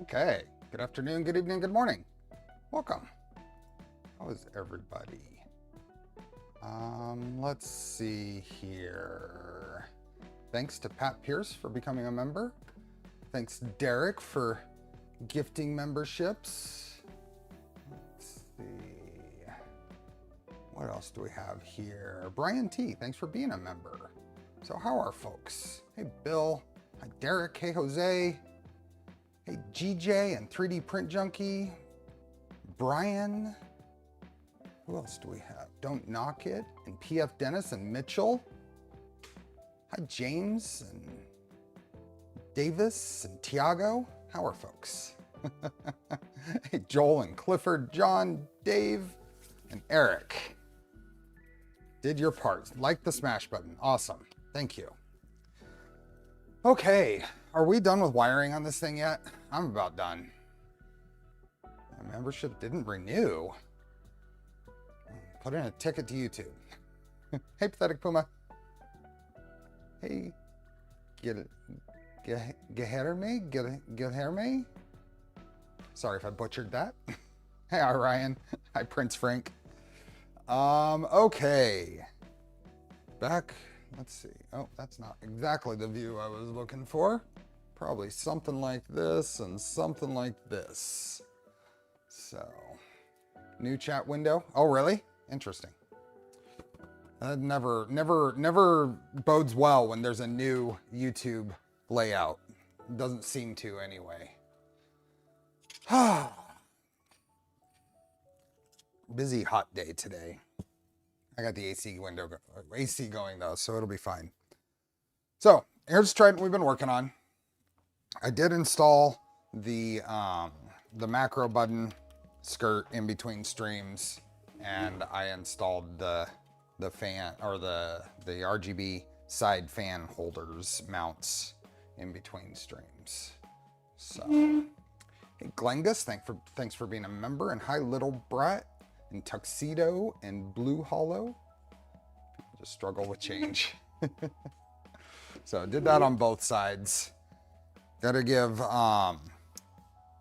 Okay, good afternoon, good evening, good morning. Welcome. How is everybody? Let's see here. Thanks to Pat Pierce for becoming a member. Thanks Derek for gifting memberships. Let's see. What else do we have here? Brian T, thanks for being a member. So how are folks? Hey Bill, hi Derek, hey Jose, hey GJ and 3D Print Junkie, Brian. Who else do we have? Don't Knock It and PF Dennis and Mitchell. Hi James and Davis and Tiago. How are folks? Hey Joel and Clifford, John, Dave, and Eric. Did your part. Like the smash button. Awesome. Thank you. Okay, are we done with wiring on this thing yet? I'm about done. My membership didn't renew. Put in a ticket to YouTube. Hey, Pathetic Puma. Hey, Geherme? Sorry if I butchered that. Hey, Ryan. Hi, Prince Frank. Okay. Back, let's see. Oh, that's not exactly the view I was looking for. Probably something like this and something like this. So, new chat window. Oh, really? Interesting. That never bodes well when there's a new YouTube layout. It doesn't seem to anyway. Busy hot day today. I got the AC window, AC going though, so it'll be fine. So here's Trident we've been working on. I did install the macro button skirt in between streams, and I installed the fan or the RGB side fan holders mounts in between streams. So, hey Glengus, thanks for being a member, and hi Little Brat and Tuxedo and Blue Hollow. People just struggle with change. So did that on both sides. Gotta give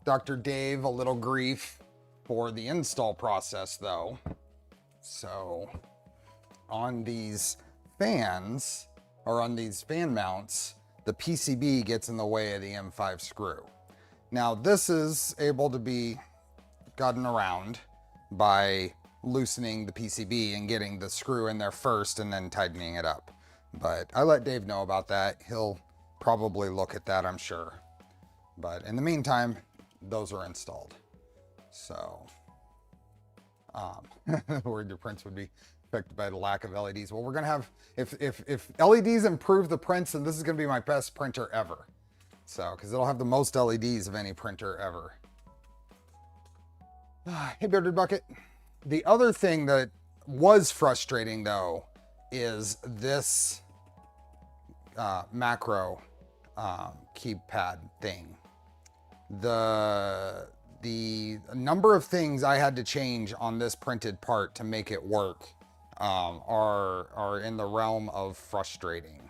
Dr. Dave a little grief for the install process though. So on these fans, or on these fan mounts, the PCB gets in the way of the M5 screw. Now this is able to be gotten around by loosening the PCB and getting the screw in there first and then tightening it up. But I let Dave know about that. He'll probably look at that, I'm sure. But in the meantime, those are installed. So, worried your prints would be affected by the lack of LEDs. Well, we're gonna have, if LEDs improve the prints, then this is gonna be my best printer ever. So, because it'll have the most LEDs of any printer ever. Hey, Bearded Bucket. The other thing that was frustrating though is this macro keypad thing. The number of things I had to change on this printed part to make it work are in the realm of frustrating.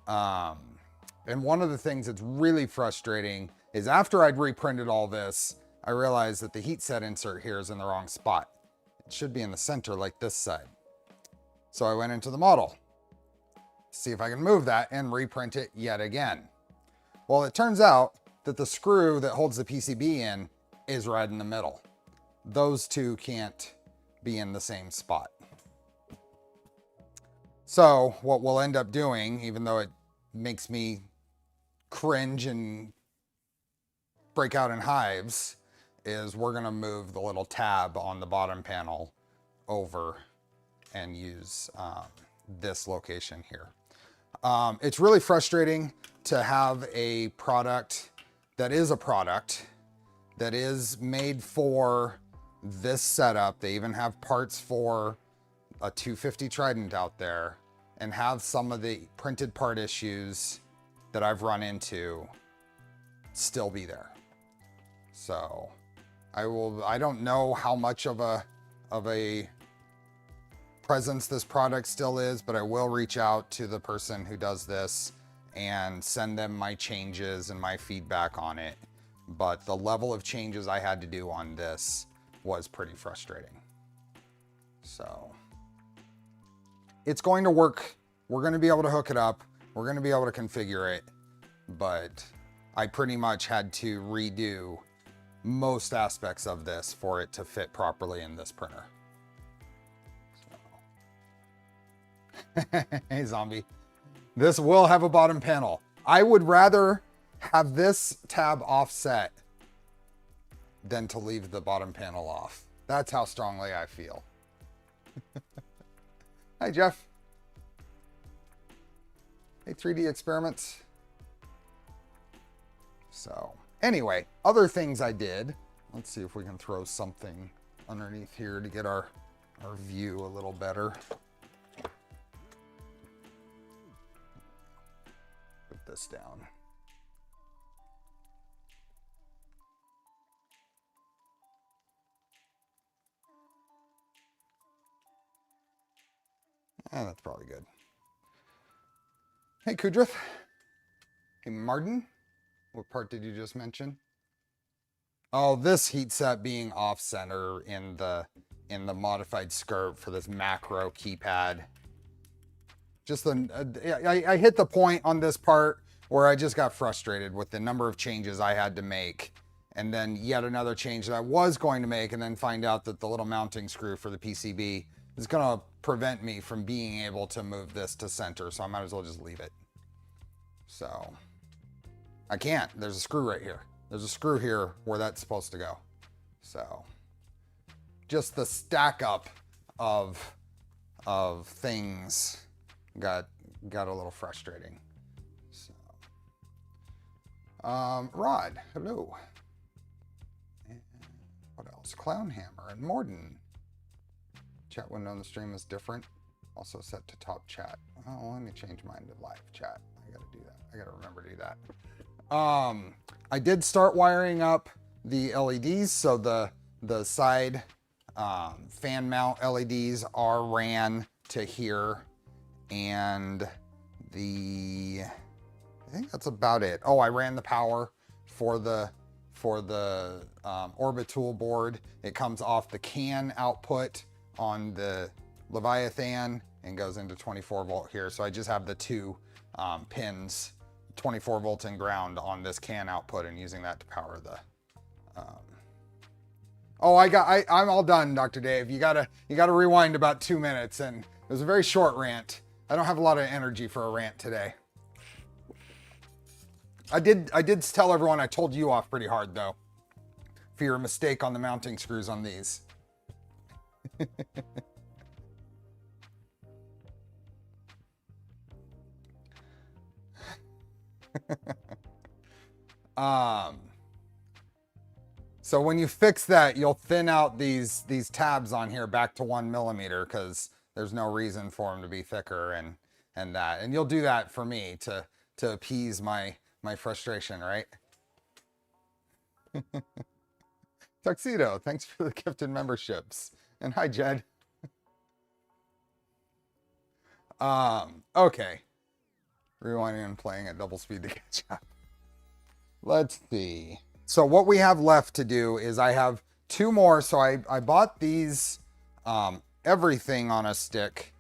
And one of the things that's really frustrating is after I'd reprinted all this, I realized that the heat set insert here is in the wrong spot. It should be in the center like this side. So I went into the model, see if I can move that and reprint it yet again. Well, it turns out that the screw that holds the PCB in is right in the middle. Those two can't be in the same spot. So what we'll end up doing, even though it makes me cringe and break out in hives, is we're gonna move the little tab on the bottom panel over and use this location here. It's really frustrating to have a product that is made for this setup. They even have parts for a 250 Trident out there, and have some of the printed part issues that I've run into still be there. So I don't know how much of a presence this product still is, but I will reach out to the person who does this and send them my changes and my feedback on it. but the level of changes I had to do on this was pretty frustrating. So it's going to work. We're going to be able to hook it up. We're going to be able to configure it, but I pretty much had to redo most aspects of this for it to fit properly in this printer. So. Hey, zombie. This will have a bottom panel. I would rather have this tab offset than to leave the bottom panel off. That's how strongly I feel. Hi, Jeff. Hey, 3D Experiments. So anyway, other things I did. Let's see if we can throw something underneath here to get our view a little better. Put this down. That's probably good. Hey, Kudrith. Hey, Martin. What part did you just mention? Oh, this heat set being off center in the modified skirt for this macro keypad. Just I hit the point on this part where I just got frustrated with the number of changes I had to make, and then yet another change that I was going to make, and then find out that the little mounting screw for the PCB is going to prevent me from being able to move this to center, so I might as well just leave it. So I can't. There's a screw right here. There's a screw here where that's supposed to go. So just the stack up of things got a little frustrating. So Rod, hello. And what else? Clownhammer and Morden. Chat window on the stream is different. Also set to top chat. Oh, let me change mine to live chat. I gotta do that. I gotta remember to do that. I did start wiring up the LEDs. So the side fan mount LEDs are ran to here, and I think that's about it. Oh, I ran the power for the Orbit Toolboard. It comes off the CAN output on the Leviathan and goes into 24 volt here. So I just have the two pins, 24 volts and ground on this CAN output, and using that to power the oh, I'm all done, Dr. Dave. You gotta rewind about 2 minutes, and it was a very short rant. I don't have a lot of energy for a rant today. I did tell everyone I told you off pretty hard though for your mistake on the mounting screws on these. So when you fix that, you'll thin out these tabs on here back to 1 millimeter, because there's no reason for them to be thicker, and you'll do that for me to appease my frustration, right? Tuxedo, thanks for the gifted memberships. And hi, Jed. Okay. Rewinding and playing at double speed to catch up. Let's see. So what we have left to do is I have 2 more. So I bought these everything on a stick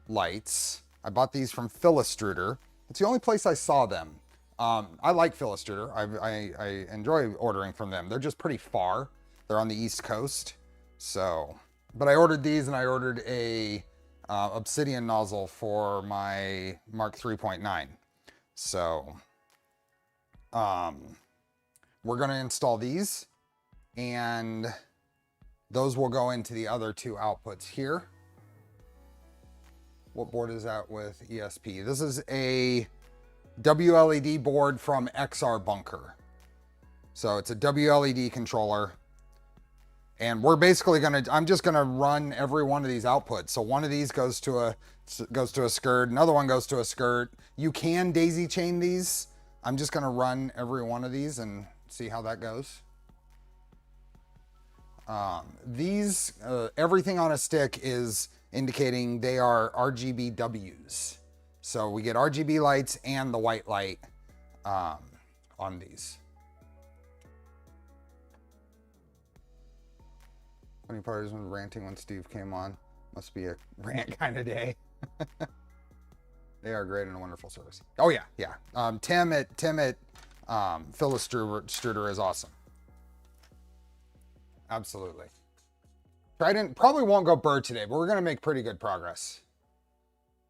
lights. I bought these from Philistruder. It's the only place I saw them. I like Philistruder. I enjoy ordering from them. They're just pretty far. They're on the East Coast. So, but I ordered these, and I ordered a obsidian nozzle for my Mark 3.9. So we're going to install these, and those will go into the other 2 outputs here. What board is that with ESP? This is a WLED board from XR Bunker. So it's a WLED controller. And we're basically I'm just gonna run every one of these outputs. So one of these goes to a skirt, another one goes to a skirt. You can daisy chain these. I'm just gonna run every one of these and see how that goes. These, everything on a stick is indicating they are RGBWs. So we get RGB lights and the white light on these. Funny part is when ranting when Steve came on. Must be a rant kind of day. They are great and a wonderful service. Oh yeah, yeah. Tim at Phyllis Struder is awesome. Absolutely. Trident probably won't go bird today, but we're gonna make pretty good progress.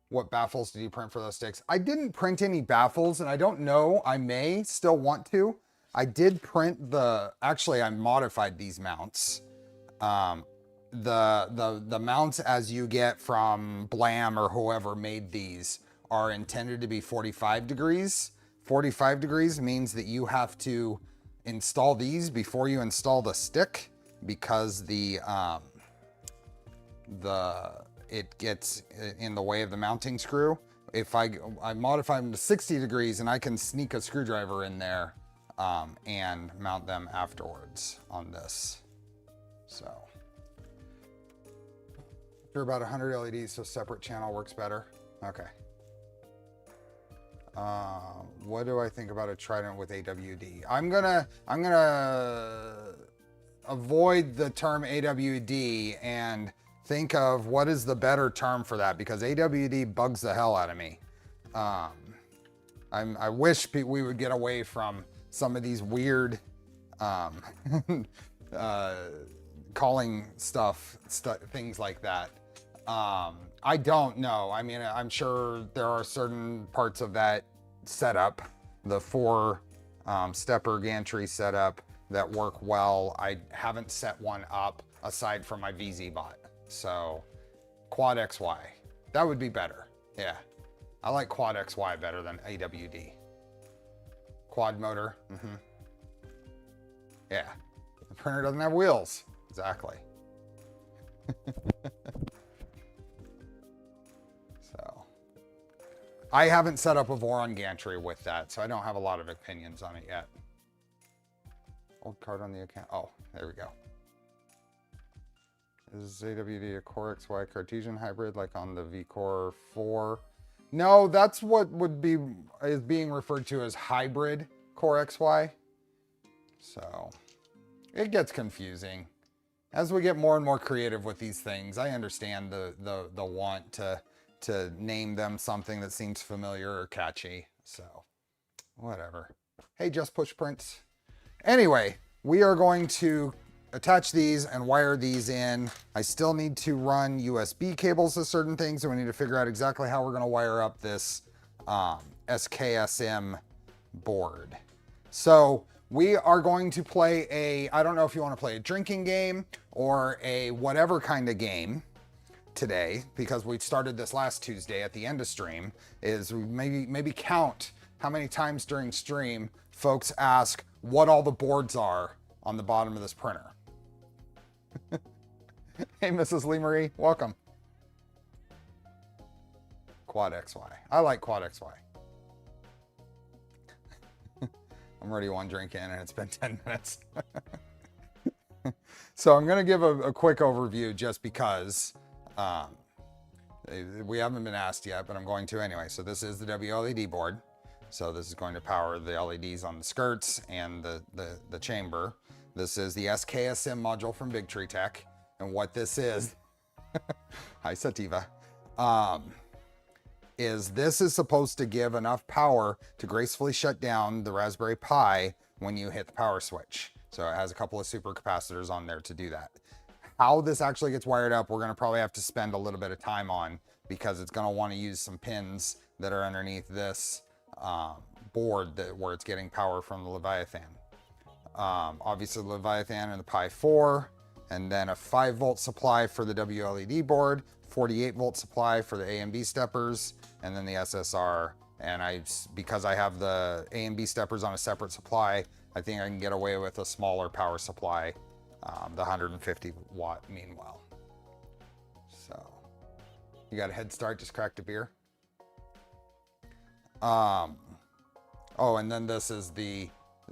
What baffles did you print for those sticks? I didn't print any baffles, and I don't know. I may still want to. I did print actually I modified these mounts. The mounts as you get from Blam or whoever made these are intended to be 45 degrees. 45 degrees means that you have to install these before you install the stick, because it gets in the way of the mounting screw. If I modify them to 60 degrees, and I can sneak a screwdriver in there and mount them afterwards on this. So after about 100 LEDs, so separate channel works better. Okay. What do I think about a Trident with AWD? I'm gonna avoid the term AWD and think of what is the better term for that, because AWD bugs the hell out of me. I wish we would get away from some of these weird calling things like that. I don't know. I mean, I'm sure there are certain parts of that setup, the 4 stepper gantry setup, that work well. I haven't set one up aside from my VZ bot. So quad XY, that would be better. Yeah, I like quad XY better than AWD. Quad motor. Yeah, the printer doesn't have wheels. Exactly. So I haven't set up a Voron gantry with that, so I don't have a lot of opinions on it yet. Old card on the account. Oh, there we go. Is AWD a Core XY Cartesian hybrid like on the VCore 4? No, that's what is being referred to as hybrid Core XY. So it gets confusing. As we get more and more creative with these things, I understand the want to name them something that seems familiar or catchy. So whatever. Hey, Just Push Prints. Anyway, we are going to attach these and wire these in. I still need to run USB cables to certain things, so we need to figure out exactly how we're going to wire up this SKSM board. So we are going to play I don't know if you want to play a drinking game or a whatever kind of game today, because we started this last Tuesday at the end of stream, is maybe count how many times during stream folks ask what all the boards are on the bottom of this printer. Hey, Mrs. Lee Marie, welcome. Quad XY. I like Quad XY. I'm already one drink in and it's been 10 minutes. So I'm going to give a quick overview just because we haven't been asked yet, but I'm going to anyway. So this is the WLED board. So this is going to power the LEDs on the skirts and the chamber. This is the SKSM module from Big Tree Tech. And what this is, hi Sativa, this is supposed to give enough power to gracefully shut down the Raspberry Pi when you hit the power switch. So it has a couple of super capacitors on there to do that. How this actually gets wired up, we're gonna probably have to spend a little bit of time on, because it's gonna wanna use some pins that are underneath this board where it's getting power from the Leviathan. Obviously the Leviathan and the Pi 4, and then a 5-volt supply for the WLED board, 48-volt supply for the A and B steppers, and then the SSR. And because I have the A and B steppers on a separate supply, I think I can get away with a smaller power supply, the 150 watt meanwhile. So you got a head start, just cracked a beer. Oh, and then this is the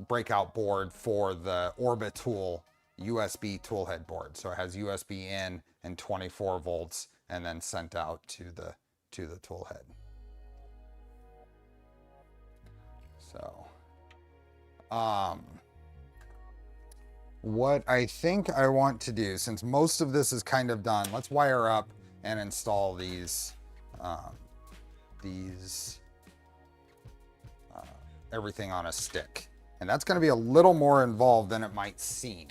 breakout board for the Orbital USB toolhead board. So it has USB in and 24 volts, and then sent out to the toolhead. So what I think I want to do, since most of this is kind of done, let's wire up and install these everything on a stick. And that's going to be a little more involved than it might seem,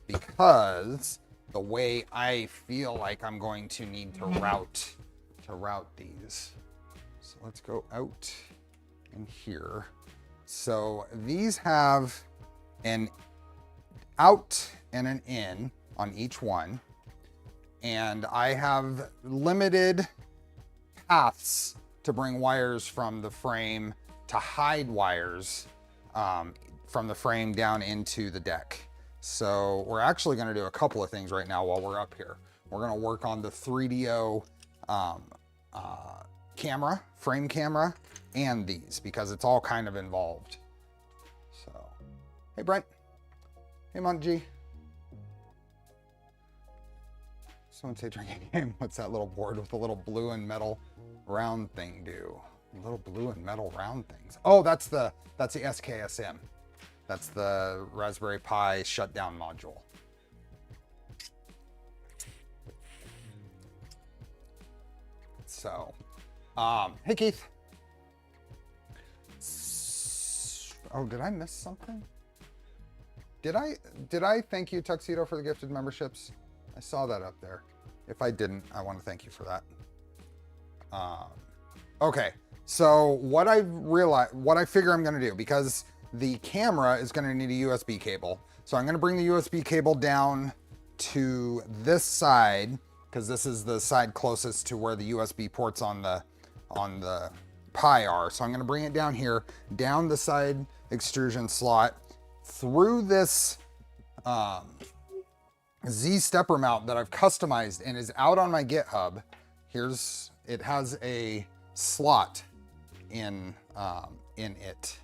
because the way I feel like I'm going to need to route these. So let's go out in here. So these have an out and an in on each one. And I have limited paths to bring wires from the frame to hide wires from the frame down into the deck. So we're actually going to do a couple of things right now while we're up here. We're going to work on the 3DO camera, frame camera, and these, because it's all kind of involved. So, hey Brent. Hey Monty G. Someone say drinking game. What's that little board with the little blue and metal round thing do? Little blue and metal round things. Oh, that's the SKSM. That's the Raspberry Pi shutdown module. So, hey Keith. Oh, did I miss something? Did I thank you, Tuxedo, for the gifted memberships? I saw that up there. If I didn't, I want to thank you for that. Okay, so what I figure I'm going to do, because the camera is going to need a USB cable, so I'm going to bring the USB cable down to this side, because this is the side closest to where the USB ports on the Pi are. So I'm going to bring it down here, down the side extrusion slot, through this Z stepper mount that I've customized and is out on my GitHub. It has a slot in it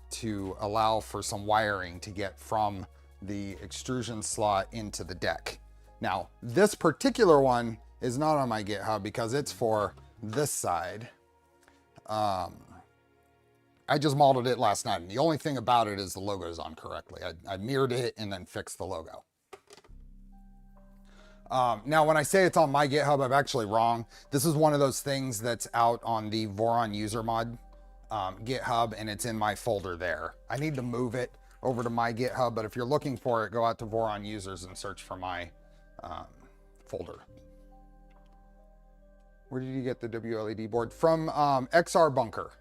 to allow for some wiring to get from the extrusion slot into the deck. Now, this particular one is not on my GitHub because it's for this side. I just modeled it last night, and the only thing about it is the logo is on correctly. I mirrored it and then fixed the logo. Now, when I say it's on my GitHub, I'm actually wrong. This is one of those things that's out on the Voron user mod GitHub, and it's in my folder there. I need to move it over to my GitHub, but if you're looking for it, go out to Voron users and search for my folder. Where did you get the WLED board? From XR Bunker.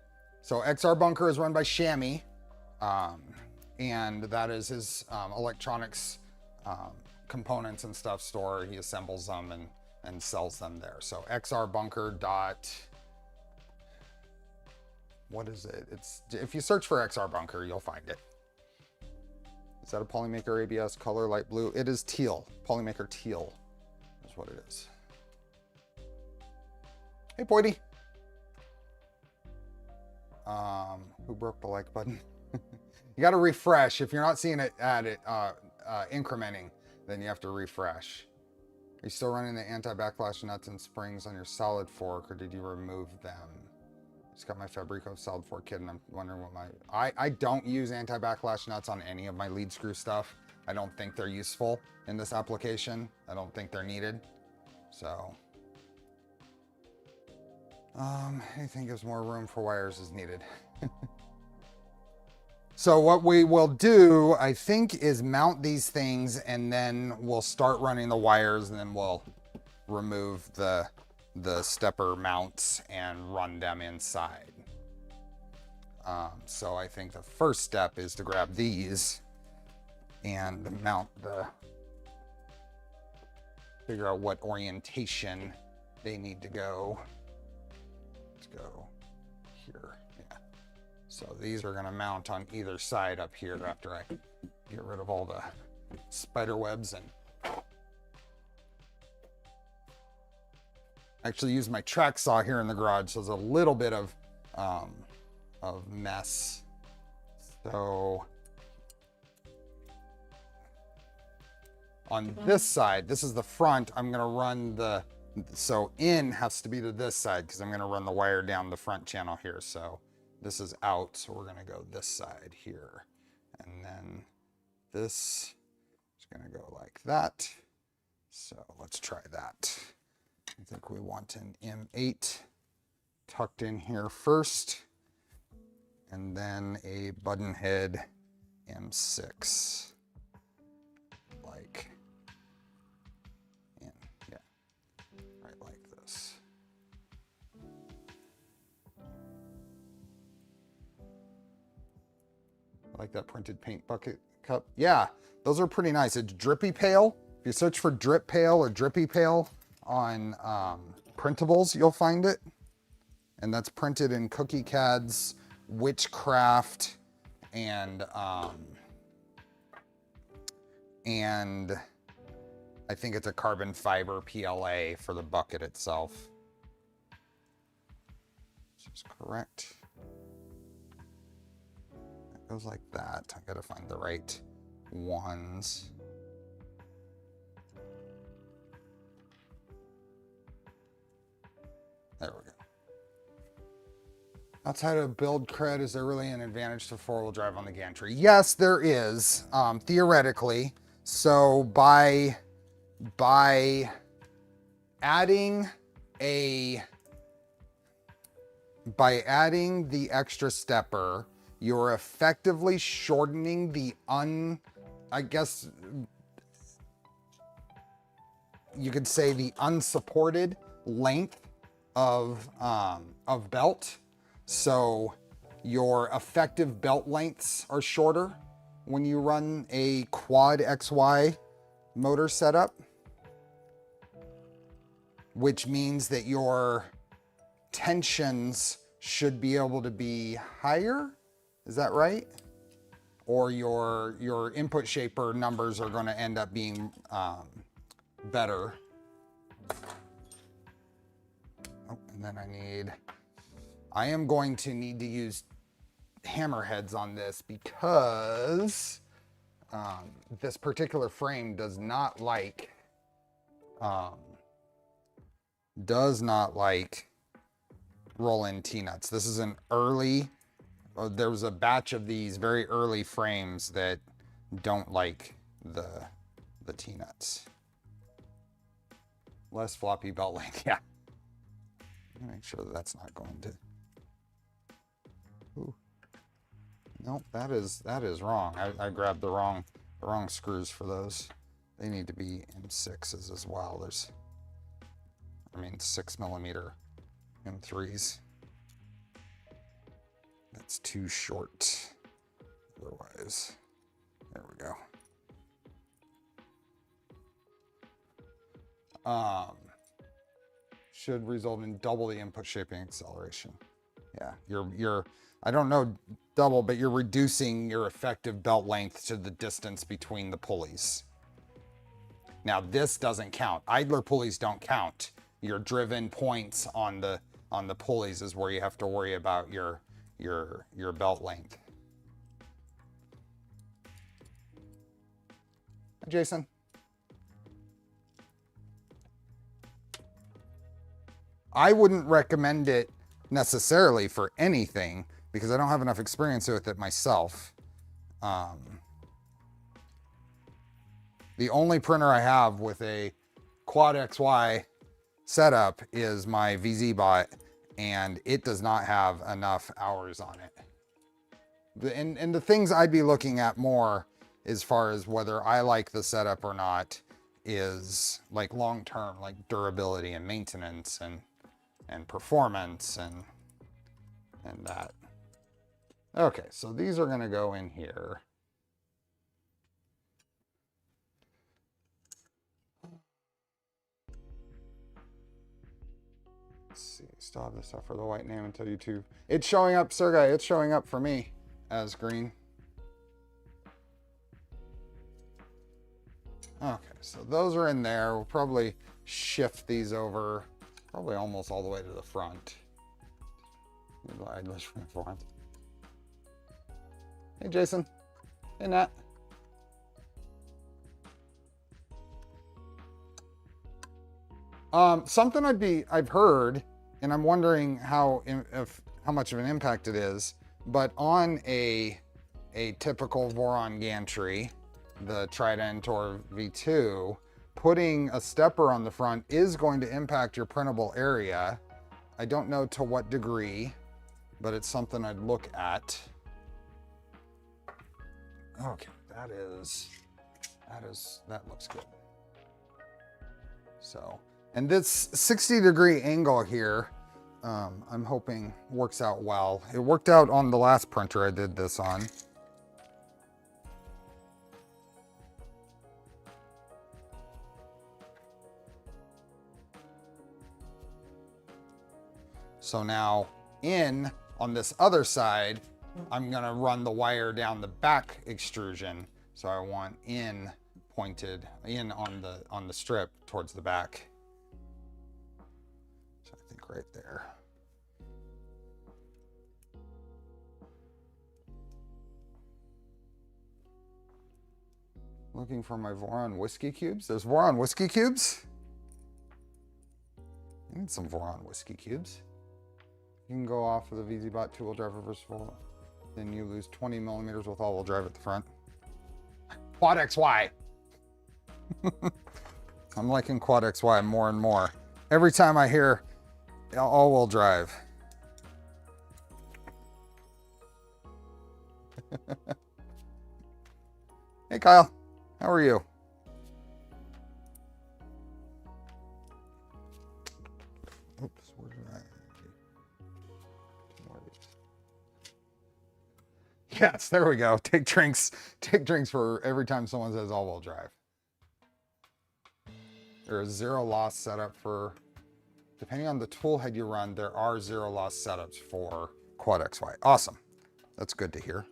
So XR Bunker is run by Shammy, and that is his electronics components and stuff store. He assembles them and sells them there. So XR Bunker dot, what is it? It's, if you search for XR Bunker, you'll find it. Is that a Polymaker ABS color, light blue? It is teal. Polymaker teal is what it is. Hey, Boydie. Who broke the like button? You got to refresh. If you're not seeing it incrementing, then you have to refresh. Are you still running the anti-backlash nuts and springs on your solid fork, or did you remove them? Just got my Fabrico solid fork kit, and I'm wondering what I don't use anti-backlash nuts on any of my lead screw stuff. I don't think they're useful in this application. I don't think they're needed. So, anything gives more room for wires is needed. So what we will do, I think, is mount these things, and then we'll start running the wires, and then we'll remove the stepper mounts and run them inside. So I think the first step is to grab these and mount figure out what orientation they need to go. Let's go here. Yeah. So these are going to mount on either side up here after I get rid of all the spider webs, and actually use my track saw here in the garage, so there's a little bit of mess. So on this side, this is the front, I'm going to run so in has to be to this side because I'm going to run the wire down the front channel here. So this is out, so we're going to go this side here. And then this It's gonna go like that. So let's try that. I think we want an M8 tucked in here first, and then a button head M6, like, in, yeah, right like this. I like that printed paint bucket cup. Yeah, those are pretty nice. It's drippy pale. If you search for drip pail or drippy pail on printables, you'll find it. And that's printed in Cookie Cad's Witchcraft and I think it's a carbon fiber PLA for the bucket itself. Which is correct. That goes like that. I gotta find the right ones. There we go. Outside of build cred, is there really an advantage to four-wheel drive on the gantry? Yes, there is, theoretically. So by adding the extra stepper, you're effectively shortening the I guess you could say the unsupported length of belt. So your effective belt lengths are shorter when you run a quad XY motor setup, which means that your tensions should be able to be higher. Is that right? Or your input shaper numbers are going to end up being better. Oh, and then I am going to need to use hammerheads on this because this particular frame does not like roll-in T-nuts. This is an early, there was a batch of these very early frames that don't like the T-nuts. Less floppy belt length, yeah. Make sure that that's not going to. Ooh. Nope, that is wrong. I grabbed the wrong screws for those. They need to be M6s as well. There's, 6mm M3s. That's too short. Otherwise, there we go. Should result in double the input shaping acceleration. Yeah, you're I don't know double, but you're reducing your effective belt length to the distance between the pulleys. Now this doesn't count. Idler pulleys don't count. Your driven points on the pulleys is where you have to worry about your belt length. Hi, Jason. I wouldn't recommend it necessarily for anything because I don't have enough experience with it myself. The only printer I have with a quad XY setup is my VZBot, and it does not have enough hours on it. And the things I'd be looking at more as far as whether I like the setup or not is like long-term, like durability and maintenance and performance and that. Okay, so these are gonna go in here. Let's see, still have this stuff for the white name until YouTube. It's showing up, Sergey, it's showing up for me as green. Okay, so those are in there. We'll probably shift these over probably almost all the way to the front. Hey, Jason. Hey, Nat. Something I've heard, and I'm wondering how much of an impact it is, but on a typical Voron gantry, the Trident or V2, putting a stepper on the front is going to impact your printable area. I don't know to what degree, but it's something I'd look at. Okay, that looks good. So, and this 60-degree angle here, I'm hoping works out well. It worked out on the last printer I did this on. So now on this other side, I'm gonna run the wire down the back extrusion. So I want in pointed in on the strip towards the back. So I think right there. Looking for my Voron whiskey cubes. There's Voron whiskey cubes. I need some Voron whiskey cubes. You can go off of the VZBot two-wheel drive reversible. Then you lose 20 millimeters with all-wheel drive at the front. Quad XY. I'm liking Quad XY more and more. Every time I hear all-wheel drive. Hey Kyle, how are you? Oops, where did I? Yes, there we go. Take drinks for every time someone says all-wheel drive. There is zero loss setup for, depending on the tool head you run, there are zero loss setups for Quad XY. Awesome. That's good to hear.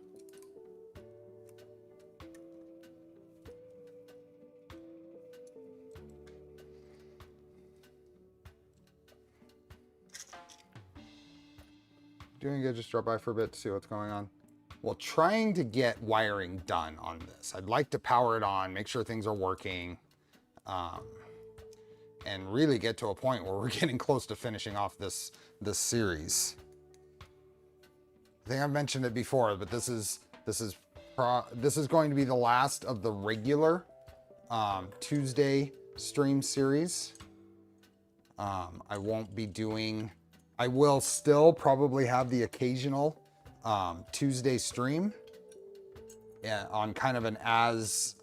Doing good, just drop by for a bit to see what's going on. Well, trying to get wiring done on this. I'd like to power it on, make sure things are working, and really get to a point where we're getting close to finishing off this series. I think I've mentioned it before, but this is going to be the last of the regular Tuesday stream series. I won't be doing. I will still probably have the occasional Tuesday stream on kind of an as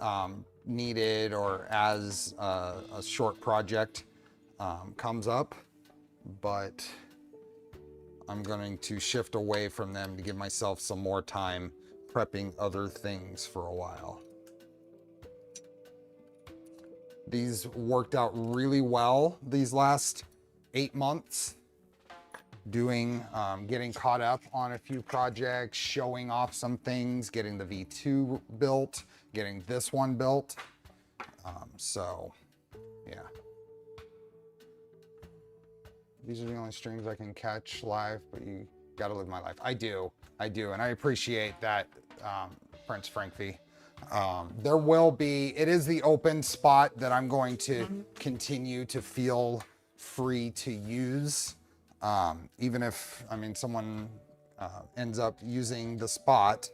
needed or as a short project comes up, but I'm going to shift away from them to give myself some more time prepping other things for a while. These worked out really well these last 8 months. Getting caught up on a few projects, showing off some things, getting the V2 built, getting this one built. So yeah. These are the only streams I can catch live, but you gotta live my life. I do, and I appreciate that, Prince Frankfy. There will be, it is the open spot that I'm going to continue to feel free to use. Even if, someone ends up using the spot,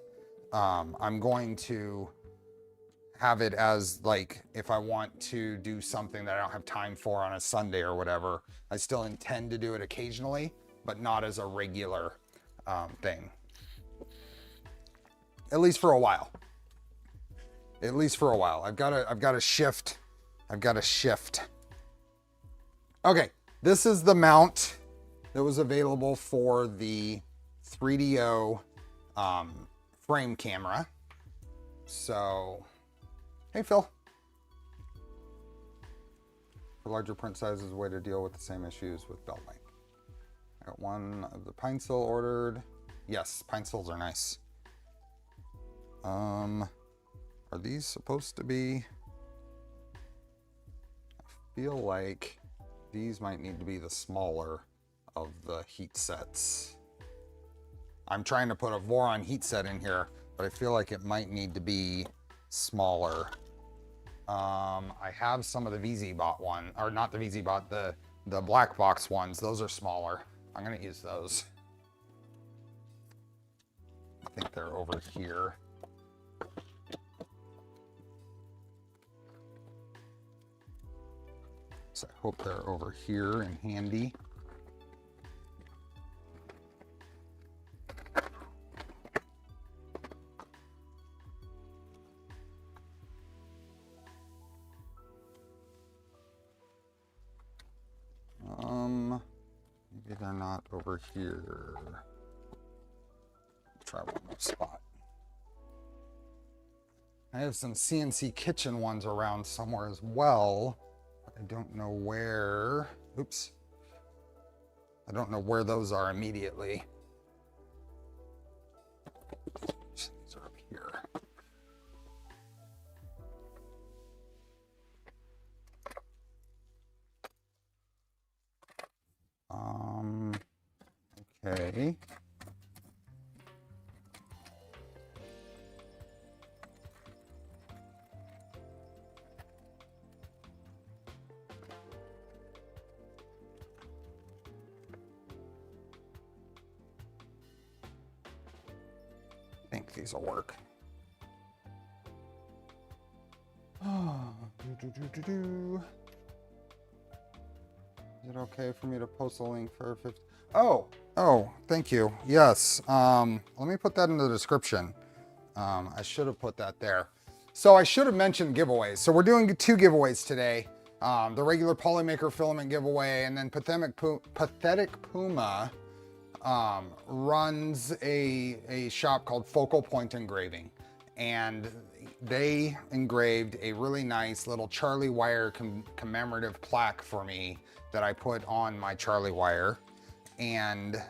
I'm going to have it as like, if I want to do something that I don't have time for on a Sunday or whatever, I still intend to do it occasionally, but not as a regular thing. At least for a while. At least for a while. I've got to shift. Okay, this is the mount that was available for the 3DO frame camera. So, hey Phil. For larger print sizes, a way to deal with the same issues with belt length. I got one of the pine sill ordered. Yes, pine sills are nice. Are these supposed to be? I feel like these might need to be the smaller of the heat sets. I'm trying to put a Voron heat set in here, but I feel like it might need to be smaller. I have some of the VZBot one, or not the VZBot, the black box ones. Those are smaller. I'm gonna use those. I think they're over here. So I hope they're over here and handy. Maybe they're not over here. Try one more spot. I have some CNC kitchen ones around somewhere as well. I don't know where. Oops. I don't know where those are immediately. These are up here. Okay. I think these will work. Is it okay for me to post a link for 50? Oh, thank you. Yes. Let me put that in the description. I should have put that there. So I should have mentioned giveaways. So we're doing 2 giveaways today. The regular Polymaker filament giveaway, and then Pathetic Puma runs a shop called Focal Point Engraving, and they engraved a really nice little Charlie wire commemorative plaque for me that I put on my Charlie wire. And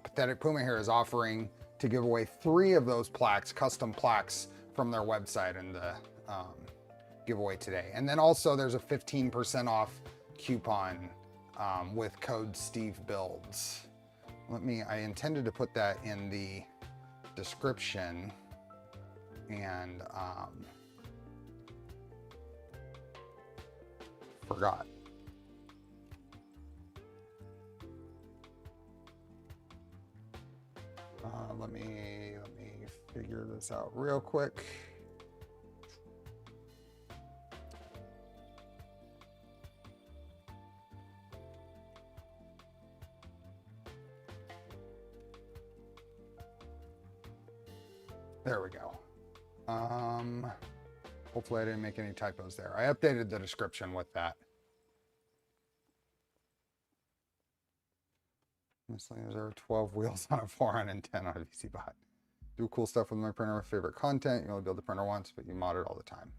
Pathetic Puma here is offering to give away 3 of those plaques, custom plaques from their website in the giveaway today. And then also there's a 15% off coupon with code SteveBuilds. I intended to put that in the description, and forgot. Let me figure this out real quick. There we go. Hopefully I didn't make any typos there. I updated the description with that. There are 12 wheels on a 410 on a VC bot. Do cool stuff with my printer with favorite content. You only build the printer once, but you mod it all the time.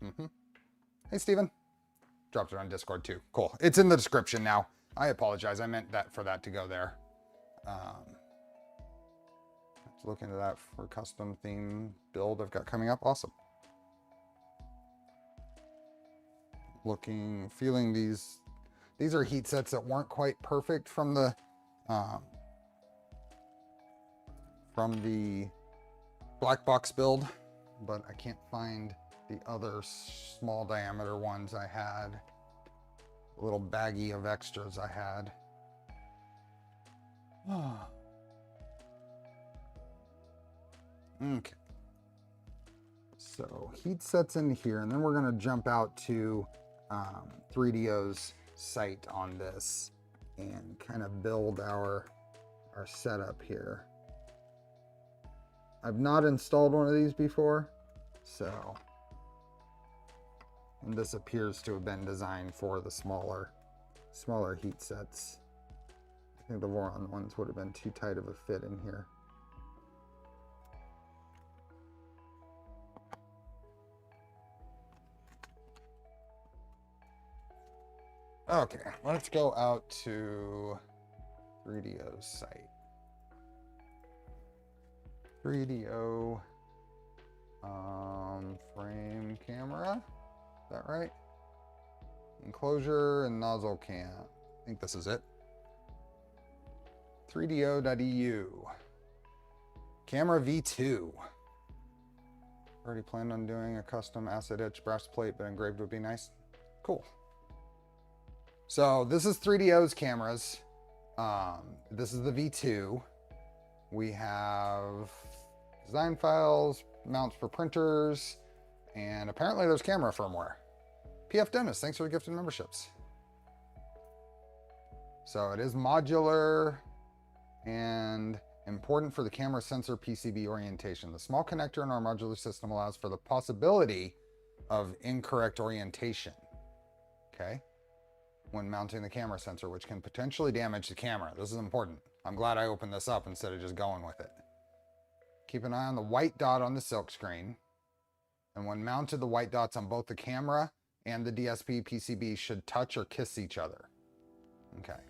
Hey, Steven. Dropped it on Discord too. Cool. It's in the description now. I apologize. I meant that for that to go there. Let's look into that for custom theme build I've got coming up. Awesome. Feeling these are heat sets that weren't quite perfect from the black box build, but I can't find the other small diameter ones I had. A little baggie of extras I had. Okay. So heat sets in here, and then we're going to jump out to 3DO's site on this and kind of build our setup here. I've not installed one of these before, so, and this appears to have been designed for the smaller heat sets. I think the Voron ones would have been too tight of a fit in here. Okay, let's go out to 3DO's site. 3DO frame camera, is that right? Enclosure and nozzle cam. I think this is it. 3do.eu. Camera V2. Already planned on doing a custom acid etch brass plate, but engraved would be nice. Cool. So this is 3DO's cameras. This is the V2. We have design files, mounts for printers, and apparently there's camera firmware. PF Dennis, thanks for the gifted memberships. So it is modular and important for the camera sensor PCB orientation. The small connector in our modular system allows for the possibility of incorrect orientation, okay, when mounting the camera sensor, which can potentially damage the camera. This is important. I'm glad I opened this up instead of just going with it. Keep an eye on the white dot on the silk screen. And when mounted, the white dots on both the camera and the DSP PCB should touch or kiss each other. Okay.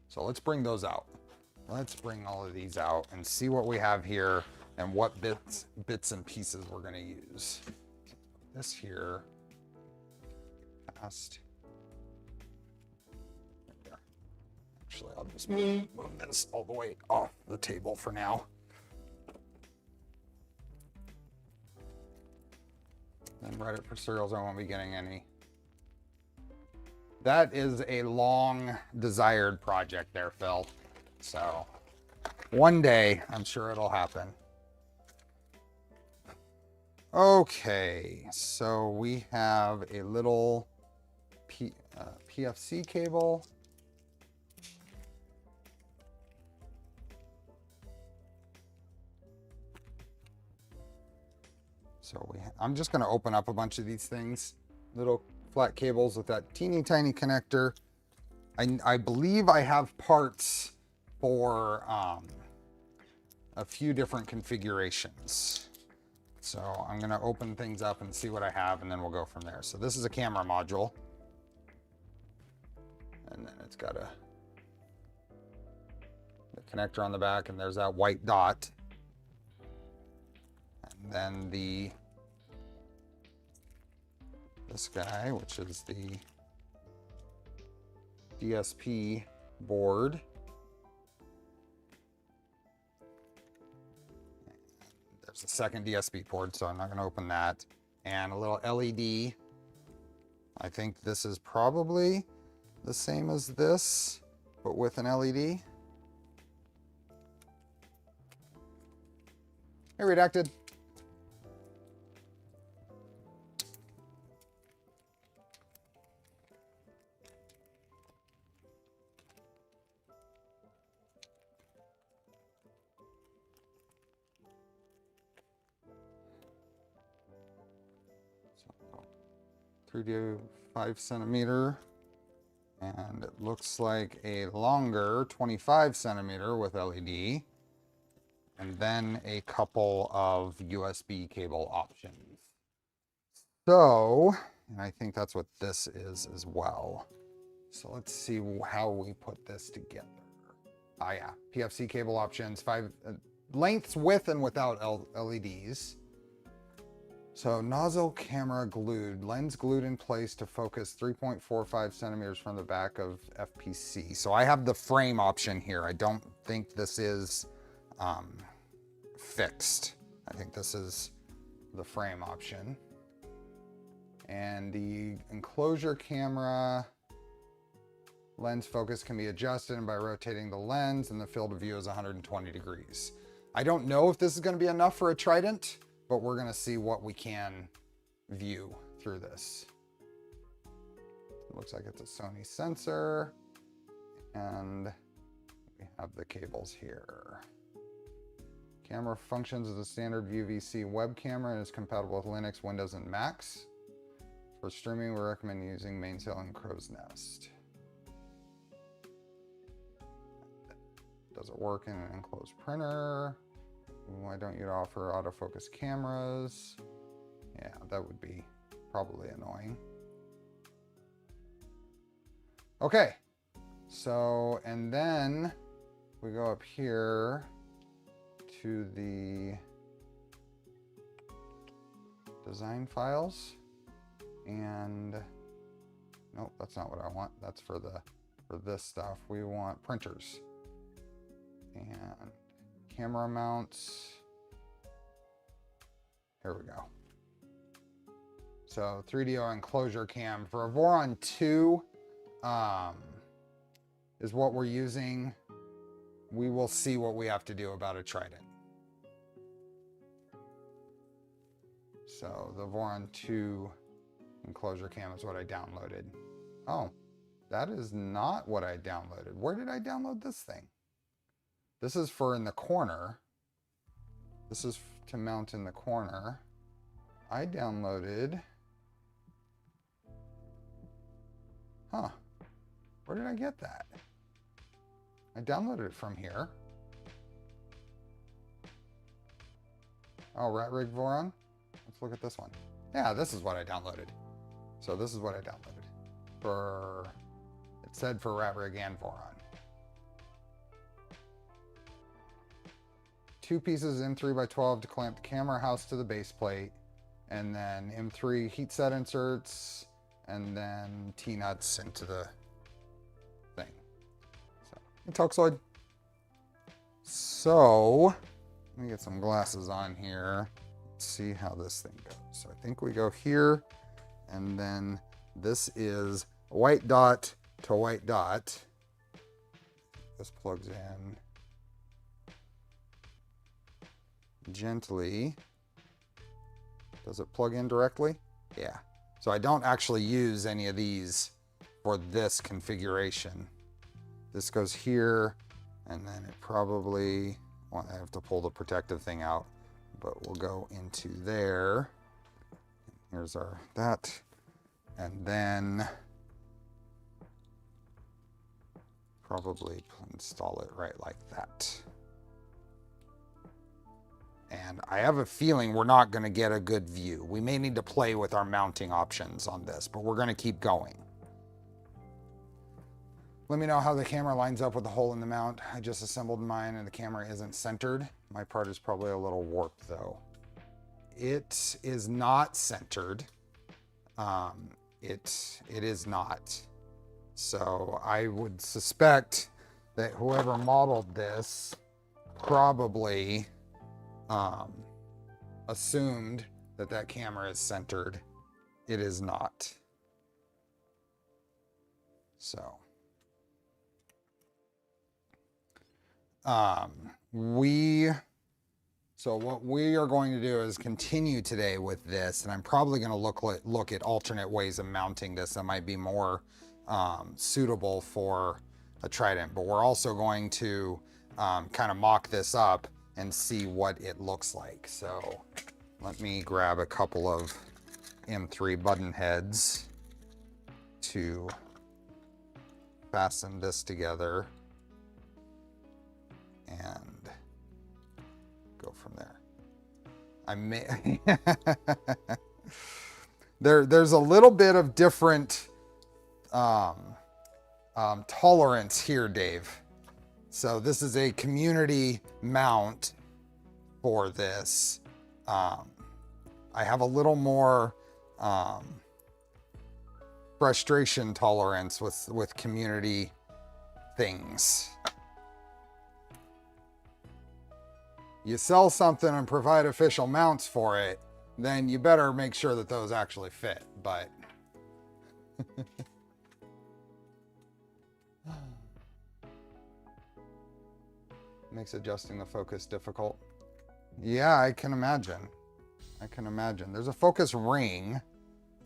So let's bring those out. Let's bring all of these out and see what we have here and what bits and pieces we're going to use. This here. Past. There. Actually, I'll just move this all the way off the table for now. And Reddit for cereals, I won't be getting any. That is a long desired project there, Phil. So one day, I'm sure it'll happen. Okay, so we have a little PFC cable. So I'm just going to open up a bunch of these things, little flat cables with that teeny tiny connector. I believe I have parts for a few different configurations. So I'm going to open things up and see what I have, and then we'll go from there. So this is a camera module. And then it's got the connector on the back, and there's that white dot. And then this guy, which is the DSP board. There's a second DSP port, so I'm not going to open that. And a little LED. I think this is probably the same as this, but with an LED. Hey, redacted. So, 3 to 5 centimeter. And it looks like a longer 25 centimeter with LED. And then a couple of USB cable options. So, and I think that's what this is as well. So let's see how we put this together. Ah, yeah, PFC cable options, 5 lengths with and without LEDs. So nozzle camera glued, lens glued in place to focus 3.45 centimeters from the back of FPC. So I have the frame option here. I don't think this is fixed. I think this is the frame option. And the enclosure camera lens focus can be adjusted, and by rotating the lens, and the field of view is 120 degrees. I don't know if this is going to be enough for a Trident, but we're going to see what we can view through this. It looks like it's a Sony sensor, and we have the cables here. Camera functions as a standard UVC web camera and is compatible with Linux, Windows, and Macs. For streaming, we recommend using Mainsail and Crow's Nest. Does it work in an enclosed printer? Why don't you offer autofocus cameras? Yeah, that would be probably annoying. Okay, so, and then we go up here to the design files, and nope, that's not what I want. That's for this stuff. We want printers and camera mounts. Here we go. So 3DO enclosure cam for a Voron 2 is what we're using. We will see what we have to do about a Trident. So the Voron 2 enclosure cam is what I downloaded. Oh, That is not what I downloaded. Where did I download this thing? This is for in the corner. This is to mount in the corner. I downloaded... Huh. Where did I get that? I downloaded it from here. Oh, Rat Rig Voron? Let's look at this one. Yeah, this is what I downloaded. So this is what I downloaded. For... It said for Rat Rig and Voron. 2 pieces M3x12 to clamp the camera house to the base plate. And then M3 heat set inserts. And then T-nuts into the thing. So, Toxoid. So, let me get some glasses on here. Let's see how this thing goes. So I think we go here, and then this is white dot to white dot. This plugs in gently. Does it plug in directly? Yeah. So I don't actually use any of these for this configuration. This goes here, and then it probably, well, I have to pull the protective thing out, but we'll go into there. Here's our, that. And then probably install it right like that. And I have a feeling we're not going to get a good view. We may need to play with our mounting options on this, but we're going to keep going. Let me know how the camera lines up with the hole in the mount. I just assembled mine and the camera isn't centered. My part is probably a little warped though. It is not centered. It is not. So I would suspect that whoever modeled this probably assumed that that camera is centered. It is not. So what we are going to do is continue today with this, and I'm probably going to look at alternate ways of mounting this that might be more suitable for a Trident, but we're also going to kind of mock this up and see what it looks like. So let me grab a couple of M3 button heads to fasten this together and go from there. I may there's a little bit of different tolerance here, Dave. So this is a community mount for this. I have a little more frustration tolerance with community things. You sell something and provide official mounts for it, then you better make sure that those actually fit, but makes adjusting the focus difficult. Yeah, I can imagine. I can imagine. There's a focus ring,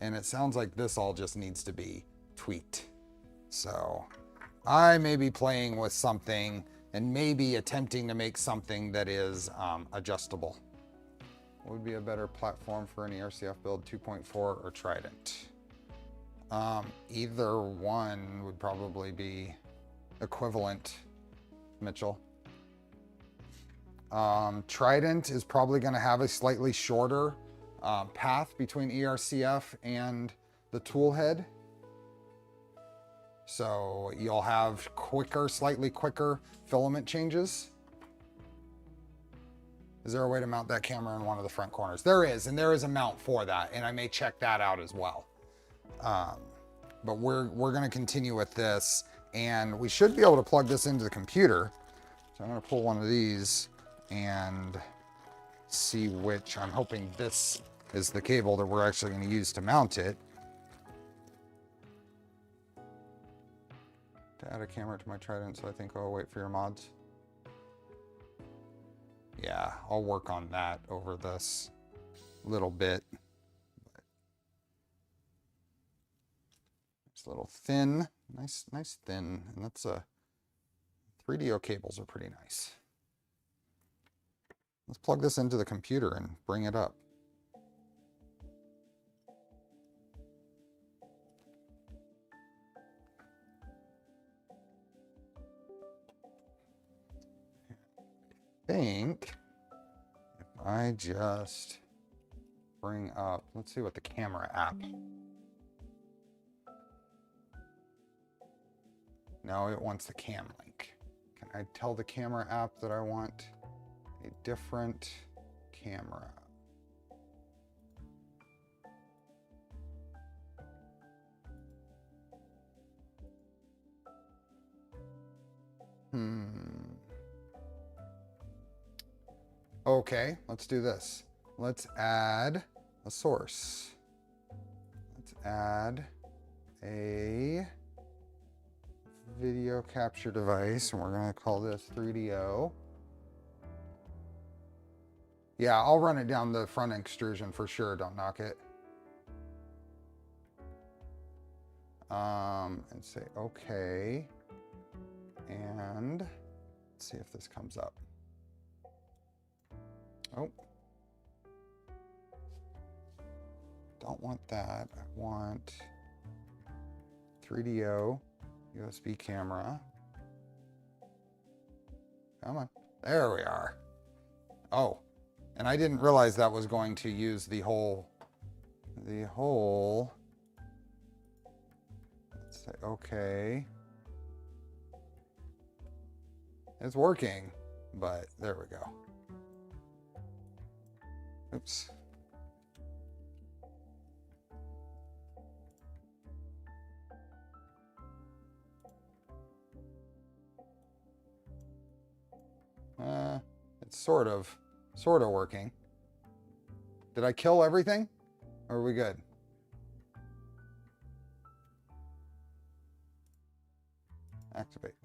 and it sounds like this all just needs to be tweaked. So I may be playing with something and maybe attempting to make something that is adjustable. What would be a better platform for an ERCF build, 2.4 or Trident? Either one would probably be equivalent, Mitchell. Trident is probably going to have a slightly shorter path between ERCF and the toolhead. So you'll have slightly quicker filament changes. Is there a way to mount that camera in one of the front corners? There is, and there is a mount for that, and I may check that out as well. But we're going to continue with this, and we should be able to plug this into the computer. So I'm going to pull one of these and see which. I'm hoping this is the cable that we're actually going to use to mount it. To add a camera to my Trident, so I think I'll wait for your mods. Yeah, I'll work on that over this little bit. It's a little thin, Nice thin, and that's a 3DO cables are pretty nice. Let's plug this into the computer and bring it up. I think if I just bring up, let's see what the camera app. No, it wants the cam link. Can I tell the camera app that I want a different camera? Okay, let's do this. Let's add a source. Let's add a video capture device, and we're going to call this 3DO. Yeah, I'll run it down the front extrusion for sure. Don't knock it. And say okay. And let's see if this comes up. Oh. Don't want that. I want 3DO USB camera. Come on. There we are. Oh, and I didn't realize that was going to use the whole, let's say okay. It's working, but there we go. Oops. It's sort of working. Did I kill everything? Or are we good? Activate.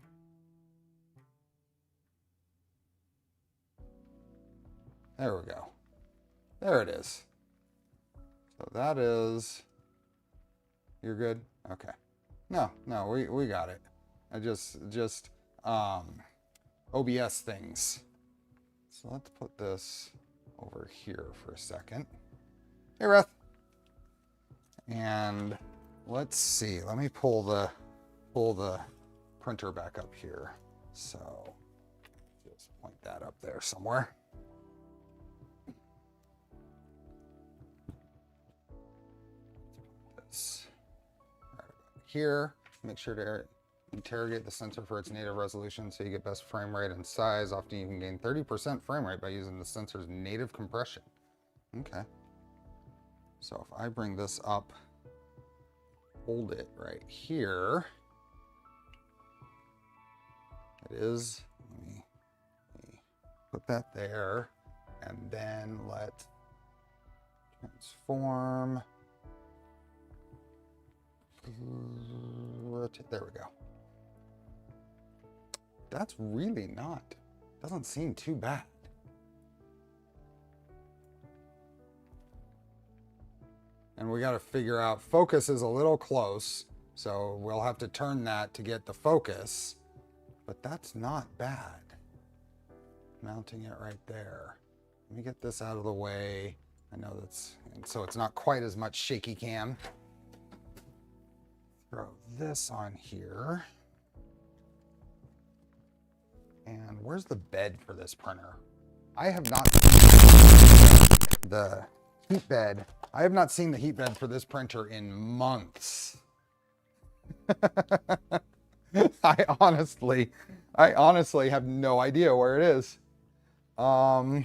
There we go. There it is. So that is, you're good? Okay. No, we got it. I just OBS things. So let's put this over here for a second. Hey, Reth. And let's see. Let me pull the printer back up here. So just point that up there somewhere. This right about here. Make sure to interrogate the sensor for its native resolution so you get best frame rate and size. Often you can gain 30% frame rate by using the sensor's native compression. Okay. So if I bring this up, hold it right here. It is, let me put that there, and then let transform. There we go. That's really not, doesn't seem too bad. And we got to figure out, focus is a little close, so we'll have to turn that to get the focus, but that's not bad. Mounting it right there. Let me get this out of the way. I know that's, and so it's not quite as much shaky cam. Throw this on here. And where's the bed for this printer? I have not seen the heat bed. I have not seen the heat bed for this printer in months. I honestly have no idea where it is. Oh.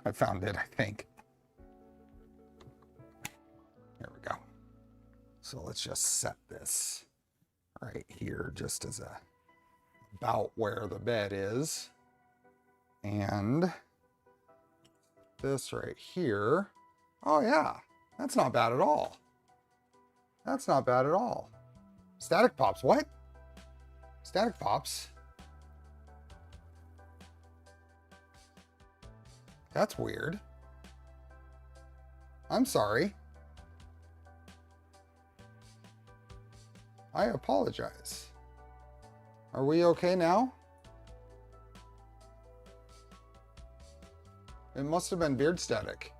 I found it, I think. There we go. So let's just set this right here just as a about where the bed is. And this right here. Oh yeah, that's not bad at all. That's not bad at all. Static pops, what? Static pops. That's weird. I'm sorry. I apologize. Are we okay now? It must have been beard static.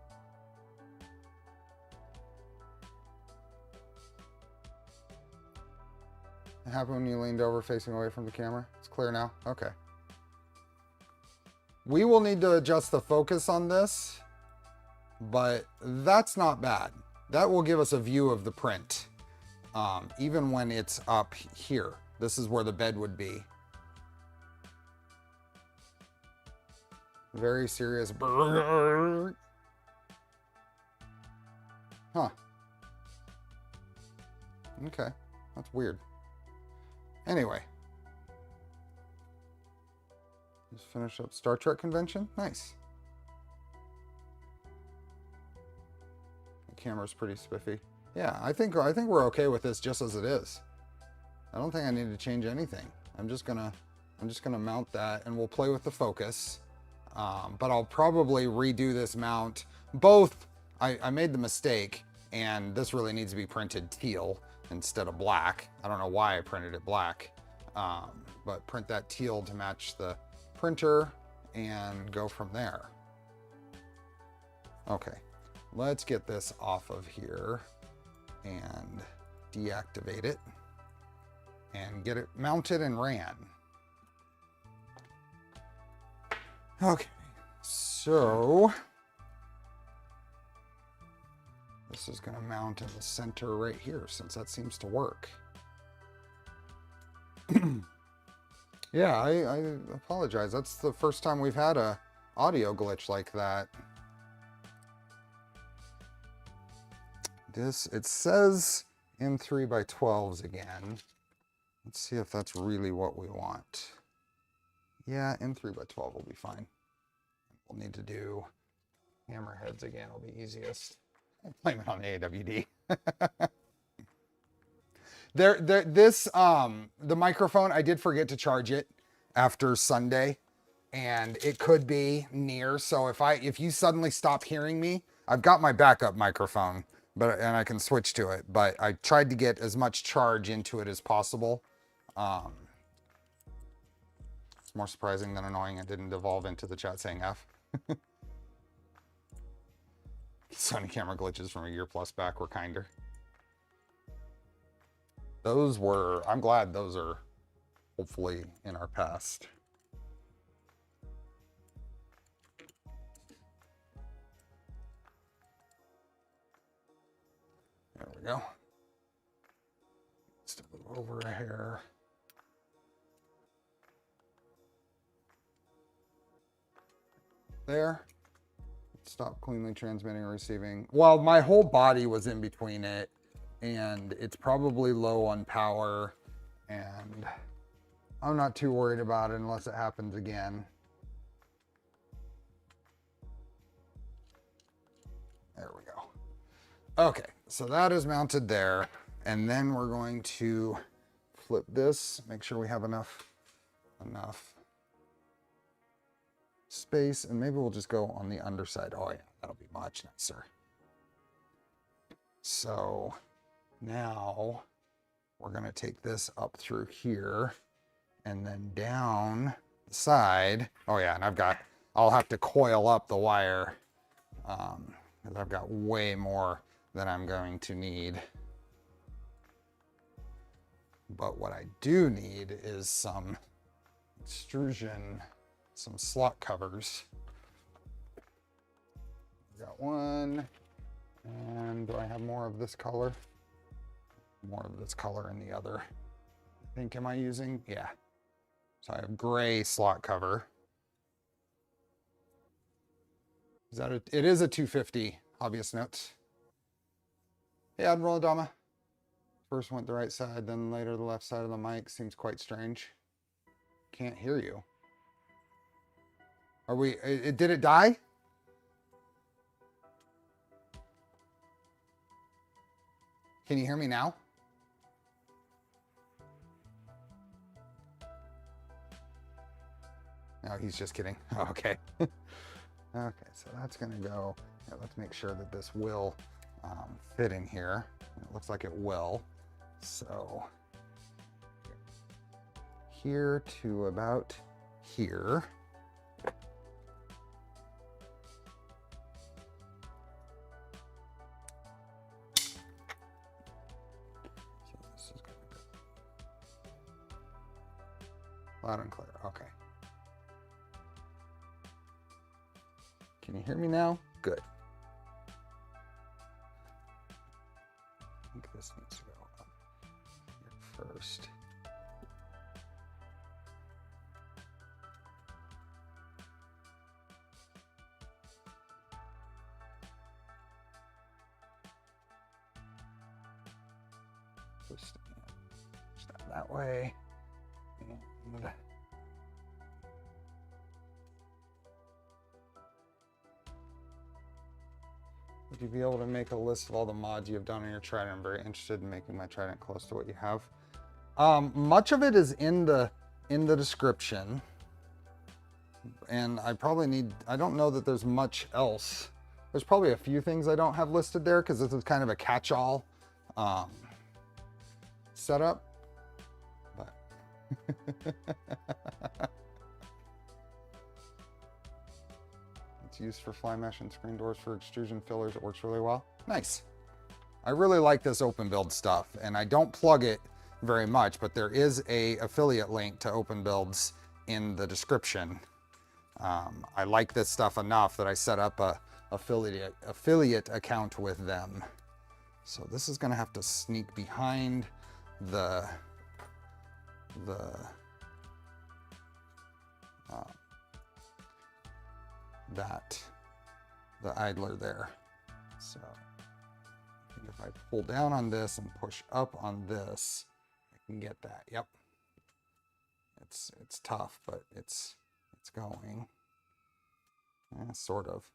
It happened when you leaned over facing away from the camera. It's clear now? Okay. We will need to adjust the focus on this, but that's not bad. That will give us a view of the print. Even when it's up here. This is where the bed would be. Very serious. Huh. Okay. That's weird. Anyway. Just finish up Star Trek convention. Nice. The camera's pretty spiffy. Yeah, I think we're okay with this just as it is. I don't think I need to change anything. I'm just gonna mount that, and we'll play with the focus. But I'll probably redo this mount. Both, I made the mistake, and this really needs to be printed teal instead of black. I don't know why I printed it black, but print that teal to match the printer and go from there. Okay, let's get this off of here and deactivate it and get it mounted and ran. Okay, so this is going to mount in the center right here since that seems to work. Yeah, I apologize. That's the first time we've had a audio glitch like that. It says in 3x12s again. Let's see if that's really what we want. Yeah, in 3x12 will be fine. We'll need to do hammerheads again. It'll be easiest. I'll blame it on the AWD. The microphone, I did forget to charge it after Sunday, and it could be near. So if you suddenly stop hearing me, I've got my backup microphone. And I can switch to it, but I tried to get as much charge into it as possible. It's more surprising than annoying it didn't devolve into the chat saying F. Sony camera glitches from a year plus back were kinder. I'm glad those are hopefully in our past. There we go. Just move over a hair. There. Stop cleanly transmitting or receiving. Well, my whole body was in between it, and it's probably low on power, and I'm not too worried about it unless it happens again. There we go. Okay, so that is mounted there, and then we're going to flip this, make sure we have enough space, and maybe we'll just go on the underside. Oh yeah, that'll be much nicer. So now we're going to take this up through here and then down the side. Oh yeah, and I'll have to coil up the wire because I've got way more than I'm going to need. But what I do need is some extrusion, some slot covers. Got one, and do I have more of this color? More of this color in the other. I think, am I using? Yeah. So I have gray slot cover. Is that it is a 250, Hobbyist Notes. Hey, Admiral Adama. First went the right side, then later the left side of the mic. Seems quite strange. Can't hear you. Are we, did it die? Can you hear me now? Oh, he's just kidding. Oh, okay. Okay, so that's gonna go. Yeah, let's make sure that this will fit in here. It looks like it will. So here to about here. So this is gonna go loud and clear. Okay. Can you hear me now? Good. I think this needs to go up here first. Push that way. And would you be able to make a list of all the mods you have done on your Trident? I'm very interested in making my Trident close to what you have. Much of it is in the description, and I don't know that there's much else. There's probably a few things I don't have listed there because this is kind of a catch-all setup, but it's used for fly mesh and screen doors for extrusion fillers. It works really well. Nice. I really like this OpenBuild stuff, and I don't plug it very much, but there is a affiliate link to OpenBuilds in the description. I like this stuff enough that I set up a affiliate account with them. So this is gonna have to sneak behind the idler there. So I think if I pull down on this and push up on this, I can get that. Yep. It's tough, but it's going. Sort of.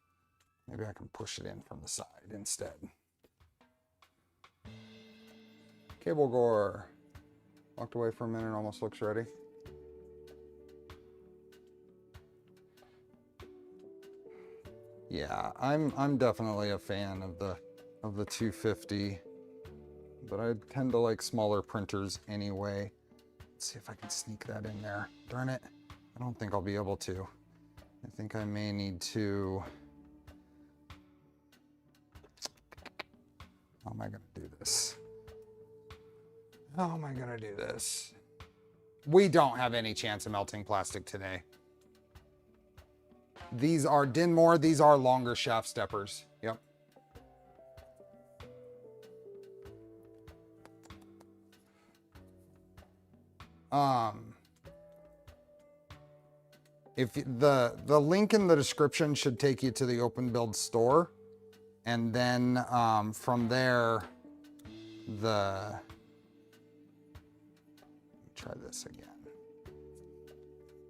Maybe I can push it in from the side instead. Cable gore. Walked away for a minute, almost looks ready. Yeah, I'm definitely a fan of the 250, but I tend to like smaller printers anyway. Let's see if I can sneak that in there. Darn it, I don't think I'll be able to. I think I may need to. How am I gonna do this? How am I gonna do this? We don't have any chance of melting plastic today. These are Dinmore, these are longer shaft steppers. Yep. If the link in the description should take you to the OpenBuilds store, and then from there, let me try this again.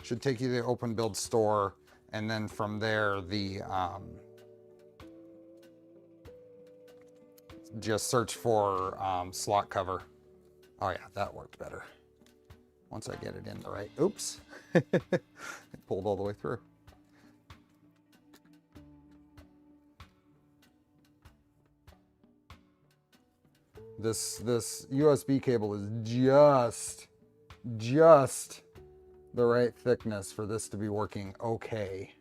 Should take you to the OpenBuilds store, and then from there, just search for slot cover. Oh yeah, that worked better. Once I get it in the right, oops, it pulled all the way through. This USB cable is just the right thickness for this to be working okay.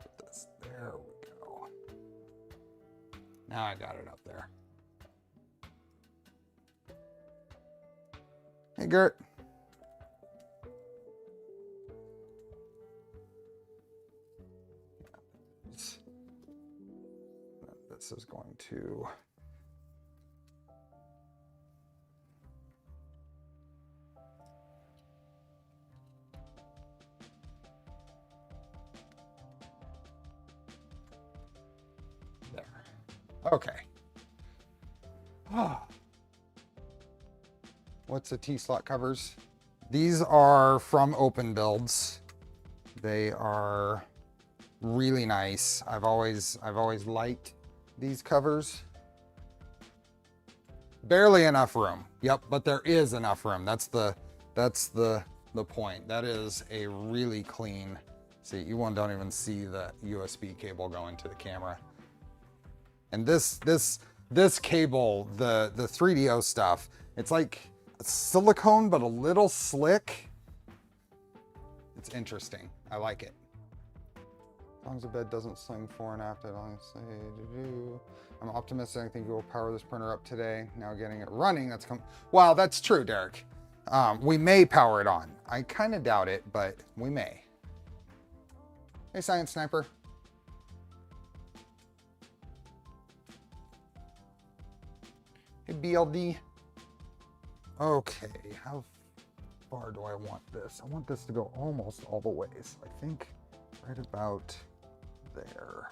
Put this, there we go. Now I got it up there. Hey, Gert. This is going to there. Okay. What's the T-slot covers? These are from OpenBuilds. They are really nice. I've always liked these covers. Barely enough room. Yep, but there is enough room. That's the That's the point. That is a really clean, see, you don't even see the USB cable going to the camera. And this cable, the 3DO stuff, it's like silicone, but a little slick. It's interesting. I like it. As long as the bed doesn't swing fore and aft, I'm optimistic. I think we will power this printer up today. Now getting it running, wow, that's true, Derek. We may power it on. I kind of doubt it, but we may. Hey, Science Sniper. Hey, BLD. Okay, how far do I want this? I want this to go almost all the way. So I think right about there.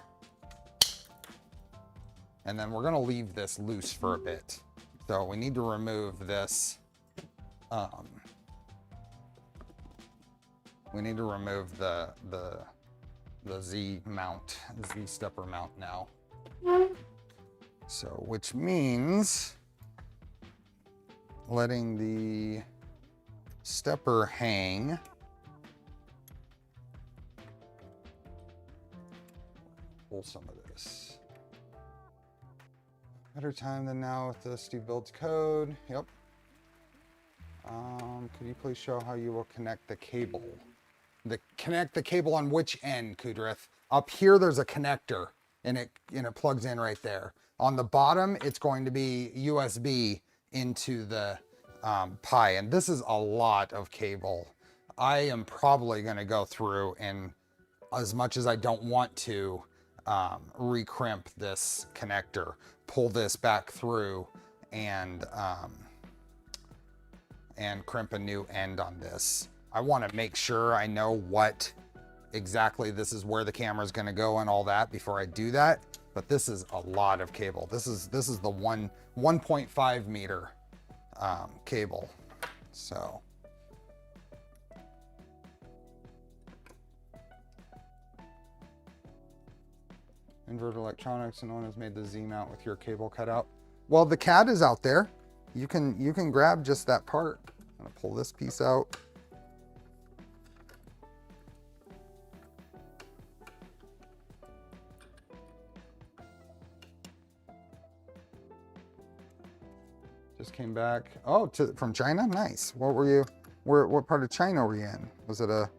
And then we're gonna leave this loose for a bit. So we need to remove this. We need to remove the Z mount, Z stepper mount now. So, which means letting the stepper hang. Pull some of this. Better time than now with the Steve Builds code. Yep. Could you please show how you will connect the cable? Connect the cable on which end, Kudrith? Up here, there's a connector, and it plugs in right there. On the bottom, it's going to be USB into the Pi, and this is a lot of cable. I am probably going to go through and, as much as I don't want to, recrimp this connector, pull this back through, and crimp a new end on this. I want to make sure I know what exactly this is, where the camera is going to go and all that before I do that. But this is a lot of cable. This is the 1.5 meter cable. So Invert Electronics, no one has made the Z mount with your cable cut out. Well, the CAD is out there. You can grab just that part. I'm gonna pull this piece out. Just came back. Oh, from China? Nice. What were you, what part of China were you in? Was it a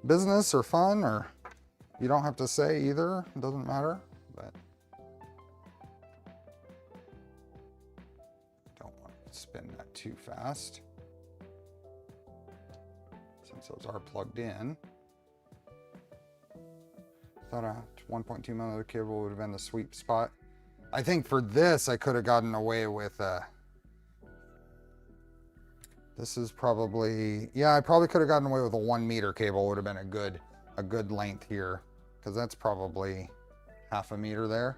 business or fun, or you don't have to say either, it doesn't matter, but don't want to spin that too fast since those are plugged in. Thought a 1.2 millimeter cable would have been the sweet spot. I think for this, I could have gotten away with this is probably, yeah, I probably could have gotten away with a 1 meter cable. Would have been a good length here, because that's probably half a meter there.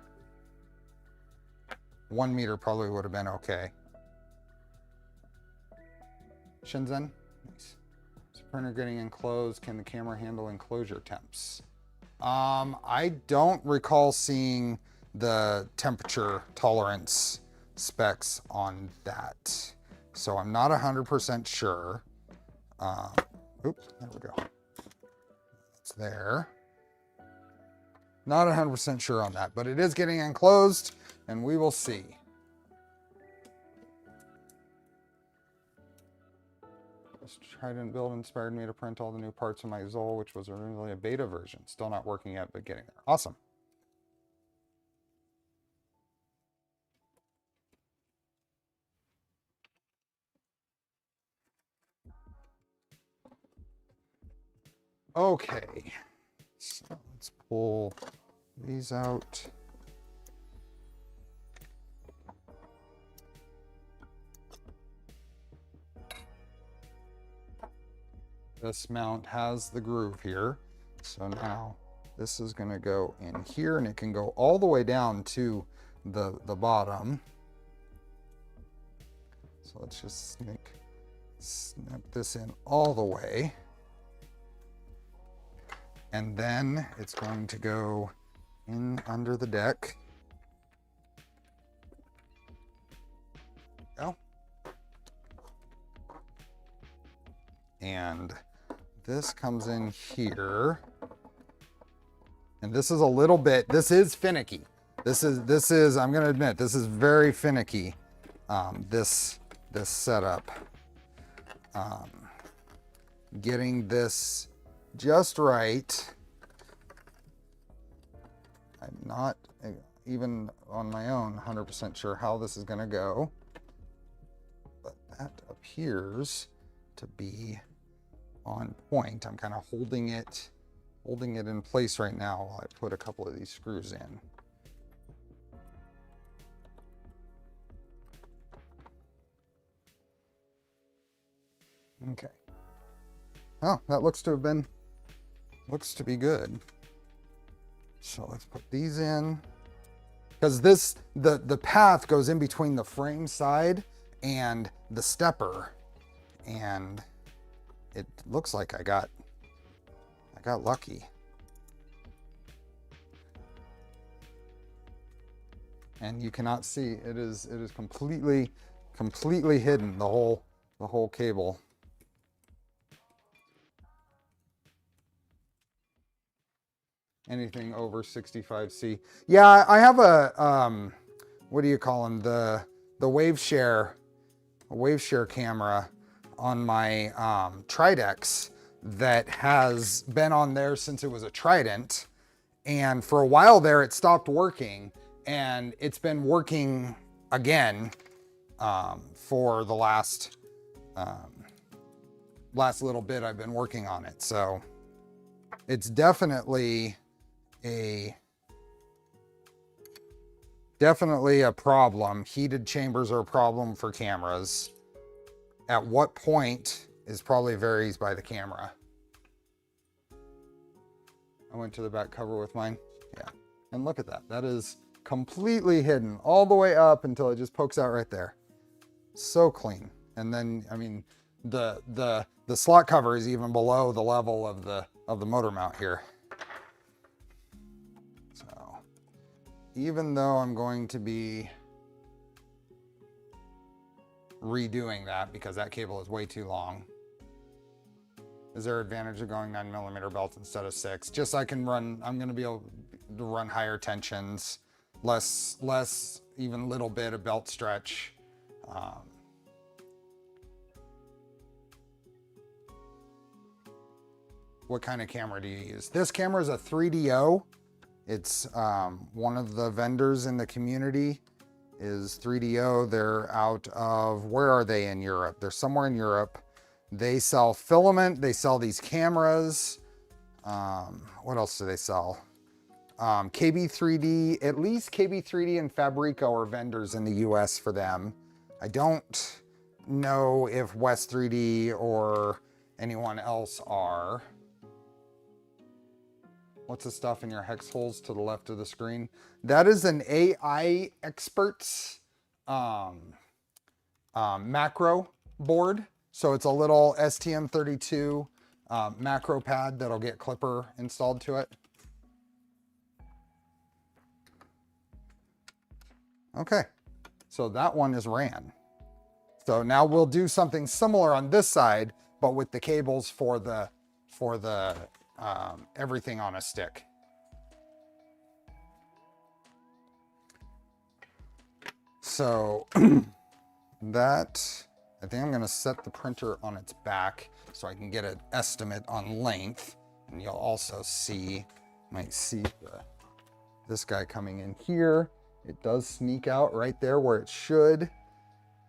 1 meter probably would have been okay. Shenzhen, nice. Is the printer getting enclosed? Can the camera handle enclosure temps? I don't recall seeing the temperature tolerance specs on that. So I'm not 100% sure. Oops, there we go. It's there. Not 100% sure on that, but it is getting enclosed, and we will see. This Trident build inspired me to print all the new parts of my XOL, which was originally a beta version. Still not working yet, but getting there. Awesome. Okay, so let's pull these out. This mount has the groove here. So now this is gonna go in here, and it can go all the way down to the bottom. So let's just snap this in all the way. And then it's going to go in under the deck. Oh. And this comes in here. And this is a little bit, this is finicky. This is, I'm gonna admit, this is very finicky, this setup. Getting this just right. I'm not even on my own 100% sure how this is gonna go, but that appears to be on point. I'm kind of holding it in place right now while I put a couple of these screws in. Okay. Oh, that looks to be good. So let's put these in, because the path goes in between the frame side and the stepper, and it looks like I got lucky. And you cannot see, it is completely hidden, the whole cable. Anything over 65C. Yeah, I have a what do you call them? The wave share camera on my Trident that has been on there since it was a Trident, and for a while there it stopped working, and it's been working again for the last little bit I've been working on it. So it's definitely a problem. Heated chambers are a problem for cameras. At what point is probably varies by the camera. I went to the back cover with mine. Yeah, and look at that. That is completely hidden all the way up until it just pokes out right there. So clean. And then, I mean, the slot cover is even below the level of the motor mount here. So even though I'm going to be redoing that because that cable is way too long, is there advantage of going 9mm belts instead of 6? Just so I can run, I'm going to be able to run higher tensions, less even little bit of belt stretch. What kind of camera do you use? This camera is a 3DO. It's one of the vendors in the community is 3DO. They're out of, where are they in Europe? They're somewhere in Europe. They sell filament. They sell these cameras. What else do they sell? KB3D, at least KB3D and Fabrico are vendors in the US for them. I don't know if West 3D or anyone else are. What's the stuff in your hex holes to the left of the screen? That is an AI Experts macro board. So it's a little STM32 macro pad that'll get clipper installed to it. Okay, so that one is ran. So now we'll do something similar on this side, but with the cables for the everything on a stick. So that, I think I'm going to set the printer on its back so I can get an estimate on length, and you'll also see, might see this guy coming in here. It does sneak out right there where it should,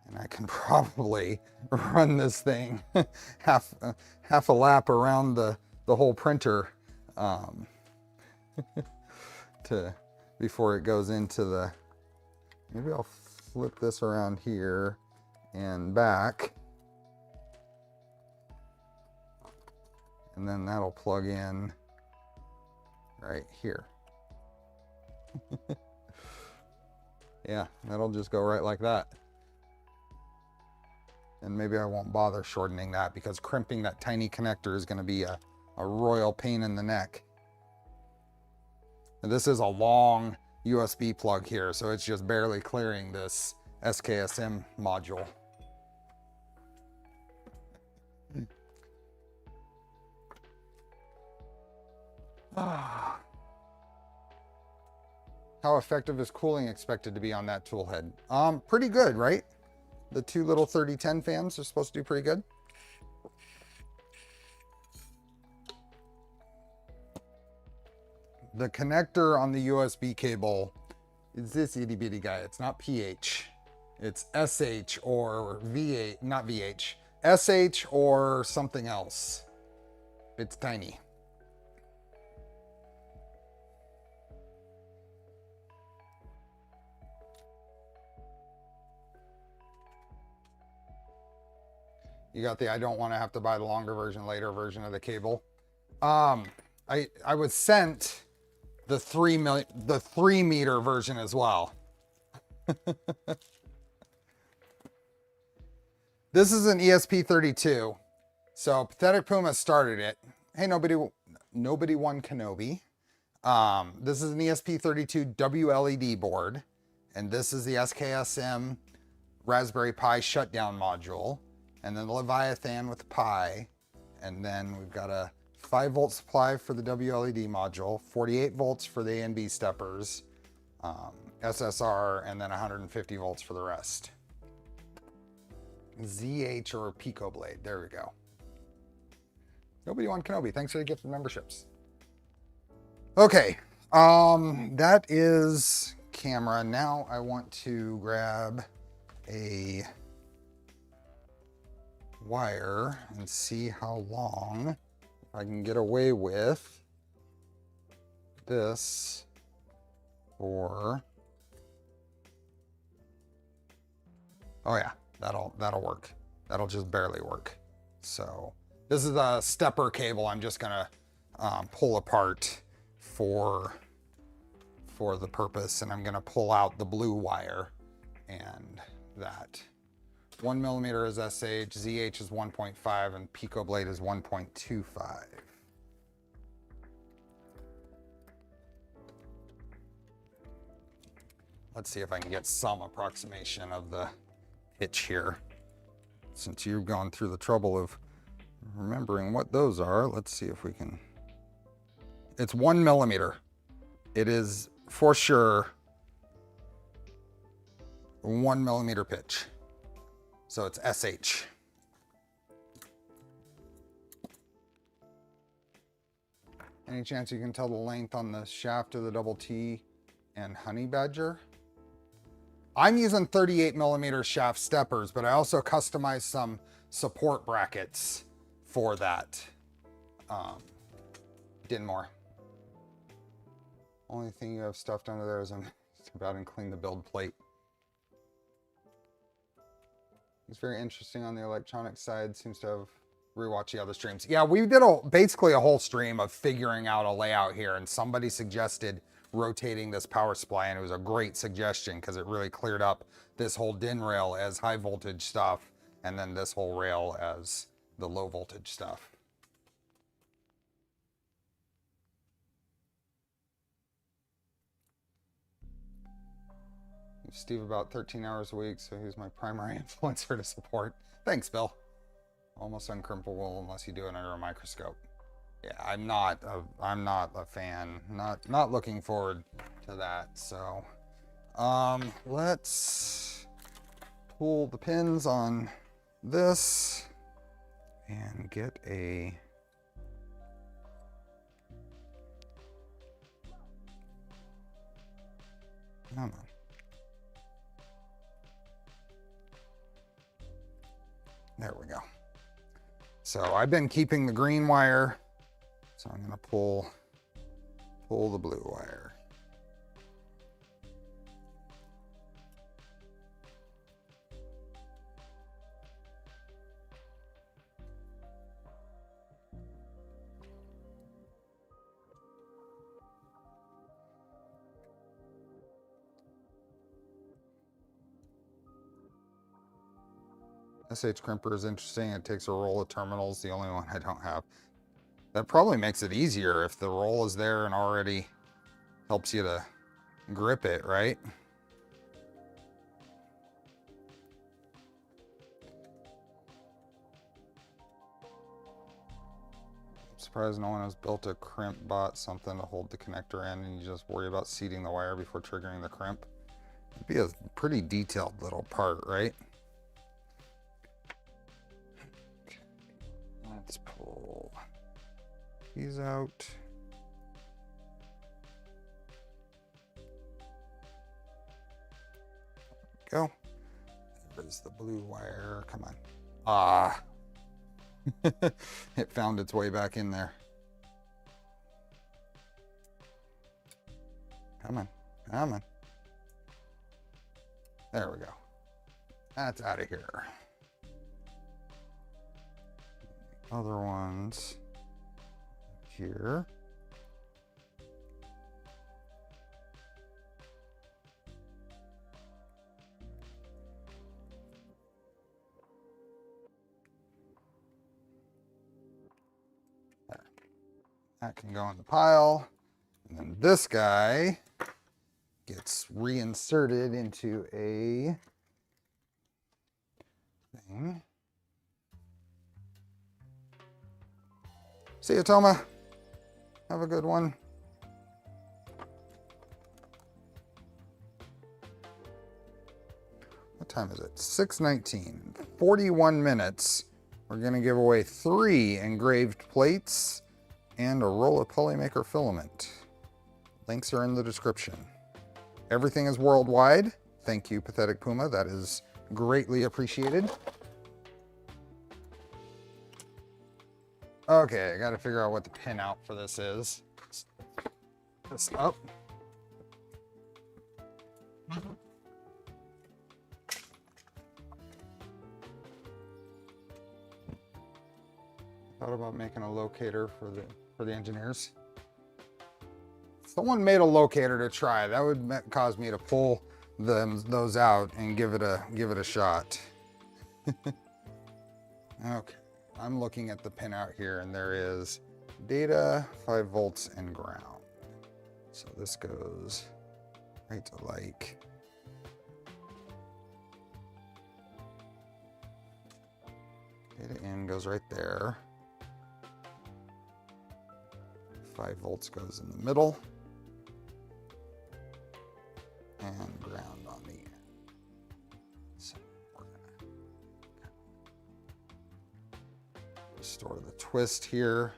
and I can probably run this thing half a lap around the whole printer before it goes into the, maybe I'll flip this around here and back, and then that'll plug in right here. Yeah, that'll just go right like that. And maybe I won't bother shortening that because crimping that tiny connector is going to be a royal pain in the neck. And this is a long USB plug here, so it's just barely clearing this SKSM module. How effective is cooling expected to be on that tool head? Pretty good, right? The two little 3010 fans are supposed to do pretty good. The connector on the USB cable is this itty bitty guy. It's not PH. It's SH or VH, not VH. SH or something else. It's tiny. You got the I don't want to have to buy the longer version, later version of the cable. I was sent the 3 meter version as well. This is an ESP32. So Pathetic Puma started it. Hey, nobody won Kenobi. This is an ESP32 WLED board. And this is the SKSM Raspberry Pi shutdown module. And then the Leviathan with the Pi. And then we've got a 5-volt supply for the WLED module, 48 volts for the A and B steppers, SSR, and then 150 volts for the rest. ZH or Pico Blade, there we go. Nobody won Kenobi, thanks for the gift of memberships. Okay, that is camera. Now I want to grab a wire and see how long I can get away with this for. Oh yeah, that'll work. That'll just barely work. So this is a stepper cable I'm just gonna pull apart for the purpose, and I'm gonna pull out the blue wire, and that 1 millimeter is SH, ZH is 1.5, and Pico Blade is 1.25. Let's see if I can get some approximation of the pitch here. Since you've gone through the trouble of remembering what those are, let's see if we can. It's 1 millimeter. It is for sure 1 millimeter pitch. So it's SH. Any chance you can tell the length on the shaft of the double T and Honey Badger? I'm using 38 millimeter shaft steppers, but I also customized some support brackets for that. Dinmore. Only thing you have stuffed under there is I'm about to clean the build plate. It's very interesting on the electronic side. Seems to have rewatched the other streams. Yeah, we did basically a whole stream of figuring out a layout here, and somebody suggested rotating this power supply, and it was a great suggestion because it really cleared up this whole DIN rail as high voltage stuff, and then this whole rail as the low voltage stuff. Steve about 13 hours a week, so he's my primary influencer to support. Thanks, Bill. Almost uncrimpable unless you do it under a microscope. Yeah, I'm not a fan. Not looking forward to that. So, let's pull the pins on this and get a. Come on. There we go. So I've been keeping the green wire, so I'm gonna pull the blue wire. SH crimper is interesting. It takes a roll of terminals, the only one I don't have. That probably makes it easier if the roll is there and already helps you to grip it, right? Oops. surprised no one has built a crimp bot, something to hold the connector in, and you just worry about seating the wire before triggering the crimp. It'd be a pretty detailed little part, right? Okay. Let's pull these out. Go. There's the blue wire. Come on. Ah. It found its way back in there. Come on. Come on. There we go. That's out of here. Other ones here. That can go in the pile. And then this guy gets reinserted into a thing. See you, Toma. Have a good one. What time is it? 6:19. 41 minutes. We're going to give away 3 engraved plates and a roll of Polymaker filament. Links are in the description. Everything is worldwide. Thank you, Pathetic Puma. That is greatly appreciated. Okay, I got to figure out what the pin out for this is. This up. Thought about making a locator for the engineers. Someone made a locator to try. That would cause me to pull those out and give it a shot. Okay, I'm looking at the pin out here, and there is data, 5 volts, and ground. So this goes right to like data in goes right there. 5 volts goes in the middle, and ground on the end. So we're gonna restore the twist here.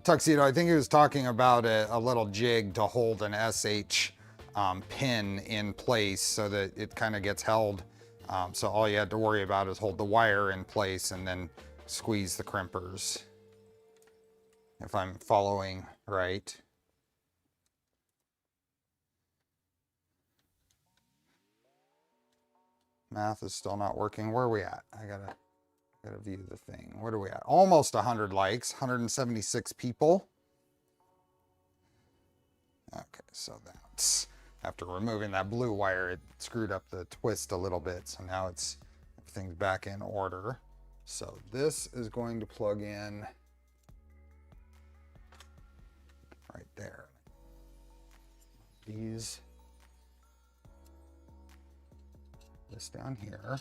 Tuxedo, I think he was talking about a little jig to hold an SH pin in place so that it kind of gets held. So all you had to worry about is hold the wire in place and then squeeze the crimpers, if I'm following right. Math is still not working. Where are we at? I gotta view the thing. What are we at? Almost 100 likes, 176 people. Okay, so that's, after removing that blue wire, it screwed up the twist a little bit. So now everything's back in order. So this is going to plug in right there. This down here.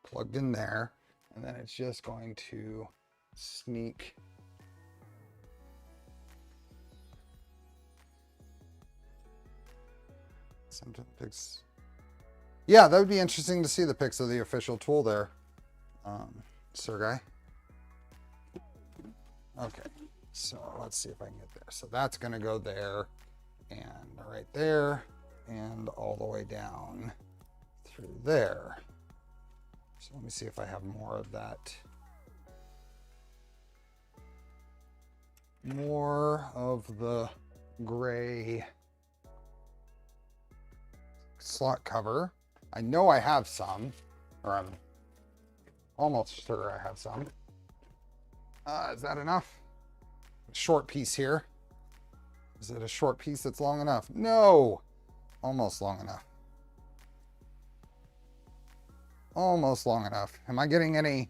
Plugged in there, and then it's just going to sneak some pics. Yeah, that would be interesting to see the pics of the official tool there, Sir Guy. Okay, so let's see if I can get there. So that's going to go there, and right there, and all the way down through there. So let me see if I have more of that. More of the gray slot cover. I know I have some, or I'm almost sure I have some. Is that enough? Short piece here. Is it a short piece that's long enough? No, almost long enough. almost long enough. Am I getting any,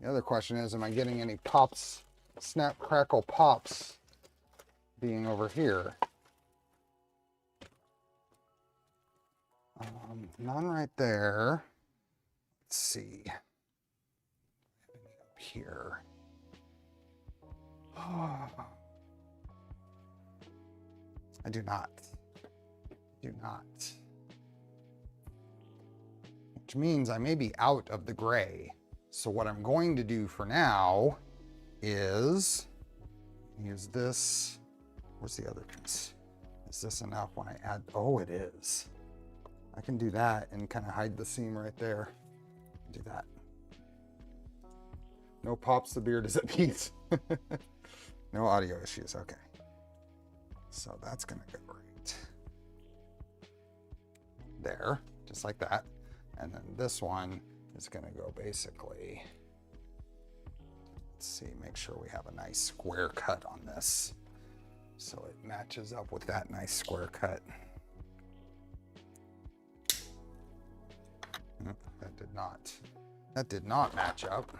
the other question is, am I getting any pops, snap, crackle, pops being over here? None right there. Let's see. Up here. I do not. Do not. Which means I may be out of the gray. So what I'm going to do for now is use this. Where's the other piece? Is this enough when I add? Oh, it is. I can do that and kind of hide the seam right there. Do that. No pops, the beard is at peace. No audio issues, okay. So that's gonna go right there, just like that. And then this one is gonna go basically, let's see, make sure we have a nice square cut on this. So it matches up with that nice square cut. That did not match up.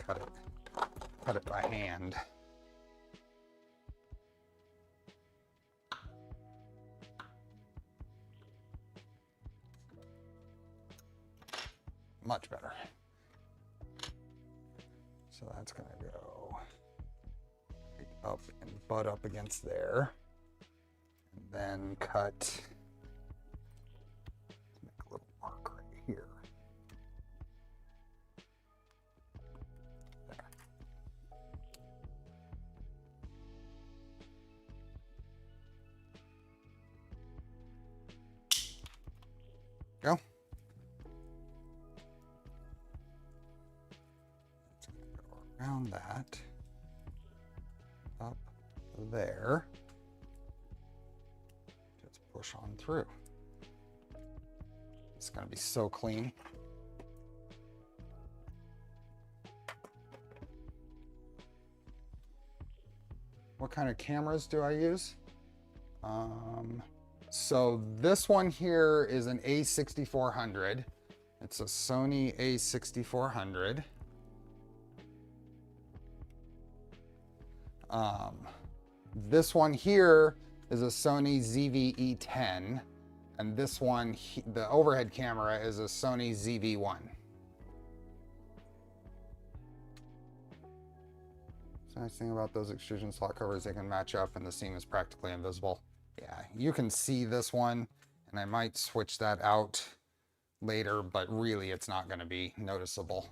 Cut it by hand. Much better. So that's gonna go right up and butt up against there. And then cut, make a little mark right here. There. Go. Around that, up there, just push on through. It's gonna be so clean. What kind of cameras do I use? So this one here is an A6400. It's a Sony A6400. This one here is a Sony ZV-E10, and this one, the overhead camera, is a Sony ZV-1. So nice thing about those extrusion slot covers, they can match up and the seam is practically invisible. Yeah, you can see this one, and I might switch that out later, but really it's not going to be noticeable.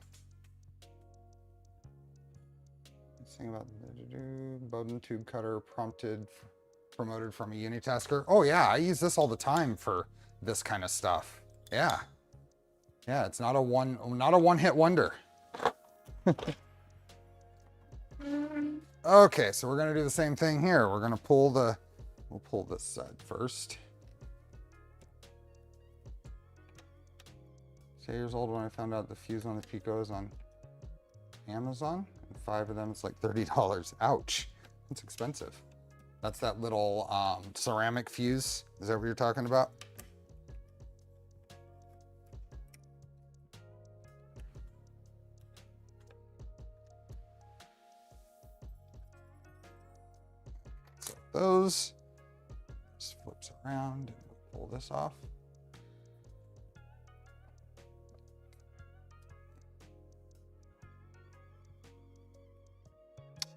Thing about the Bowden tube cutter promoted from a unitasker. Oh yeah, I use this all the time for this kind of stuff. Yeah, it's not a one-hit wonder. Okay, so we're gonna do the same thing here. We're gonna we'll pull this side first. 8 years old when I found out the fuse on the Pico is on Amazon. 5 of them, it's like $30. Ouch, that's expensive. That's that little ceramic fuse. Is that what you're talking about? So those, just flips around and we'll pull this off.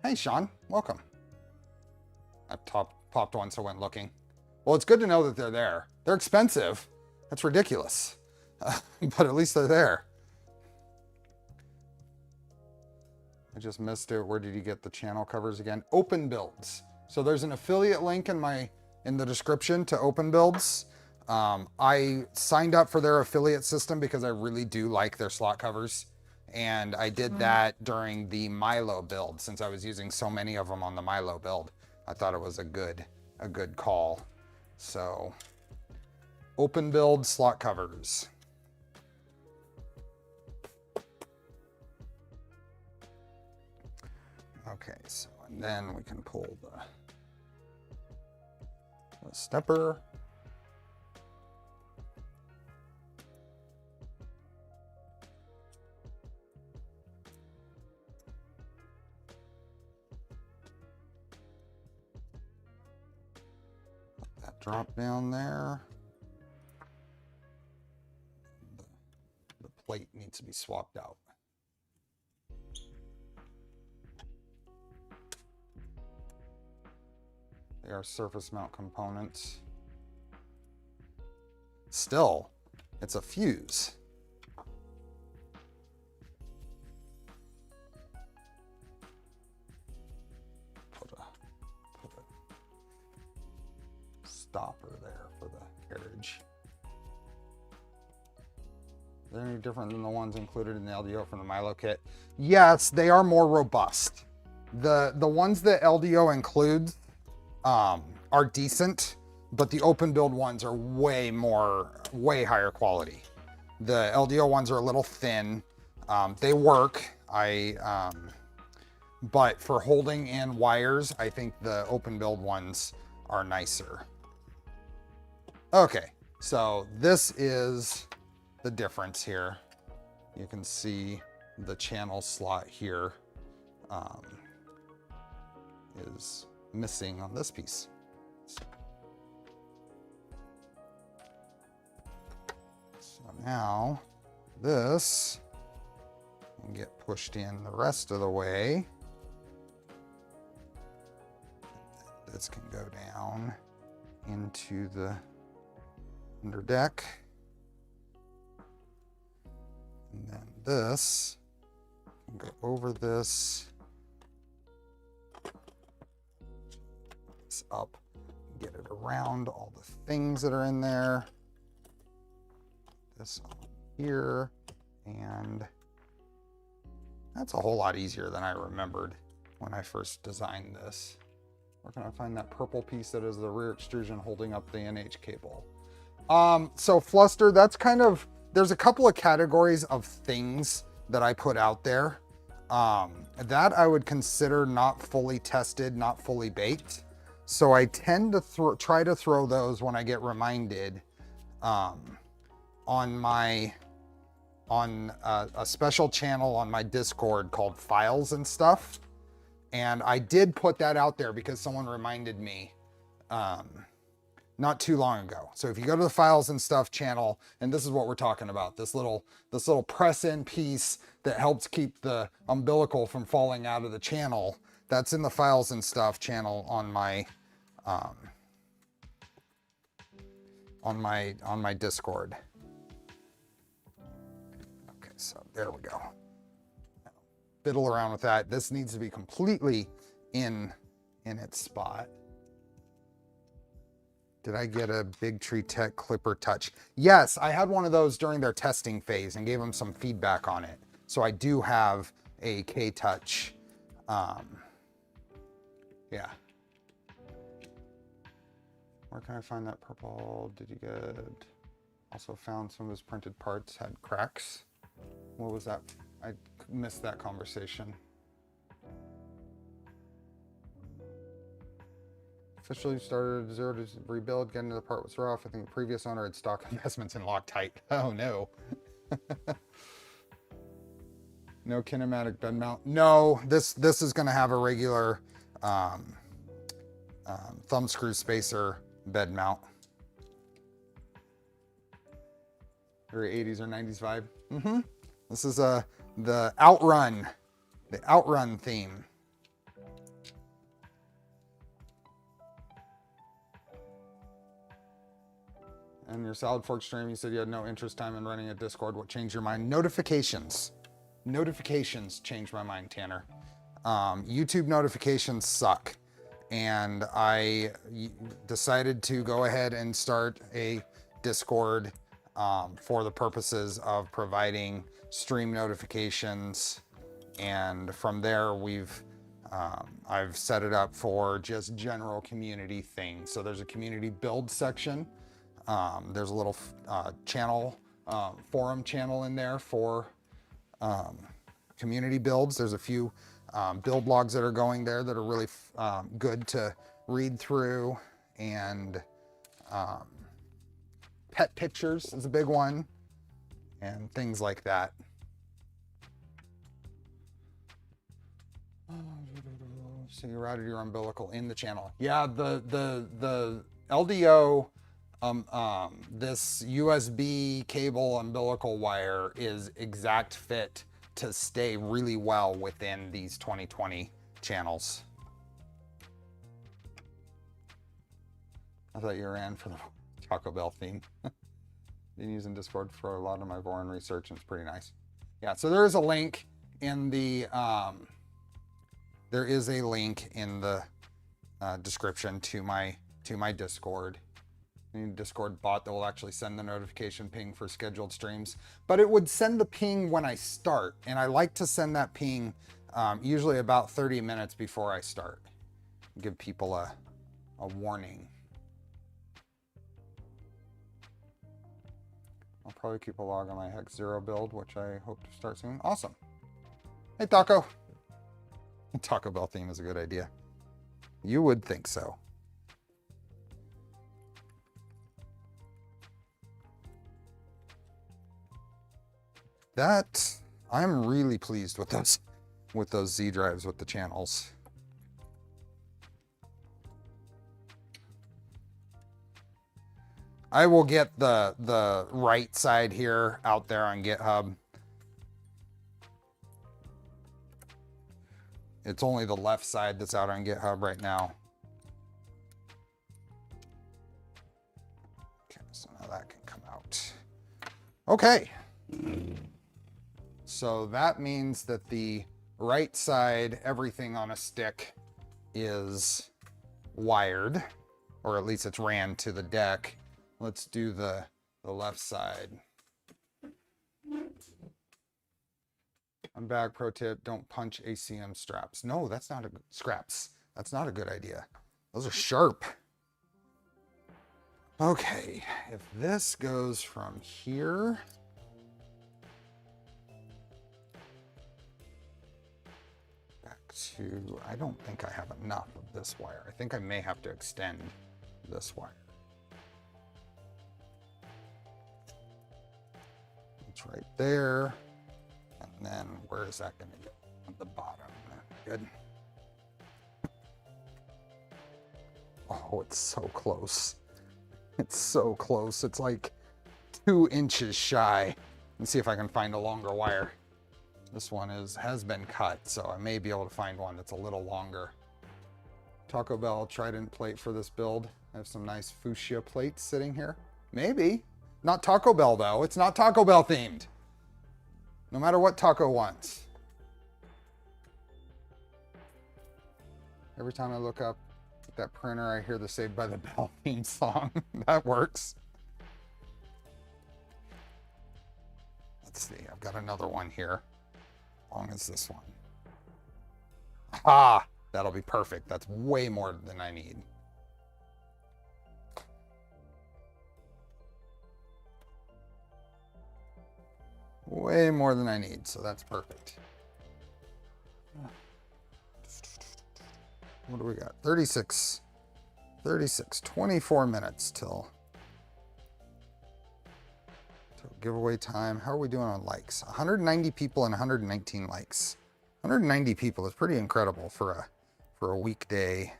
Hey, Sean, welcome. I popped one, so I went looking. Well, it's good to know that they're there. They're expensive. That's ridiculous. But at least they're there. I just missed it. Where did you get the channel covers again? OpenBuilds. So there's an affiliate link in the description to OpenBuilds. I signed up for their affiliate system because I really do like their slot covers. And I did that during the Milo build, since I was using so many of them on the Milo build. I thought it was a good call. So, OpenBuild slot covers. Okay, so and then we can pull the stepper. drop down there. The plate needs to be swapped out. They are surface mount components. Still, it's a fuse. Put a stopper there for the carriage. Are they any different than the ones included in the LDO from the Milo kit? Yes, they are more robust. The ones that LDO includes are decent, but the OpenBuild ones are way higher quality. The LDO ones are a little thin. They work. But for holding in wires, I think the OpenBuild ones are nicer. Okay, so this is the difference here. You can see the channel slot here is missing on this piece. So now this can get pushed in the rest of the way. This can go down into the under deck. And then this can go over this up, get it around all the things that are in there. This on here, and that's a whole lot easier than I remembered when I first designed this. Where can I find that purple piece that is the rear extrusion holding up the NH cable? So Fluster, that's kind of, there's a couple of categories of things that I put out there that I would consider not fully tested, not fully baked. So I tend to try to throw those when I get reminded on a special channel on my Discord called Files and Stuff. And I did put that out there because someone reminded me not too long ago. So if you go to the Files and Stuff channel, and this is what we're talking about, this little press-in piece that helps keep the umbilical from falling out of the channel, that's in the Files and Stuff channel on my Discord. Okay, so there we go. Fiddle around with that. This needs to be completely in its spot. Did I get a Big Tree Tech Clipper Touch? Yes, I had one of those during their testing phase and gave them some feedback on it. So I do have a K-Touch. Yeah. Where can I find that purple? Did you get? Also found some of his printed parts had cracks. What was that? I missed that conversation. Officially started 0 to rebuild, getting to the part was rough. I think the previous owner had stock investments in Loctite. Oh no. No kinematic bed mount. No, this is going to have a regular thumb screw spacer bed mount. Very 80s or 90s vibe. Mm-hmm. This is the Outrun theme. And your Salad Fork stream, you said you had no interest time in running a Discord. What changed your mind? Notifications. Notifications changed my mind, Tanner. YouTube notifications suck. And I decided to go ahead and start a Discord for the purposes of providing stream notifications. And from there, I've set it up for just general community things. So there's a community build section. There's a little channel, forum channel in there for community builds. There's a few build logs that are going there that are really good to read through, and pet pictures is a big one, and things like that. So you routed your umbilical in the channel. Yeah, the LDO, this USB cable umbilical wire is exact fit to stay really well within these 2020 channels. I thought you ran for the Taco Bell theme. Been using Discord for a lot of my Voron research, and it's pretty nice. Yeah, so there is a link in the description to my Discord. I need a Discord bot that will actually send the notification ping for scheduled streams, but it would send the ping when I start, and I like to send that ping usually about 30 minutes before I start. Give people a warning. I'll probably keep a log on my Hex 0 build, which I hope to start soon. Awesome. Hey, Taco. Taco Bell theme is a good idea. You would think so. That, I'm really pleased with those Z drives with the channels. I will get the right side here out there on GitHub. It's only the left side that's out on GitHub right now. Okay, so now that can come out. Okay. So that means that the right side, everything on a stick is wired, or at least it's ran to the deck. Let's do the left side. I'm back. Pro tip, don't punch ACM straps. No, that's not a good scraps. That's not a good idea. Those are sharp. Okay, if this goes from here back to, I don't think I have enough of this wire. I think I may have to extend this wire. It's right there. And then where is that going to go? At the bottom. Good. Oh, it's so close. It's so close. It's like 2 inches shy. Let's see if I can find a longer wire. This one has been cut, so I may be able to find one that's a little longer. Taco Bell Trident plate for this build. I have some nice fuchsia plates sitting here. Maybe. Not Taco Bell, though. It's not Taco Bell themed. No matter what Taco wants. Every time I look up at that printer, I hear the Saved by the Bell theme song. That works. Let's see. I've got another one here. As long as this one. Ah, that'll be perfect. That's way more than I need. Way more than I need, so that's perfect. What do we got? 36, 24 minutes till giveaway time. How are we doing on likes? 190 people and 119 likes. 190 people is pretty incredible for a weekday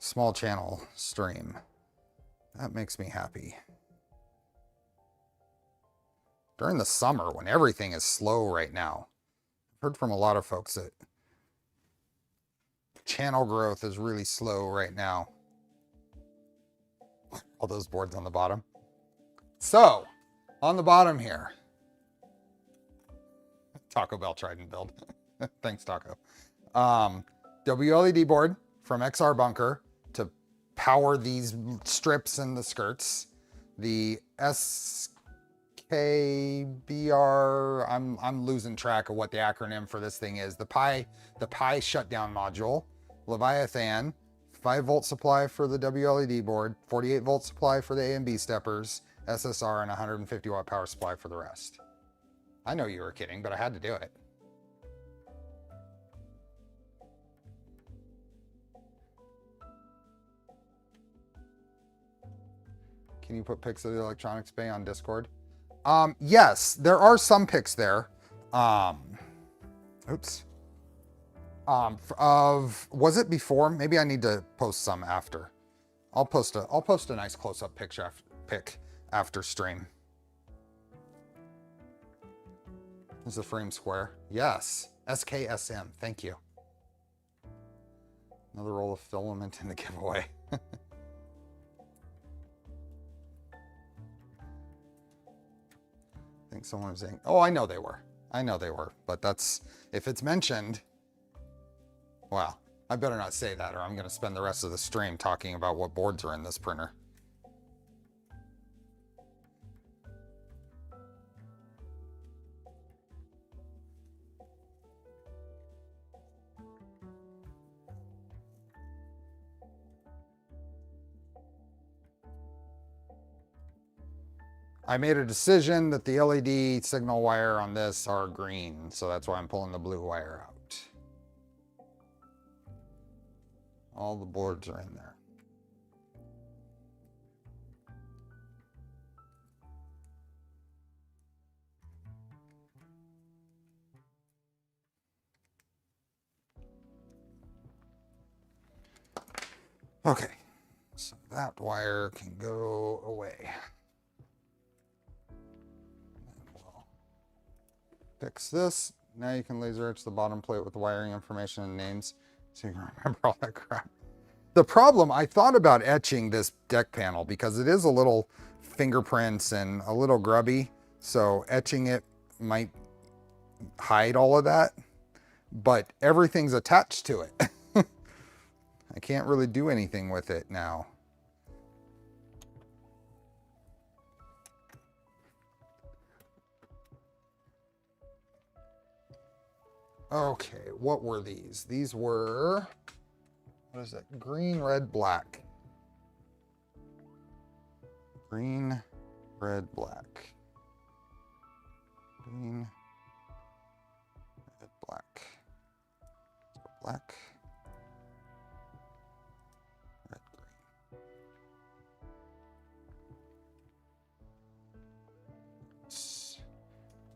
small channel stream. That makes me happy. During the summer, when everything is slow right now, I've heard from a lot of folks that channel growth is really slow right now. All those boards on the bottom. So, on the bottom here, Taco Bell Trident build. Thanks, Taco. WLED board from XR Bunker to power these strips and the skirts. The SKBR, I'm losing track of what the acronym for this thing is. The Pi shutdown module, Leviathan, 5-volt supply for the WLED board, 48-volt supply for the A and B steppers, SSR, and 150-watt power supply for the rest. I know you were kidding, but I had to do it. Can you put pics of the electronics bay on Discord? Yes, there are some pics there. Oops. Was it before? Maybe I need to post some after. I'll post a nice close-up picture pic after stream. Is the frame square? Yes. SKSM. Thank you. Another roll of filament in the giveaway. I think someone was saying, oh, I know they were. I know they were. But that's, if it's mentioned, well, I better not say that or I'm going to spend the rest of the stream talking about what boards are in this printer. I made a decision that the LED signal wire on this are green, so that's why I'm pulling the blue wire out. All the boards are in there. Okay, so that wire can go away. Fix this. Now you can laser etch the bottom plate with the wiring information and names so you can remember all that crap. The problem, I thought about etching this deck panel because it is a little fingerprints and a little grubby. So etching it might hide all of that, but everything's attached to it. I can't really do anything with it now. Okay, what were these? These were, what is it? Green, red, black. Green, red, black. Green, red, black. Black, red, green. Let's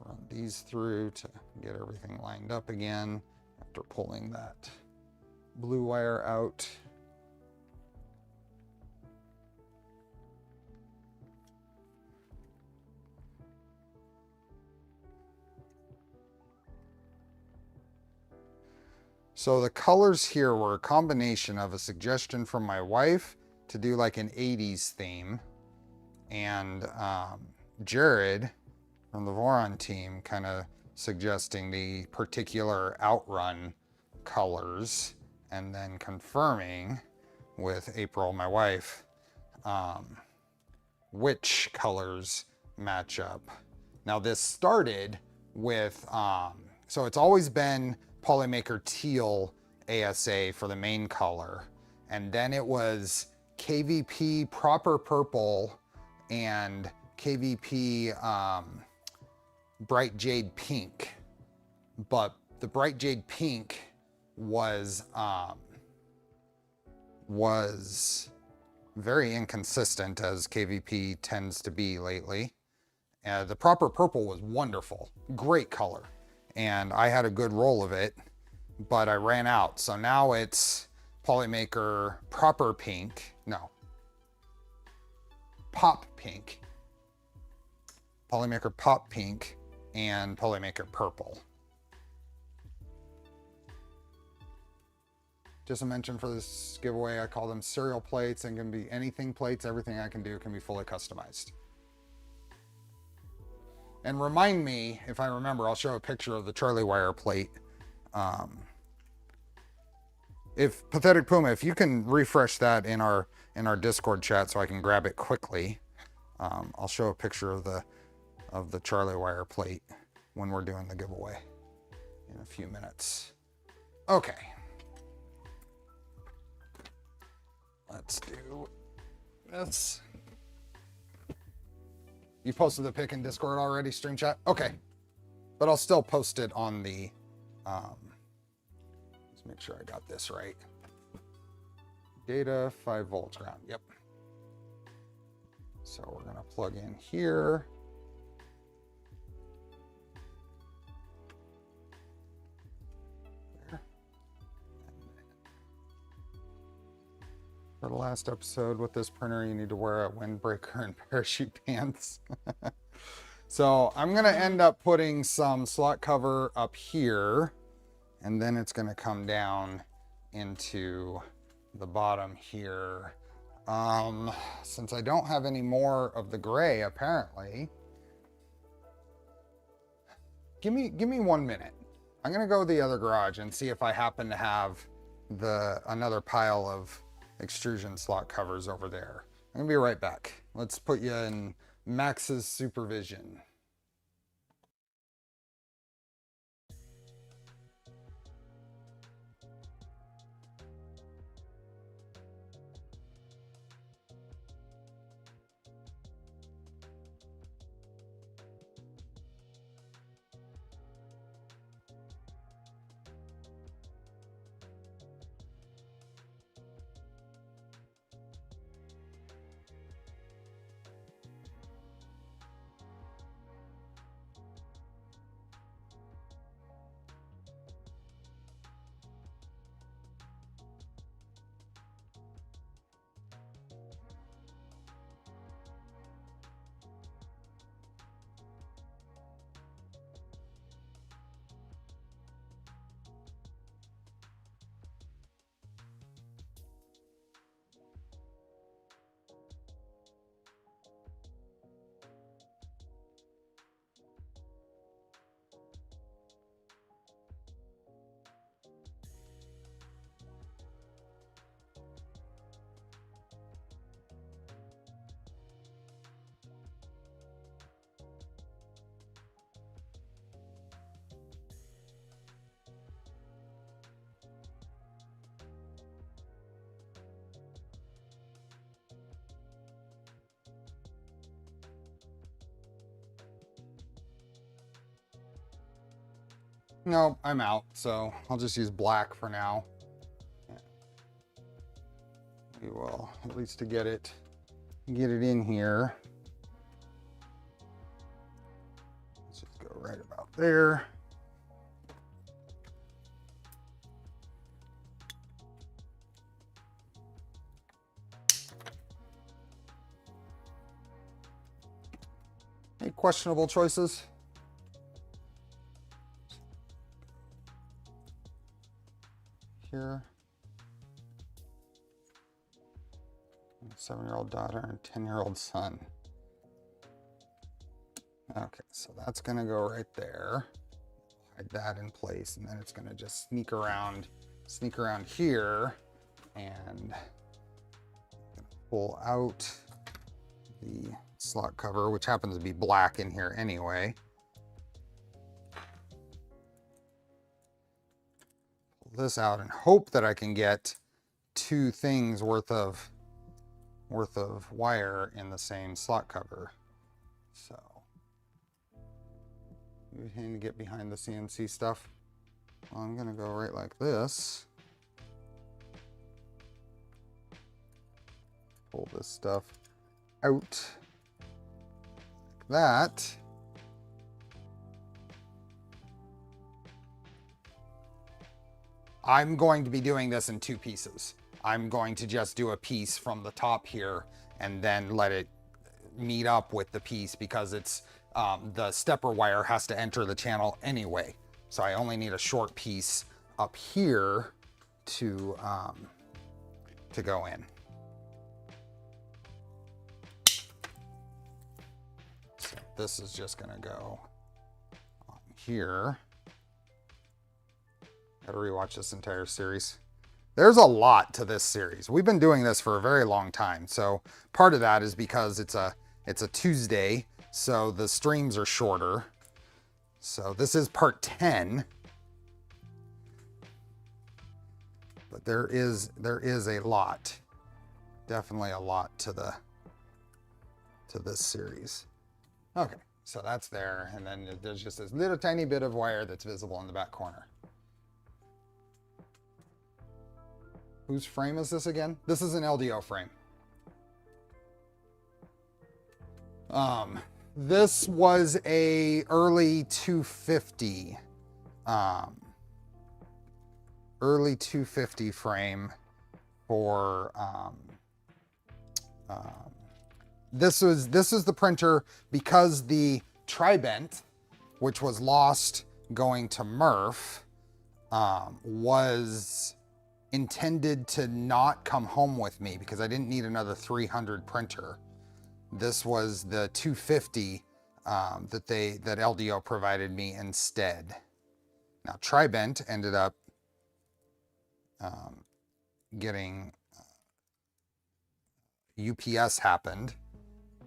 run these through to get everything lined up again after pulling that blue wire out. So the colors here were a combination of a suggestion from my wife to do like an 80s theme, and Jared from the Voron team kind of suggesting the particular outrun colors, and then confirming with April, my wife, which colors match up. Now this started with, so it's always been Polymaker Teal ASA for the main color, and then it was KVP Proper Purple and KVP Bright Jade Pink, but the Bright Jade Pink was very inconsistent, as KVP tends to be lately. The Proper Purple was wonderful, great color, and I had a good roll of it, but I ran out. So now it's Polymaker Proper Pink, no, Pop Pink, Polymaker Pop Pink, and Polymaker Purple. Just a mention for this giveaway, I call them serial plates, and can be anything plates. Everything I can do can be fully customized. And remind me, if I remember, I'll show a picture of the Charlie wire plate. If Pathetic Puma, if you can refresh that in our Discord chat so I can grab it quickly, I'll show a picture of the Charlie wire plate when we're doing the giveaway in a few minutes. Okay. Let's do this. You posted the pic in Discord already, stream chat? Okay. But I'll still post it on the, let's make sure I got this right. Data, 5 volts ground, yep. So we're gonna plug in here. There. For the last episode with this printer, you need to wear a windbreaker and parachute pants. So I'm gonna end up putting some slot cover up here, and then it's gonna come down into the bottom here. Since I don't have any more of the gray, apparently, give me 1 minute. I'm gonna go to the other garage and see if I happen to have another pile of extrusion slot covers over there. I'm gonna be right back. Let's put you in Max's supervision. No, I'm out, so I'll just use black for now. We will, at least to get it in here. Let's just go right about there. Any questionable choices? Here. A 7-year-old daughter and a 10-year-old son. Okay, so that's gonna go right there. Hide that in place, and then it's gonna just sneak around here, and pull out the slot cover, which happens to be black in here anyway. This out and hope that I can get 2 things worth of wire in the same slot cover. So you need to get behind the CNC stuff. Well, I'm gonna go right like this. Pull this stuff out like that. I'm going to be doing this in 2 pieces. I'm going to just do a piece from the top here and then let it meet up with the piece, because it's the stepper wire has to enter the channel anyway. So I only need a short piece up here to go in. So this is just gonna go on here. Gotta rewatch this entire series. There's a lot to this series. We've been doing this for a very long time. So part of that is because it's a Tuesday, so the streams are shorter. So this is part 10. But there is a lot. Definitely a lot to this series. Okay, so that's there, and then there's just this little tiny bit of wire that's visible in the back corner. Whose frame is this again? This is an LDO frame. This was a early 250 frame for this is the printer because the Trident, which was lost going to Murph, was intended to not come home with me because I didn't need another 300 printer. This was the 250 that LDO provided me instead. Now Trident ended up getting UPS happened,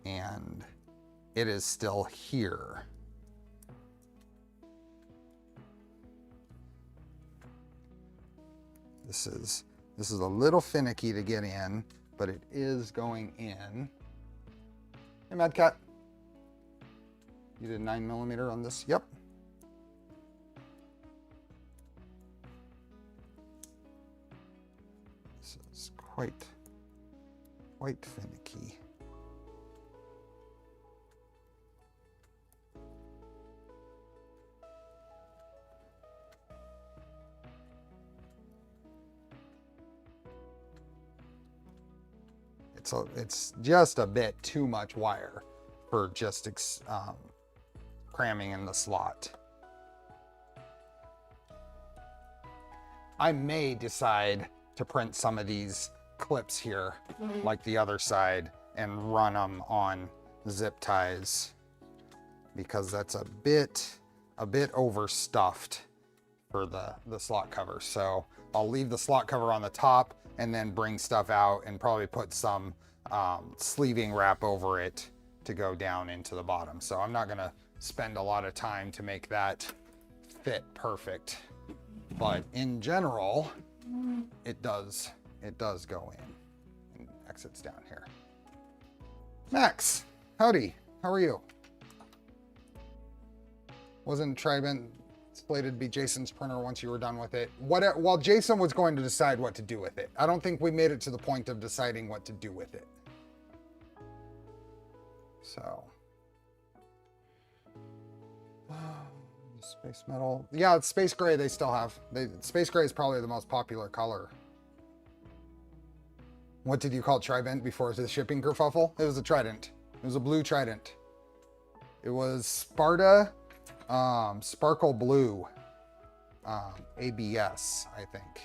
and it is still here. This is a little finicky to get in, but it is going in. Hey, Mad Cat. You did 9mm on this? Yep. This is quite finicky. It's just a bit too much wire for just cramming in the slot. I may decide to print some of these clips here, like the other side, and run them on zip ties, because that's a bit overstuffed for the slot cover. So I'll leave the slot cover on the top and then bring stuff out and probably put some sleeving wrap over it to go down into the bottom. So I'm not gonna spend a lot of time to make that fit perfect, but in general, it does go in and exits down here. Max, howdy, how are you? Wasn't Trident slated to be Jason's printer once you were done with it? Well, Jason was going to decide what to do with it. I don't think we made it to the point of deciding what to do with it. So, space metal. Yeah, it's space gray they still have. Space gray is probably the most popular color. What did you call Trident before the shipping kerfuffle? It was a Trident. It was a blue Trident. It was Sparta Sparkle Blue ABS, I think.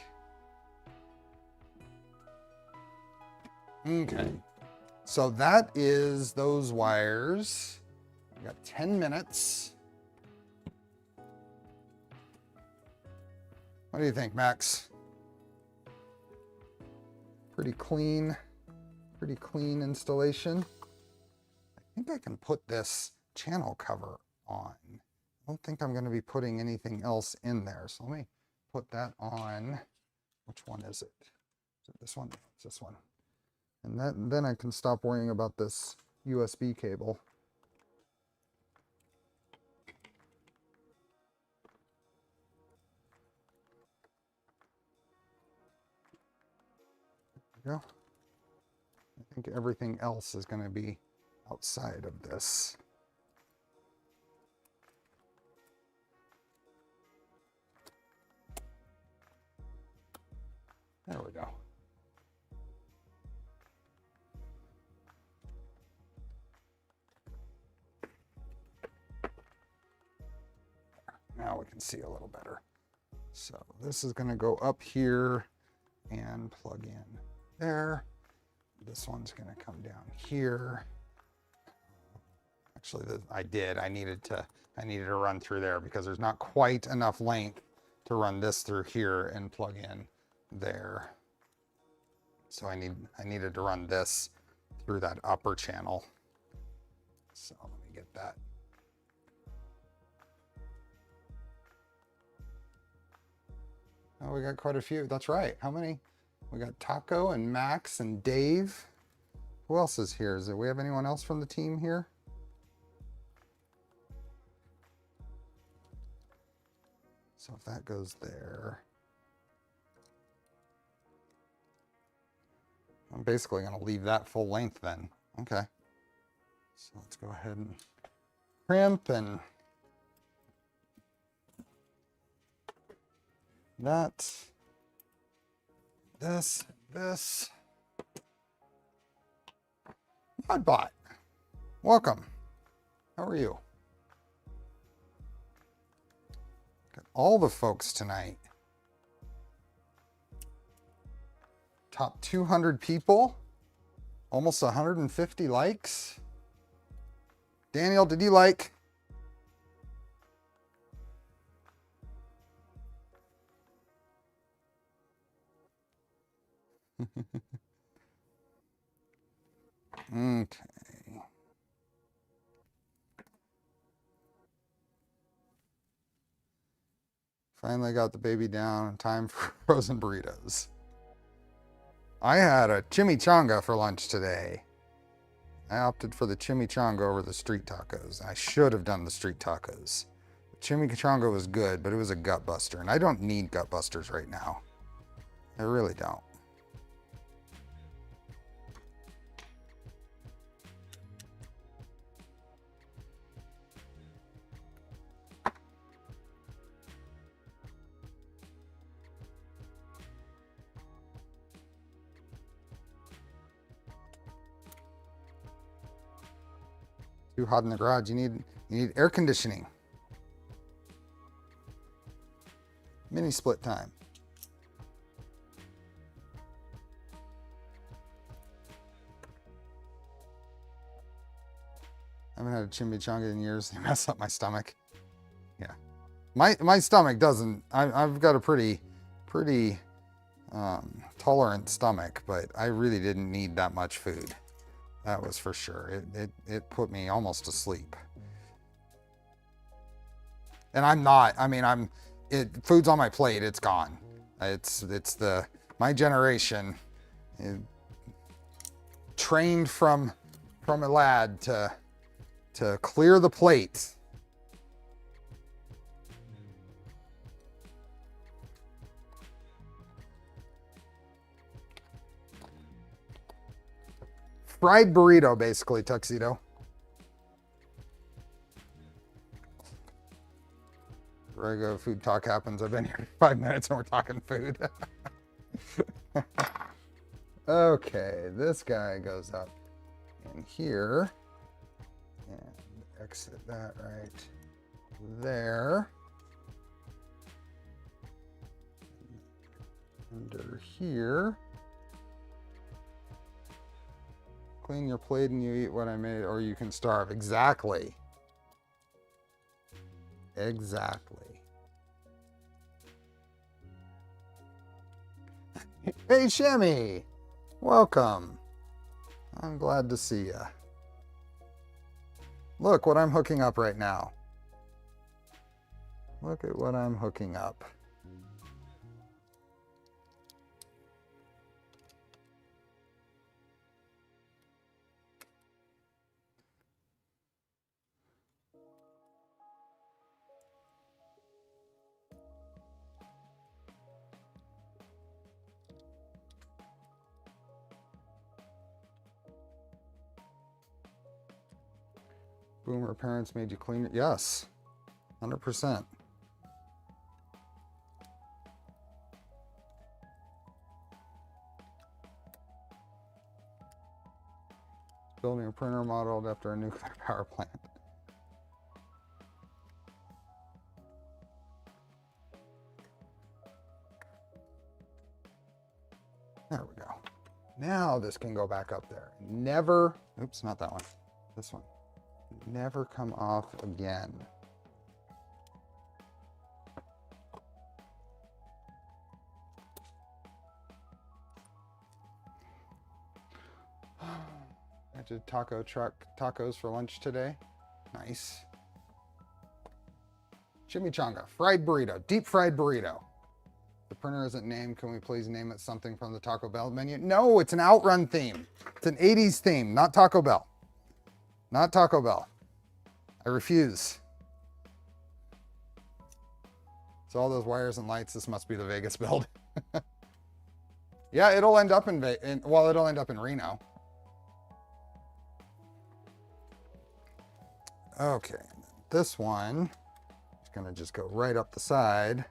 Okay, so that is those wires. We got 10 minutes. What do you think, Max? Pretty clean installation. I think I can put this channel cover on. I don't think I'm going to be putting anything else in there. So let me put that on. Which one is it? Is it this one? It's this one. And then I can stop worrying about this USB cable. There we go. I think everything else is going to be outside of this. There we go. Now we can see a little better. So this is going to go up here and plug in there. This one's going to come down here. Actually, I needed to run through there because there's not quite enough length to run this through here and plug in there. So I needed to run this through that upper channel. So let me get that. Oh, we got quite a few. That's right. How many? We got Taco and Max and Dave. Who else is here? Do we have anyone else from the team here? So if that goes there, I'm basically going to leave that full length then. Okay. So let's go ahead and crimp and that, this. Modbot, welcome. How are you? Got all the folks tonight. Top 200 people, almost 150 likes. Daniel, did you like? Okay. Finally got the baby down in time for frozen burritos. I had a chimichanga for lunch today. I opted for the chimichanga over the street tacos. I should have done the street tacos. The chimichanga was good, but it was a gut buster, and I don't need gut busters right now. I really don't. Too hot in the garage. You need air conditioning. Mini split time. I haven't had a chimichanga in years. They mess up my stomach. Yeah, my stomach doesn't. I've got a pretty tolerant stomach, but I really didn't need that much food. That was for sure. It put me almost to sleep. And I'm not. I mean, food's on my plate. It's gone. It's my generation. Trained from a lad to clear the plate. Fried burrito, basically, Tuxedo. Regular food talk happens. I've been here 5 minutes and we're talking food. Okay, this guy goes up in here and exit that right there. Under here. Clean your plate and you eat what I made, or you can starve. Exactly. Exactly. Hey, Shemmy. Welcome. I'm glad to see ya. Look what I'm hooking up right now. Look at what I'm hooking up. Boomer parents made you clean it? Yes, 100%. Building a printer modeled after a nuclear power plant. There we go. Now this can go back up there. Never, oops, not that one. This one. Never come off again. I did taco truck tacos for lunch today. Nice. Chimichanga, fried burrito, deep fried burrito. The printer isn't named. Can we please name it something from the Taco Bell menu? No, it's an Outrun theme. It's an 80s theme, not Taco Bell. Not Taco Bell. I refuse. So all those wires and lights, this must be the Vegas build. Yeah, it'll end up it'll end up in Reno. Okay, this one is gonna just go right up the side,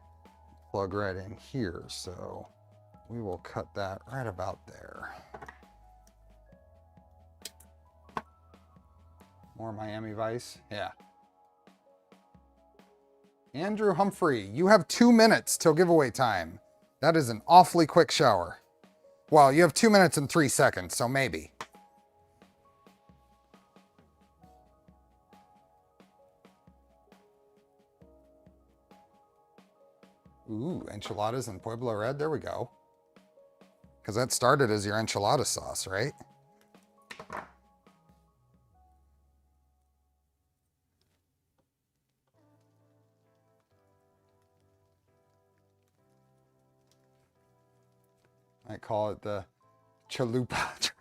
plug right in here. So we will cut that right about there. More Miami Vice, yeah. Andrew Humphrey, you have 2 minutes till giveaway time. That is an awfully quick shower. Well, you have 2 minutes and 3 seconds, so maybe. Ooh, enchiladas and Pueblo Red, there we go. Because that started as your enchilada sauce, right? I call it the chalupa.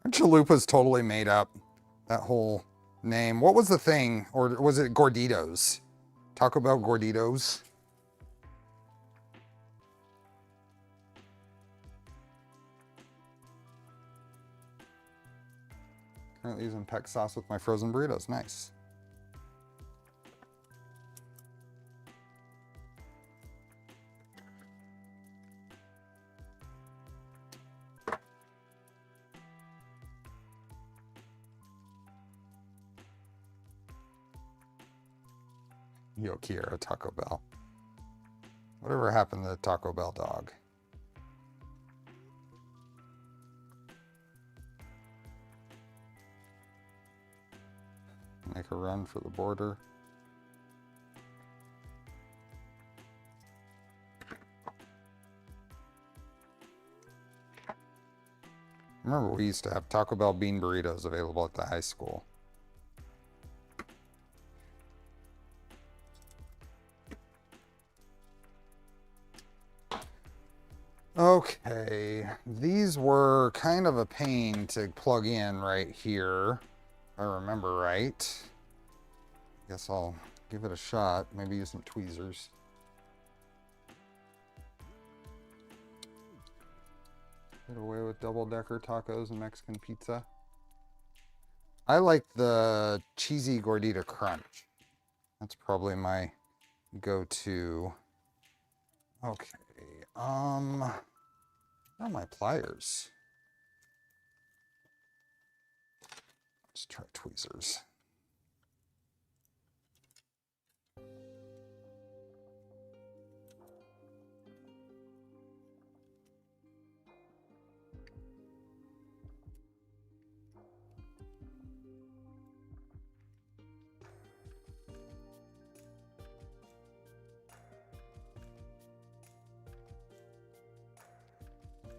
Chalupa's totally made up. That whole name. What was the thing? Or was it Gorditos? Taco Bell Gorditos? Currently using peck sauce with my frozen burritos. Nice. Yo Kiera Taco Bell. Whatever happened to the Taco Bell dog? Make a run for the border. Remember, we used to have Taco Bell bean burritos available at the high school. Okay, these were kind of a pain to plug in right here, if I remember right. Guess I'll give it a shot, maybe use some tweezers. Get away with double-decker tacos and Mexican pizza. I like the cheesy gordita crunch. That's probably my go-to. Okay. Where are my pliers? Let's try tweezers.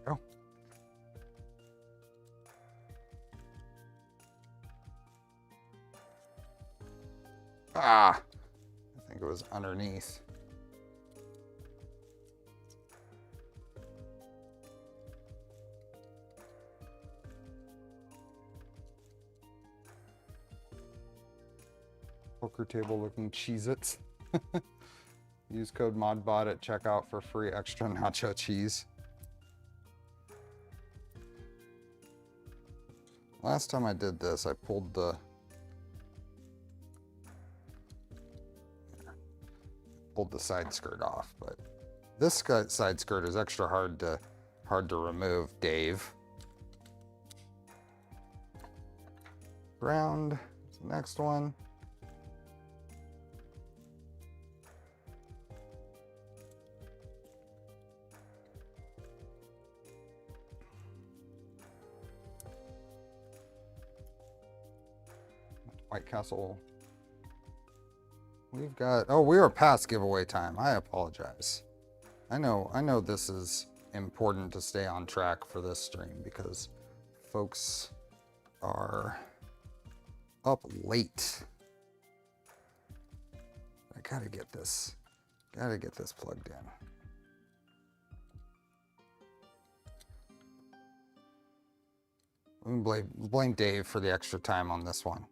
Go. Ah, I think it was underneath. Poker table looking Cheez-Its. Use code MODBOT at checkout for free extra nacho cheese. Last time I did this, I pulled the side skirt off, but this side skirt is extra hard to remove, Dave. Round, the next one. White Castle. We've got, oh, we are past giveaway time. I apologize. I know this is important to stay on track for this stream because folks are up late. I gotta get this plugged in. We can blame Dave for the extra time on this one.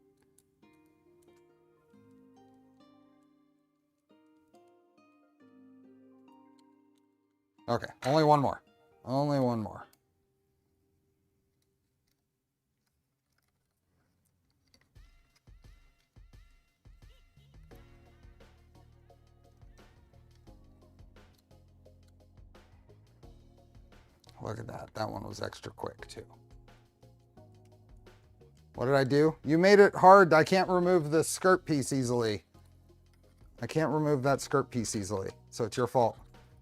Okay, only one more. Only one more. look at that. That one was extra quick too. What did I do? You made it hard. I can't remove the skirt piece easily. I can't remove that skirt piece easily. So it's your fault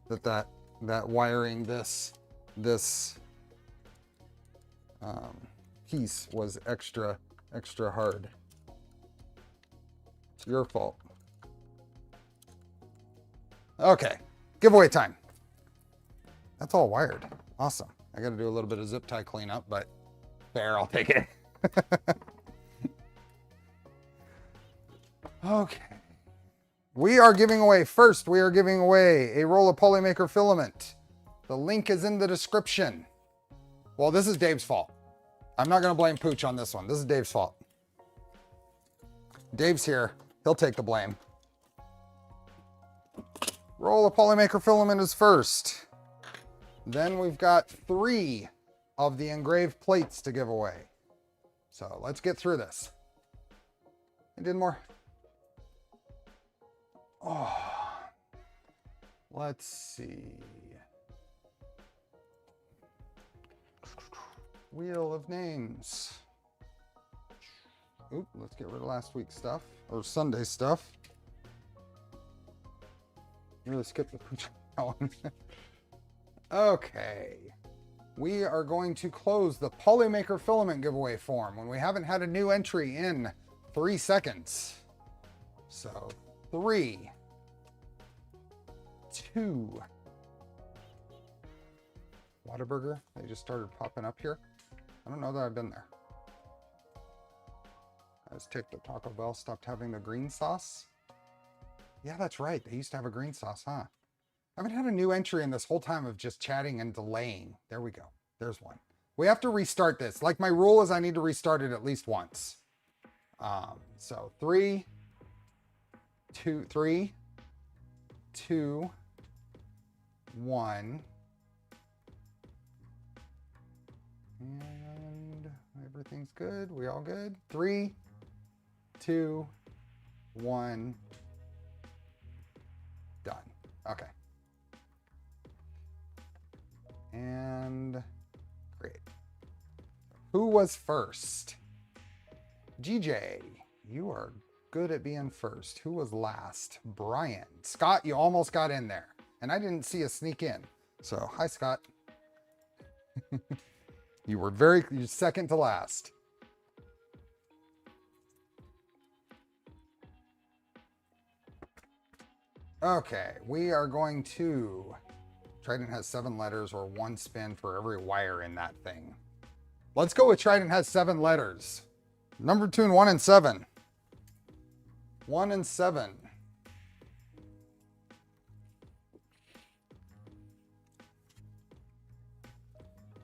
that wiring this piece was extra hard. It's your fault. Okay, giveaway time. That's all wired. Awesome. I got to do a little bit of zip tie cleanup, but fair, I'll take it. Okay. We are giving away a roll of Polymaker filament. The link is in the description. Well, this is Dave's fault. I'm not going to blame Pooch on this one. This is Dave's fault. Dave's here. He'll take the blame. Roll of Polymaker filament is first. Then we've got 3 of the engraved plates to give away. So let's get through this. I did more. Oh, let's see. Wheel of names. Oop, let's get rid of last week's stuff, or Sunday stuff. Really skipped the Pooch one. Okay. We are going to close the Polymaker filament giveaway form when we haven't had a new entry in 3 seconds. So 3, 2. Whataburger, they just started popping up here. I don't know that I've been there. I just take the Taco Bell, stopped having the green sauce. Yeah, that's right. They used to have a green sauce, huh? I haven't had a new entry in this whole time of just chatting and delaying. There we go. There's one. We have to restart this. Like, my rule is I need to restart it at least once. So 3, 2, 1. And everything's good. We all good? 3, 2, 1. Done. Okay. And great. Who was first? GJ, you are good at being first. Who was last? Brian. Scott, you almost got in there. And I didn't see a sneak in. So, hi, Scott. You're second to last. Okay, we are going to... Trident has 7 letters or 1 spin for every wire in that thing. Let's go with Trident has 7 letters. Number 2 1 and 7. 1 and 7.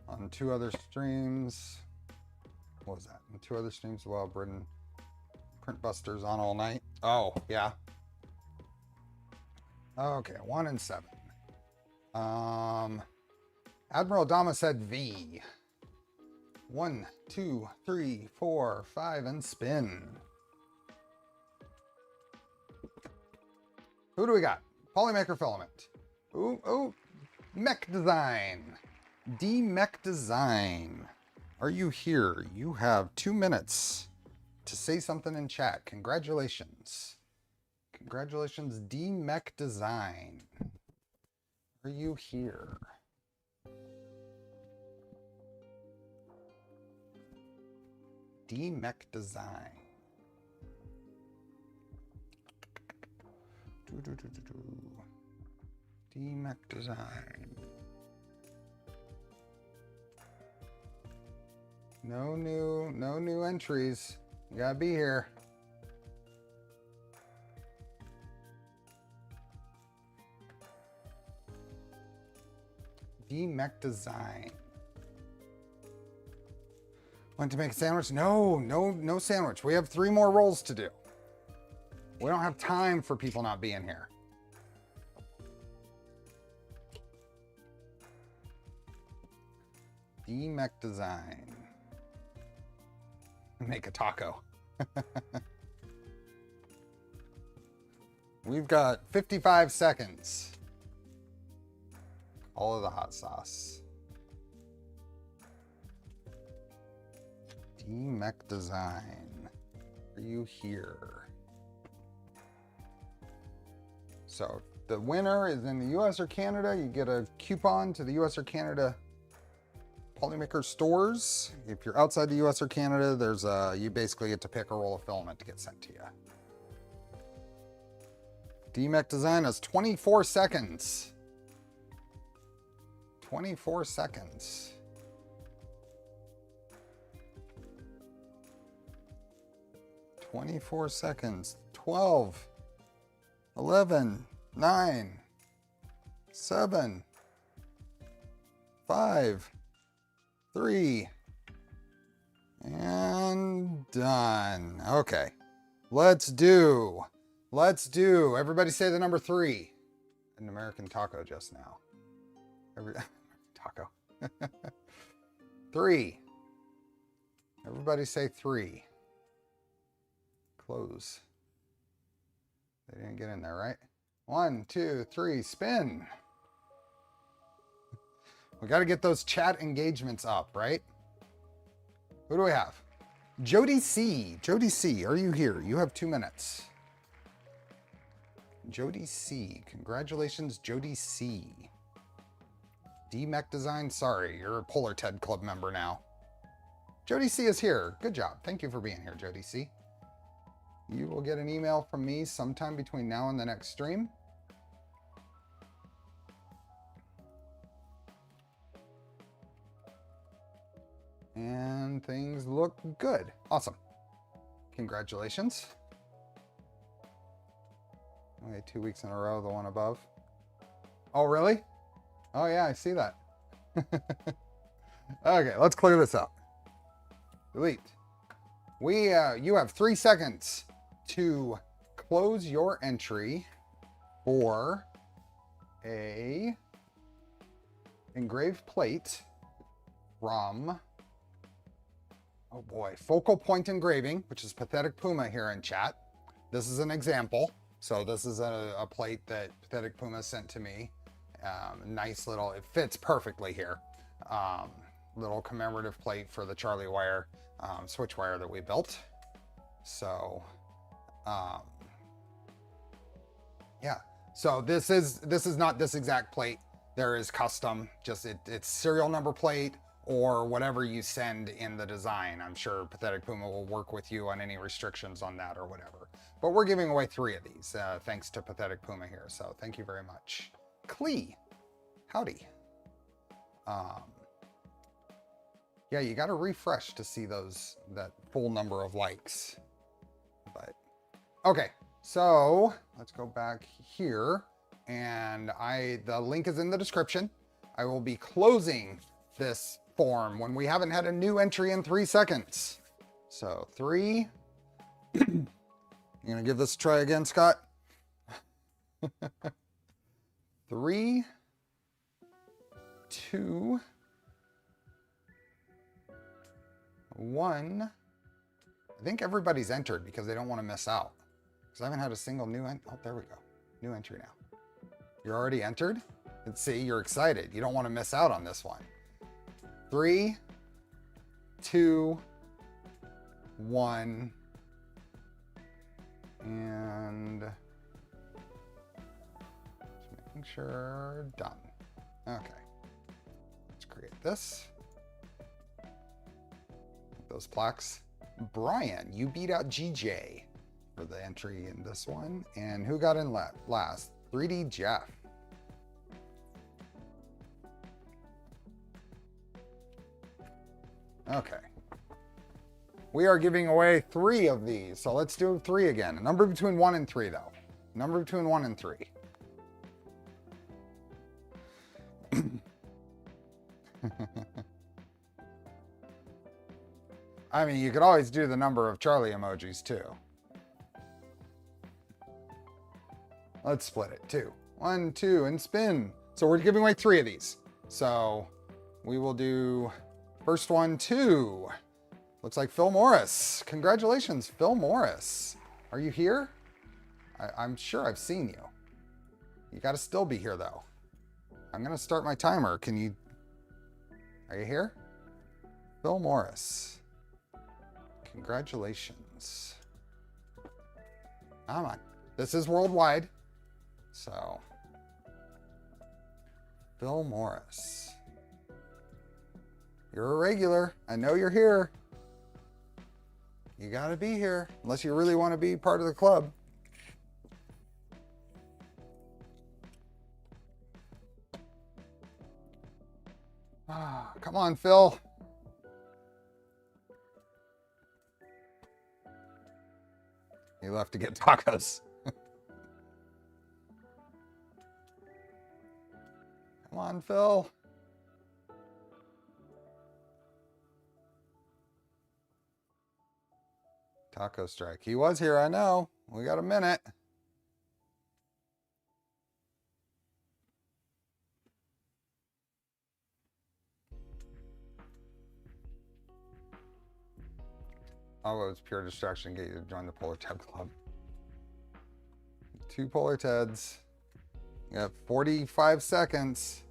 On 2 other streams. What was that? On 2 other streams, well, Britain Print Busters on all night. Oh, yeah. Okay, 1 and 7. Admiral Dama said V. 1, 2, 3, 4, 5, and spin. Who do we got? Polymaker filament. Ooh, Mech Design. D-Mech Design. Are you here? You have 2 minutes to say something in chat. Congratulations. Congratulations, D-Mech Design. Are you here? D-Mech Design. D-Mech Design. No new entries. You gotta be here. D-Mech Design. Want to make a sandwich? No sandwich. We have 3 more rolls to do. We don't have time for people not being here. D-Mech Design. Make a taco. We've got 55 seconds. All of the hot sauce. DMech Design. Are you here? So the winner is in the US or Canada. You get a coupon to the US or Canada Polymaker stores. If you're outside the US or Canada, there's you basically get to pick a roll of filament to get sent to you. DMech Design has 24 seconds. 24 seconds. "24 seconds. 12, 11, 9, 7, 5, 3, and done." Okay, let's do. Everybody say the number 3. An American taco just now. Taco. 3. Everybody say 3. Close. They didn't get in there, right? 1, 2, 3, spin. We got to get those chat engagements up, right? Who do we have? Jody C. Jody C, are you here? You have 2 minutes. Jody C. Congratulations, Jody C. DMech Design, sorry, you're a Polar Ted Club member now. Jody C is here. Good job. Thank you for being here, Jody C. You will get an email from me sometime between now and the next stream. And things look good. Awesome. Congratulations. Okay, 2 weeks in a row, the one above. Oh, really? Oh, yeah, I see that. Okay, let's clear this up. Delete. You have 3 seconds to close your entry for a engraved plate from, oh boy, Focal Point Engraving, which is Pathetic Puma here in chat. This is an example. So this is a plate that Pathetic Puma sent to me. Nice little, it fits perfectly here. Little commemorative plate for the Charlie wire, switch wire that we built. So, yeah. So this is not this exact plate. There is custom, just it's serial number plate or whatever you send in the design. I'm sure Pathetic Puma will work with you on any restrictions on that or whatever. But we're giving away 3 of these, thanks to Pathetic Puma here. So thank you very much. Clee, howdy. Yeah, you got to refresh to see that full number of likes. But okay, so let's go back here, and the link is in the description. I will be closing this form when we haven't had a new entry in 3 seconds. So 3. You gonna give this a try again, Scott? 3, 2, 1. I think everybody's entered because they don't want to miss out. Because I haven't had a single new oh, there we go. New entry now. You're already entered? And see, you're excited. You don't want to miss out on this one. 3, 2, 1. And just making sure, done. Okay. Let's create this. Those plaques. Brian, you beat out GJ for the entry in this one. And who got in last? 3D Jeff. Okay. We are giving away 3 of these. So let's do 3 again. A number between 1 and 3 though. Number between 1 and 3. I mean, you could always do the number of Charlie emojis too. Let's split it. 2. 1, 2, and spin. So we're giving away 3 of these. So we will do first one, 2. Looks like Phil Morris. Congratulations, Phil Morris. Are you here? I'm sure I've seen you. You got to still be here though. I'm going to start my timer. Are you here? Phil Morris. Congratulations. Come on. This is worldwide. So, Phil Morris. You're a regular. I know you're here. You got to be here, unless you really want to be part of the club. Ah, come on, Phil. He left to get tacos. Come on, Phil. Taco strike. He was here, I know. We got a minute. Oh, it was pure distraction. Get you to join the Polar Ted Club. 2 Polar Teds. You got 45 seconds.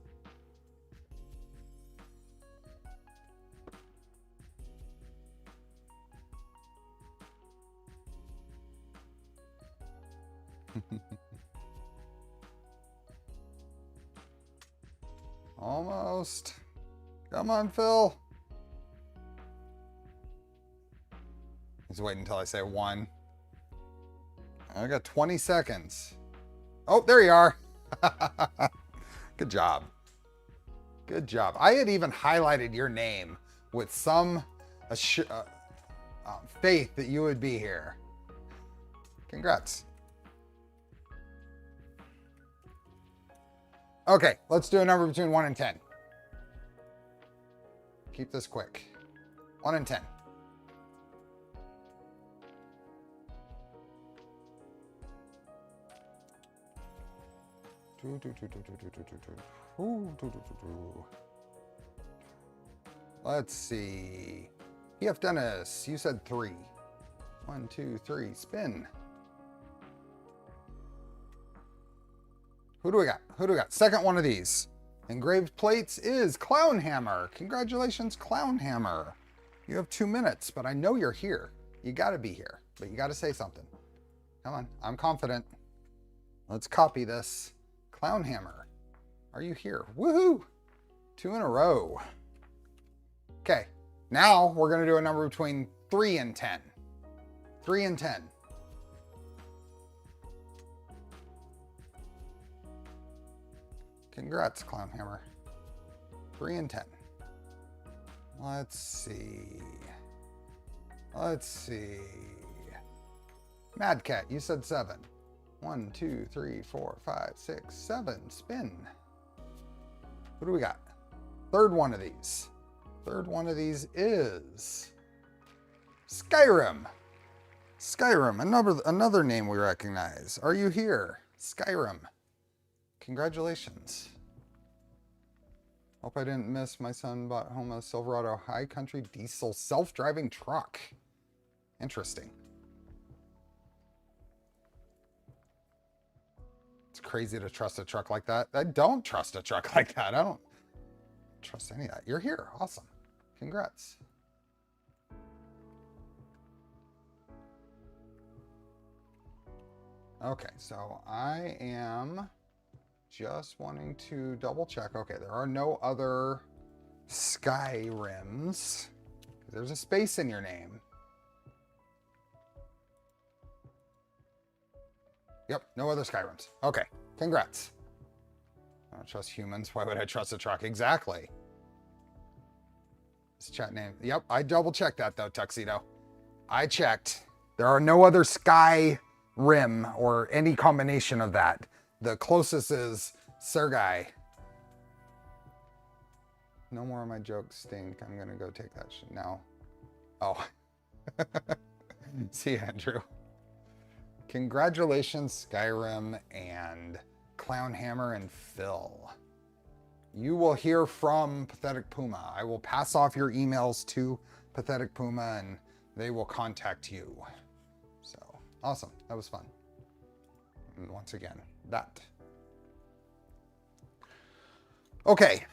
Almost. Come on, Phil. He's waiting until I say 1. I got 20 seconds. Oh, there you are. Good job. Good job. I had even highlighted your name with some faith that you would be here. Congrats. Okay, let's do a number between 1 and 10. Keep this quick. 1 and 10. Let's see. PF Dennis, you said 3. 1, 2, 3, spin. Who do we got? Who do we got? Second one of these. Engraved plates is Clown Hammer. Congratulations, Clown Hammer. You have 2 minutes, but I know you're here. You gotta be here, but you gotta say something. Come on, I'm confident. Let's copy this. Clown Hammer, are you here? Woohoo! 2 in a row. Okay, now we're gonna do a number between 3 and 10. 3 and 10. Congrats, Clown Hammer. 3 and 10. Let's see. Let's see. Mad Cat, you said 7. 1, 2, 3, 4, 5, 6, 7. Spin. What do we got? Third one of these. Third one of these is Skyrim. Skyrim, another name we recognize. Are you here? Skyrim. Congratulations. Hope I didn't miss. My son bought home a Silverado High Country diesel self-driving truck. Interesting. It's crazy to trust a truck like that. I don't trust a truck like that. I don't trust any of that. You're here. Awesome. Congrats. Okay, so I am just wanting to double check. Okay, there are no other Skyrims. There's a space in your name. Yep, no other Skyrims. Okay, congrats. I don't trust humans. Why would I trust a truck? Exactly. This chat name. Yep, I double checked that though, Tuxedo. I checked. There are no other Skyrim or any combination of that. The closest is Sergei. No more of my jokes stink. I'm gonna go take that shit now. Oh. See you, Andrew. Congratulations, Skyrim and Clown Hammer and Phil. You will hear from Pathetic Puma. I will pass off your emails to Pathetic Puma and they will contact you. So, awesome. That was fun. And once again, that. Okay.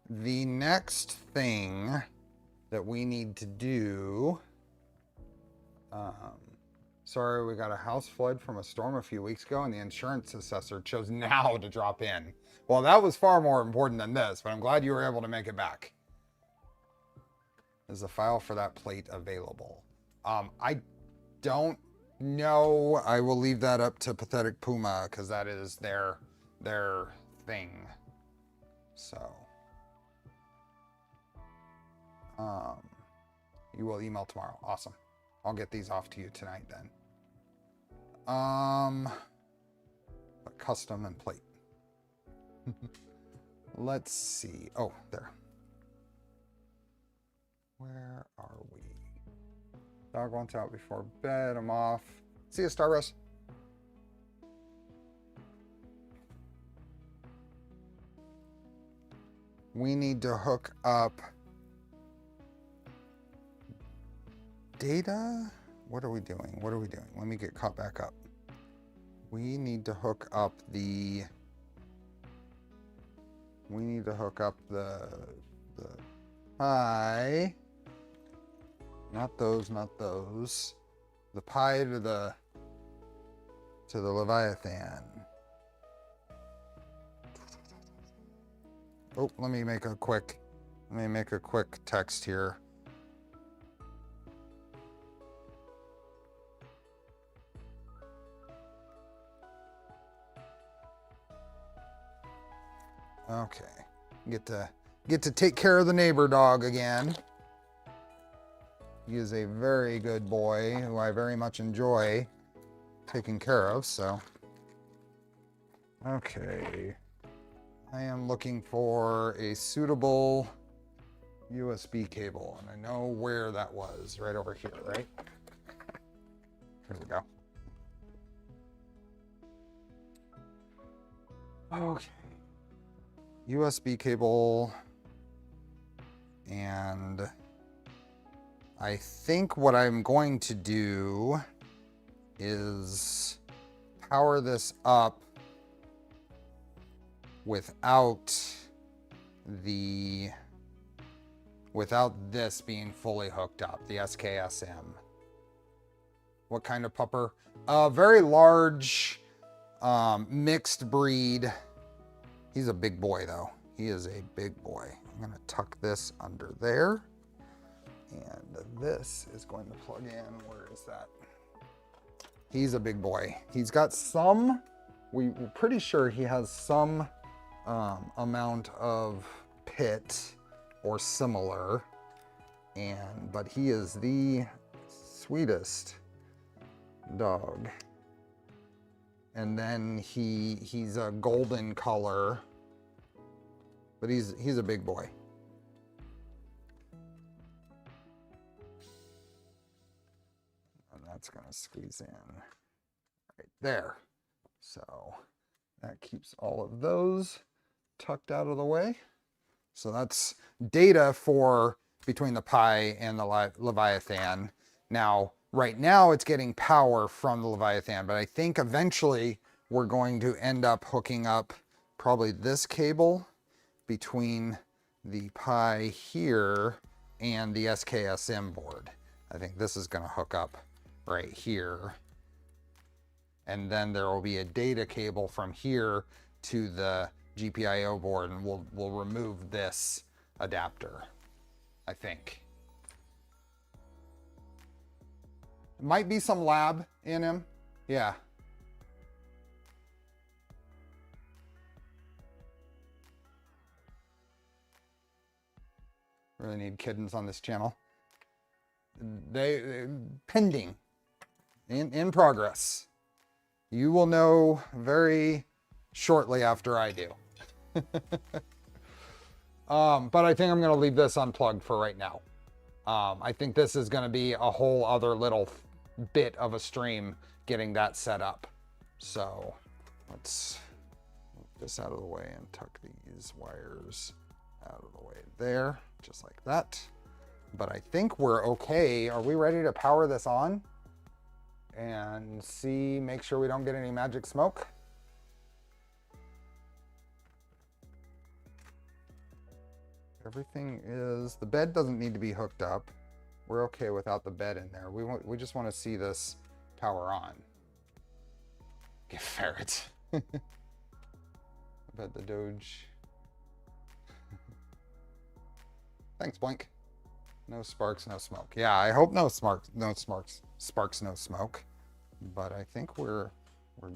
The next thing that we need to do. Sorry, we got a house flood from a storm a few weeks ago and the insurance assessor chose now to drop in. Well, that was far more important than this, but I'm glad you were able to make it back. Is the file for that plate available? I don't know. I will leave that up to Pathetic Puma because that is their thing. So, you will email tomorrow. Awesome. I'll get these off to you tonight then. Custom and plate. Let's see. Oh, there. Where are we? Dog wants out before bed. I'm off. See you, Starburst. We need to hook up data. What are we doing? What are we doing? Let me get caught back up. We need to hook up the pi. Not those. The pi to the Leviathan. Oh, let me make a quick text here. Okay, get to take care of the neighbor dog again. He is a very good boy who I very much enjoy taking care of, so. Okay. I am looking for a suitable USB cable, and I know where that was, right over here, right? Here we go. Okay. USB cable, and I think what I'm going to do is power this up without this being fully hooked up, the SKSM. What kind of pupper? A very large mixed breed. He's a big boy though. He is a big boy. I'm gonna tuck this under there. And this is going to plug in. Where is that? He's a big boy. He's got some, we're pretty sure he has some amount of pit or similar, but he is the sweetest dog. And then he's a golden color, but he's a big boy. And that's gonna squeeze in right there. So that keeps all of those tucked out of the way. So that's data for between the Pi and the Leviathan. Now, right now it's getting power from the Leviathan, but I think eventually we're going to end up hooking up probably this cable between the Pi here and the SKSM board. I think this is going to hook up right here. And then there will be a data cable from here to the GPIO board, and we'll remove this adapter, I think. Might be some lab in him. Yeah. Really need kittens on this channel. They pending, in progress. You will know very shortly after I do. But I think I'm going to leave this unplugged for right now. I think this is going to be a whole other little bit of a stream getting that set up. So let's move this out of the way and tuck these wires out of the way there, just like that. But I think we're okay. Are we ready to power this on and see, make sure we don't get any magic smoke? everything is, the bed doesn't need to be hooked up. We're okay without the bed in there. We just want to see this power on. Get ferret. I bet the Doge. Thanks, Blink. No sparks, no smoke. Yeah, I hope no sparks, no smoke. But I think we're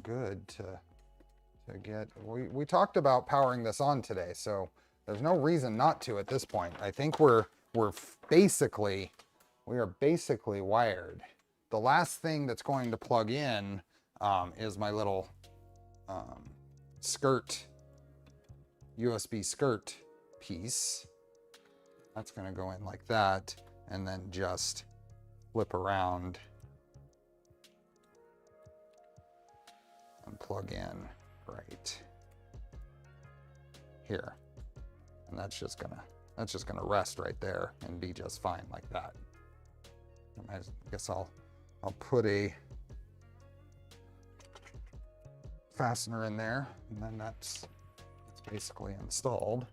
good to get. We talked about powering this on today, so there's no reason not to at this point. I think we are basically wired. The last thing that's going to plug in is my little skirt, USB skirt piece. That's going to go in like that, and then just flip around and plug in right here. And that's just gonna rest right there and be just fine like that. I guess I'll put a fastener in there, and then it's basically installed.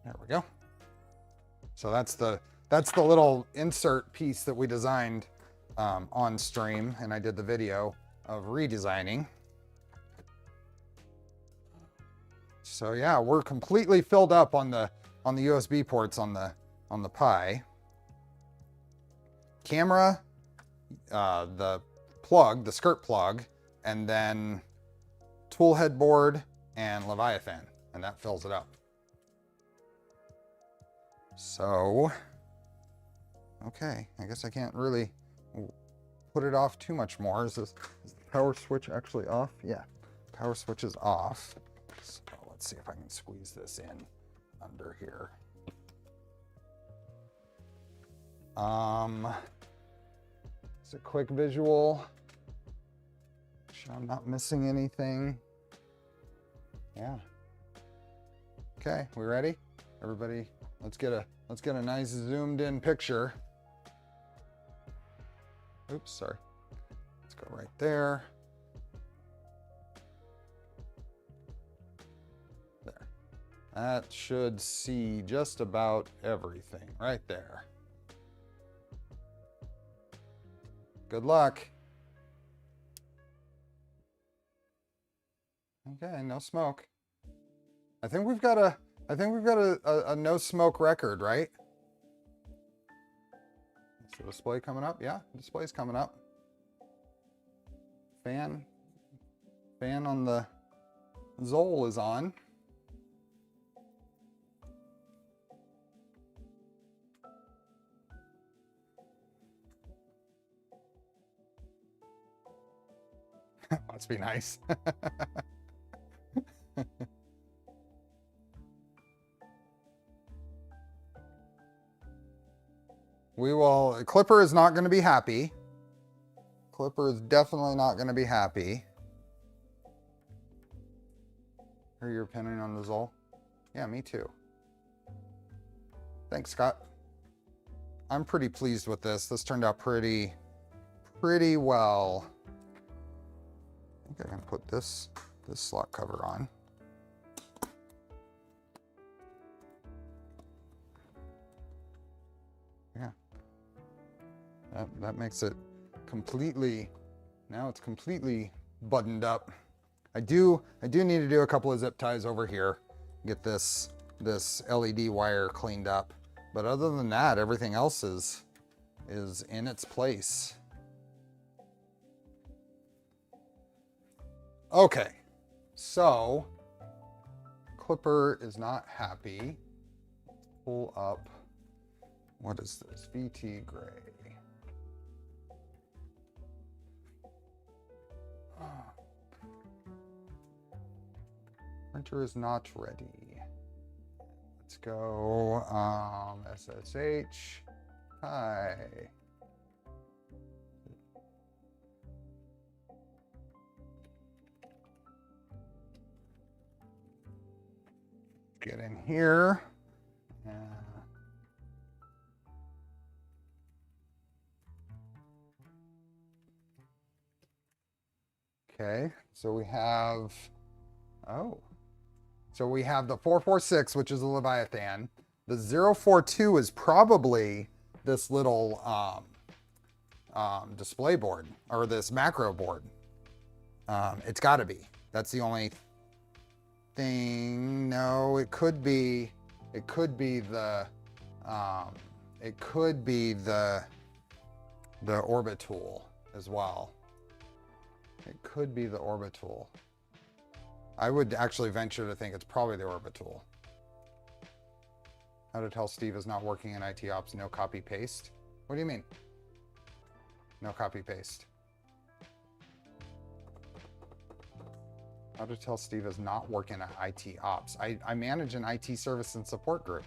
There we go. So that's the little insert piece that we designed on stream, and I did the video of redesigning. So yeah, we're completely filled up on the USB ports on the Pi. Camera, the plug, the skirt plug, and then Toolhead board and Leviathan, and that fills it up. So, okay, I guess I can't really put it off too much more. Is the power switch actually off? Yeah, power switch is off. So let's see if I can squeeze this in under here. It's a quick visual. Make sure I'm not missing anything. Yeah. Okay, we ready? Everybody, let's get a nice zoomed in picture. Oops, sorry. Let's go right there. There. That should see just about everything right there. Good luck. Okay, no smoke. I think we've got a no smoke record, right? Is the display coming up? Yeah, the display's coming up. Fan on the XOL is on. Must be nice. Clipper is not going to be happy. Clipper is definitely not going to be happy. Are you pinning on the XOL? Yeah, me too. Thanks, Scott. I'm pretty pleased with this. This turned out pretty well. I think I can put this slot cover on. Yeah. That makes it completely, now it's completely buttoned up. I do need to do a couple of zip ties over here, get this LED wire cleaned up. But other than that, everything else is in its place. Okay, so Clipper is not happy. Pull up, what is this? VT gray. Printer is not ready. Let's go SSH. Hi. Get in here. Okay, so we have, oh, so we have the 446, which is a Leviathan. The 042 is probably this little display board, or this macro board. It's got to be. That's the only thing. No, it could be the orbit tool as well. It could be the orbit tool. I would actually venture to think it's probably the orbit tool. How to tell Steve is not working in IT ops, no copy paste. What do you mean? No copy paste. How to tell Steve is not working at IT ops. I manage an IT service and support group.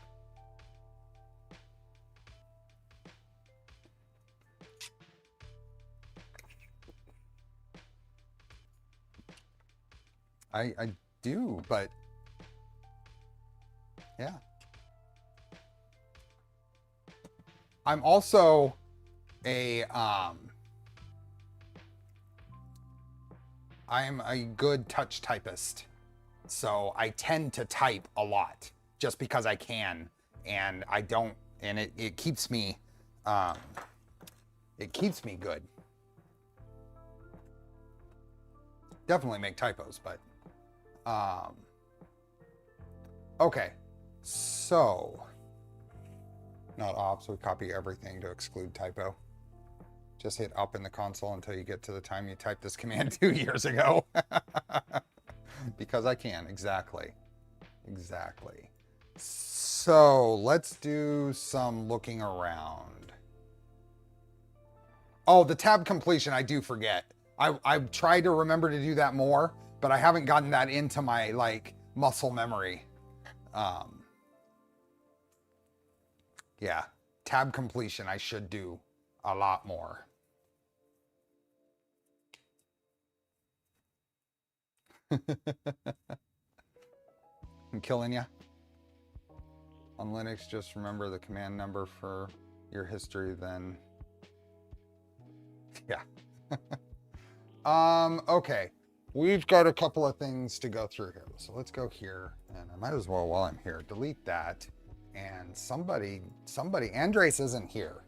I do, but yeah. I'm also I'm a good touch typist. So I tend to type a lot just because I can, and I don't, and it keeps me good. Definitely make typos, but okay, so not ops, we copy everything to exclude typo. Just hit up in the console until you get to the time you typed this command 2 years ago. Because I can, exactly. So let's do some looking around. Oh, the tab completion, I do forget. I've tried to remember to do that more, but I haven't gotten that into my like muscle memory. Yeah, tab completion I should do a lot more. I'm killing ya. On Linux, just remember the command number for your history, then yeah. Okay, we've got a couple of things to go through here. So let's go here, and I might as well, while I'm here, delete that. And somebody, Andres isn't here.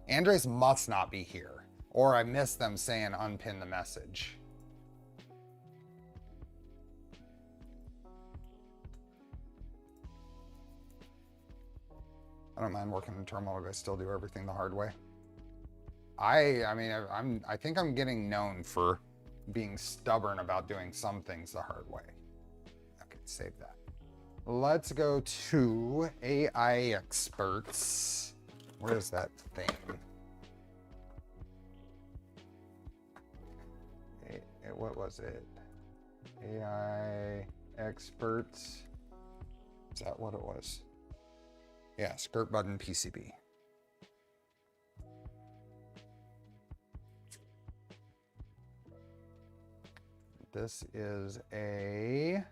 Andres must not be here, or I missed them saying unpin the message. I don't mind working in terminal, but I still do everything the hard way. I think I'm getting known for being stubborn about doing some things the hard way. Okay, save that. Let's go to AI experts. Where is that thing? What was it? AI experts. Is that what it was? Yeah, skirt button PCB. This is a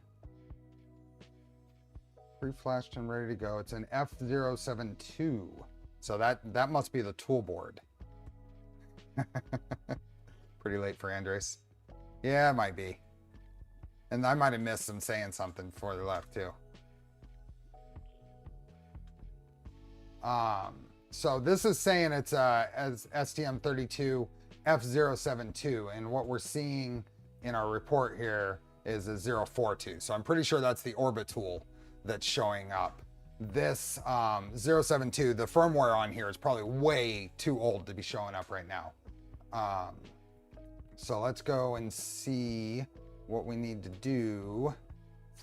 pre-flashed and ready to go. It's an F072. So that must be the Toolboard. Pretty late for Andres. Yeah, it might be. And I might have missed them saying something before they left too. So this is saying it's as STM32 F072, and what we're seeing in our report here is a 042. So I'm pretty sure that's the orbit tool that's showing up. This 072, the firmware on here is probably way too old to be showing up right now. So let's go and see what we need to do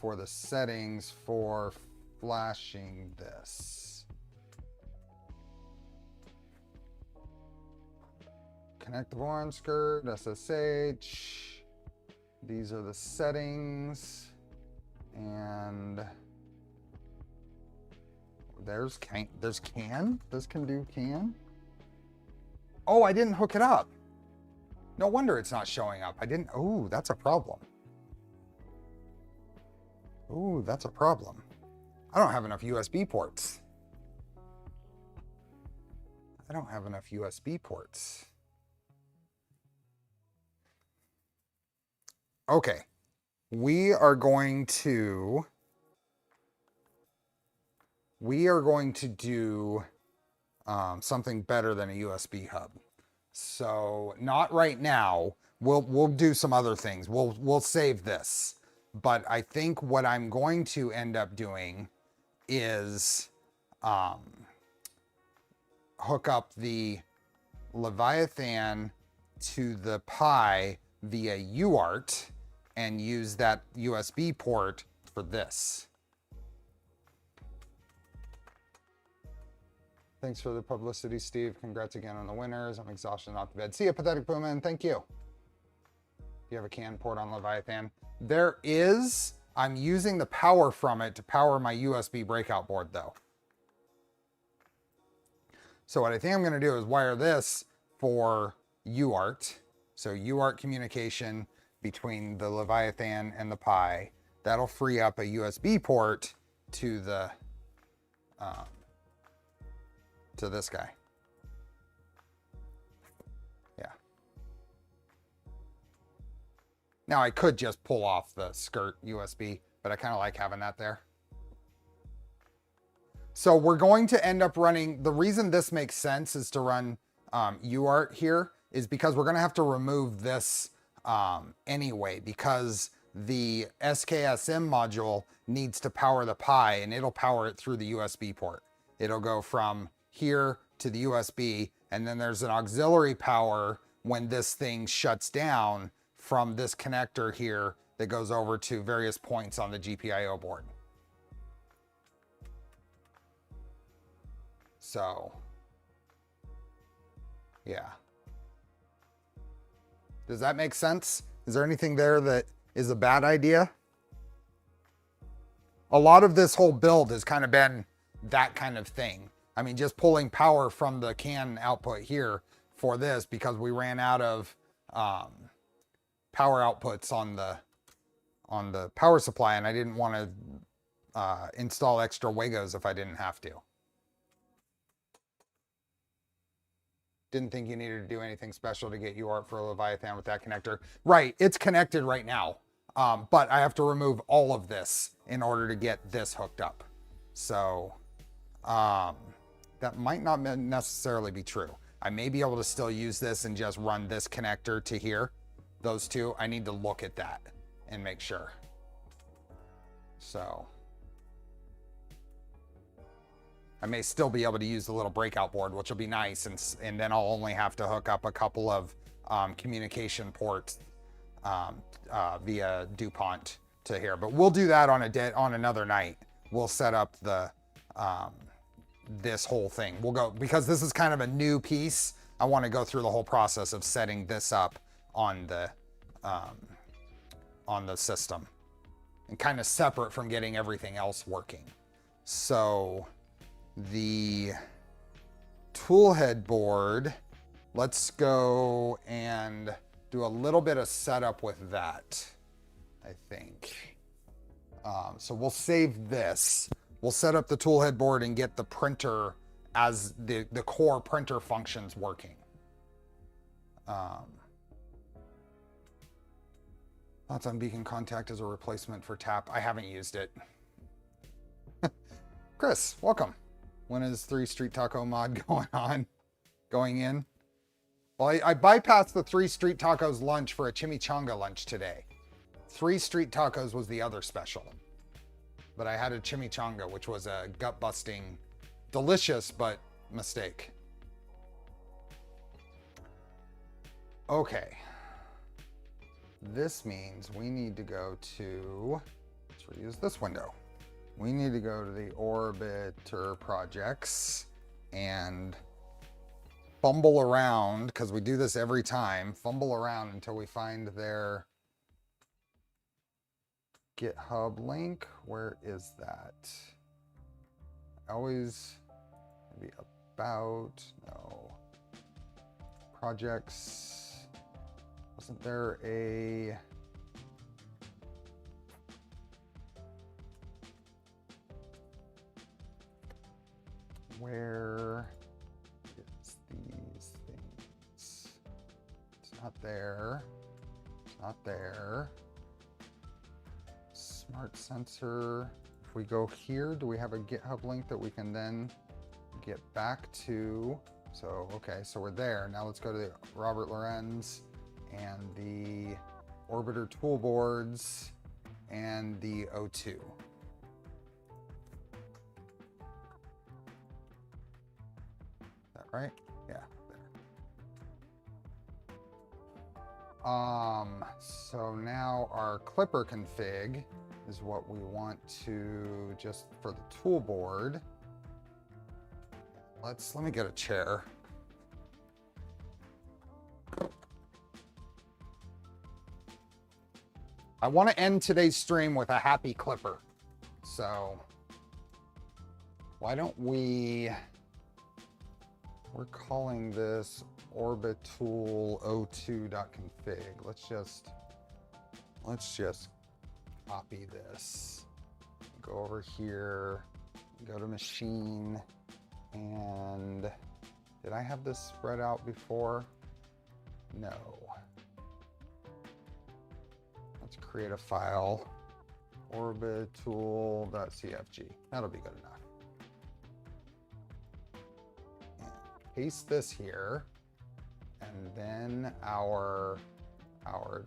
for the settings for flashing this. Connectable arm skirt, SSH. These are the settings. And there's can. This can do can. Oh, I didn't hook it up. No wonder it's not showing up. I didn't. Oh, that's a problem. Oh, that's a problem. I don't have enough USB ports. I don't have enough USB ports. Okay, we are going to do something better than a USB hub. So not right now. We'll do some other things. We'll save this. But I think what I'm going to end up doing is hook up the Leviathan to the Pi via UART and use that USB port for this. Thanks for the publicity, Steve. Congrats again on the winners. I'm exhausted, not to bed. See ya, Pathetic Puma, and thank you. You have a CAN port on Leviathan? There is. I'm using the power from it to power my USB breakout board, though. So what I think I'm going to do is wire this for UART. So UART communication between the Leviathan and the Pi. That'll free up a USB port to the to this guy. Yeah. Now I could just pull off the skirt USB, but I kind of like having that there. So we're going to end up running, the reason this makes sense is to run UART here is because we're going to have to remove this anyway, because the SKSM module needs to power the Pi, and it'll power it through the USB port. It'll go from here to the USB, and then there's an auxiliary power when this thing shuts down from this connector here that goes over to various points on the GPIO board. So, yeah. Does that make sense? Is there anything there that is a bad idea? A lot of this whole build has kind of been that kind of thing. I mean, just pulling power from the CAN output here for this because we ran out of power outputs on the power supply, and I didn't want to install extra Wagos if I didn't have to. Didn't think you needed to do anything special to get UART for a Leviathan with that connector. Right, it's connected right now, but I have to remove all of this in order to get this hooked up. So that might not necessarily be true. I may be able to still use this and just run this connector to here. Those two, I need to look at that and make sure. So I may still be able to use the little breakout board, which will be nice, and then I'll only have to hook up a couple of communication ports via DuPont to here. But we'll do that on another night. We'll set up the this whole thing. We'll go, because this is kind of a new piece, I want to go through the whole process of setting this up on the system and kind of separate from getting everything else working. So the toolhead board, let's go and do a little bit of setup with that, I think. So we'll save this. We'll set up the toolhead board and get the printer as the core printer functions working. Thoughts on Beacon Contact as a replacement for Tap? I haven't used it. Chris, welcome. When is 3 Street Taco mod going in? Well, I bypassed the 3 Street Tacos lunch for a chimichanga lunch today. 3 Street Tacos was the other special. But I had a chimichanga, which was a gut-busting, delicious, but mistake. Okay. This means we need to go to, let's reuse this window. We need to go to the Orbiter projects and fumble around, because we do this every time, fumble around until we find their GitHub link. Where is that? Always maybe about, no. Projects. Wasn't there a... Where is these things? It's not there. It's not there. Smart sensor. If we go here, do we have a GitHub link that we can then get back to? So, okay, so we're there. Now let's go to the Robert Lorenz and the Orbiter toolboards and the O2. Is that right? Yeah, there. So now our clipper config is what we want to just for the toolboard. Let me get a chair. I want to end today's stream with a happy clipper. So why don't we're calling this Orbital O2.config. Let's just copy this. Go over here, go to machine, and did I have this spread out before? No. Let's create a file, orbital.cfg. That'll be good enough. And paste this here, and then our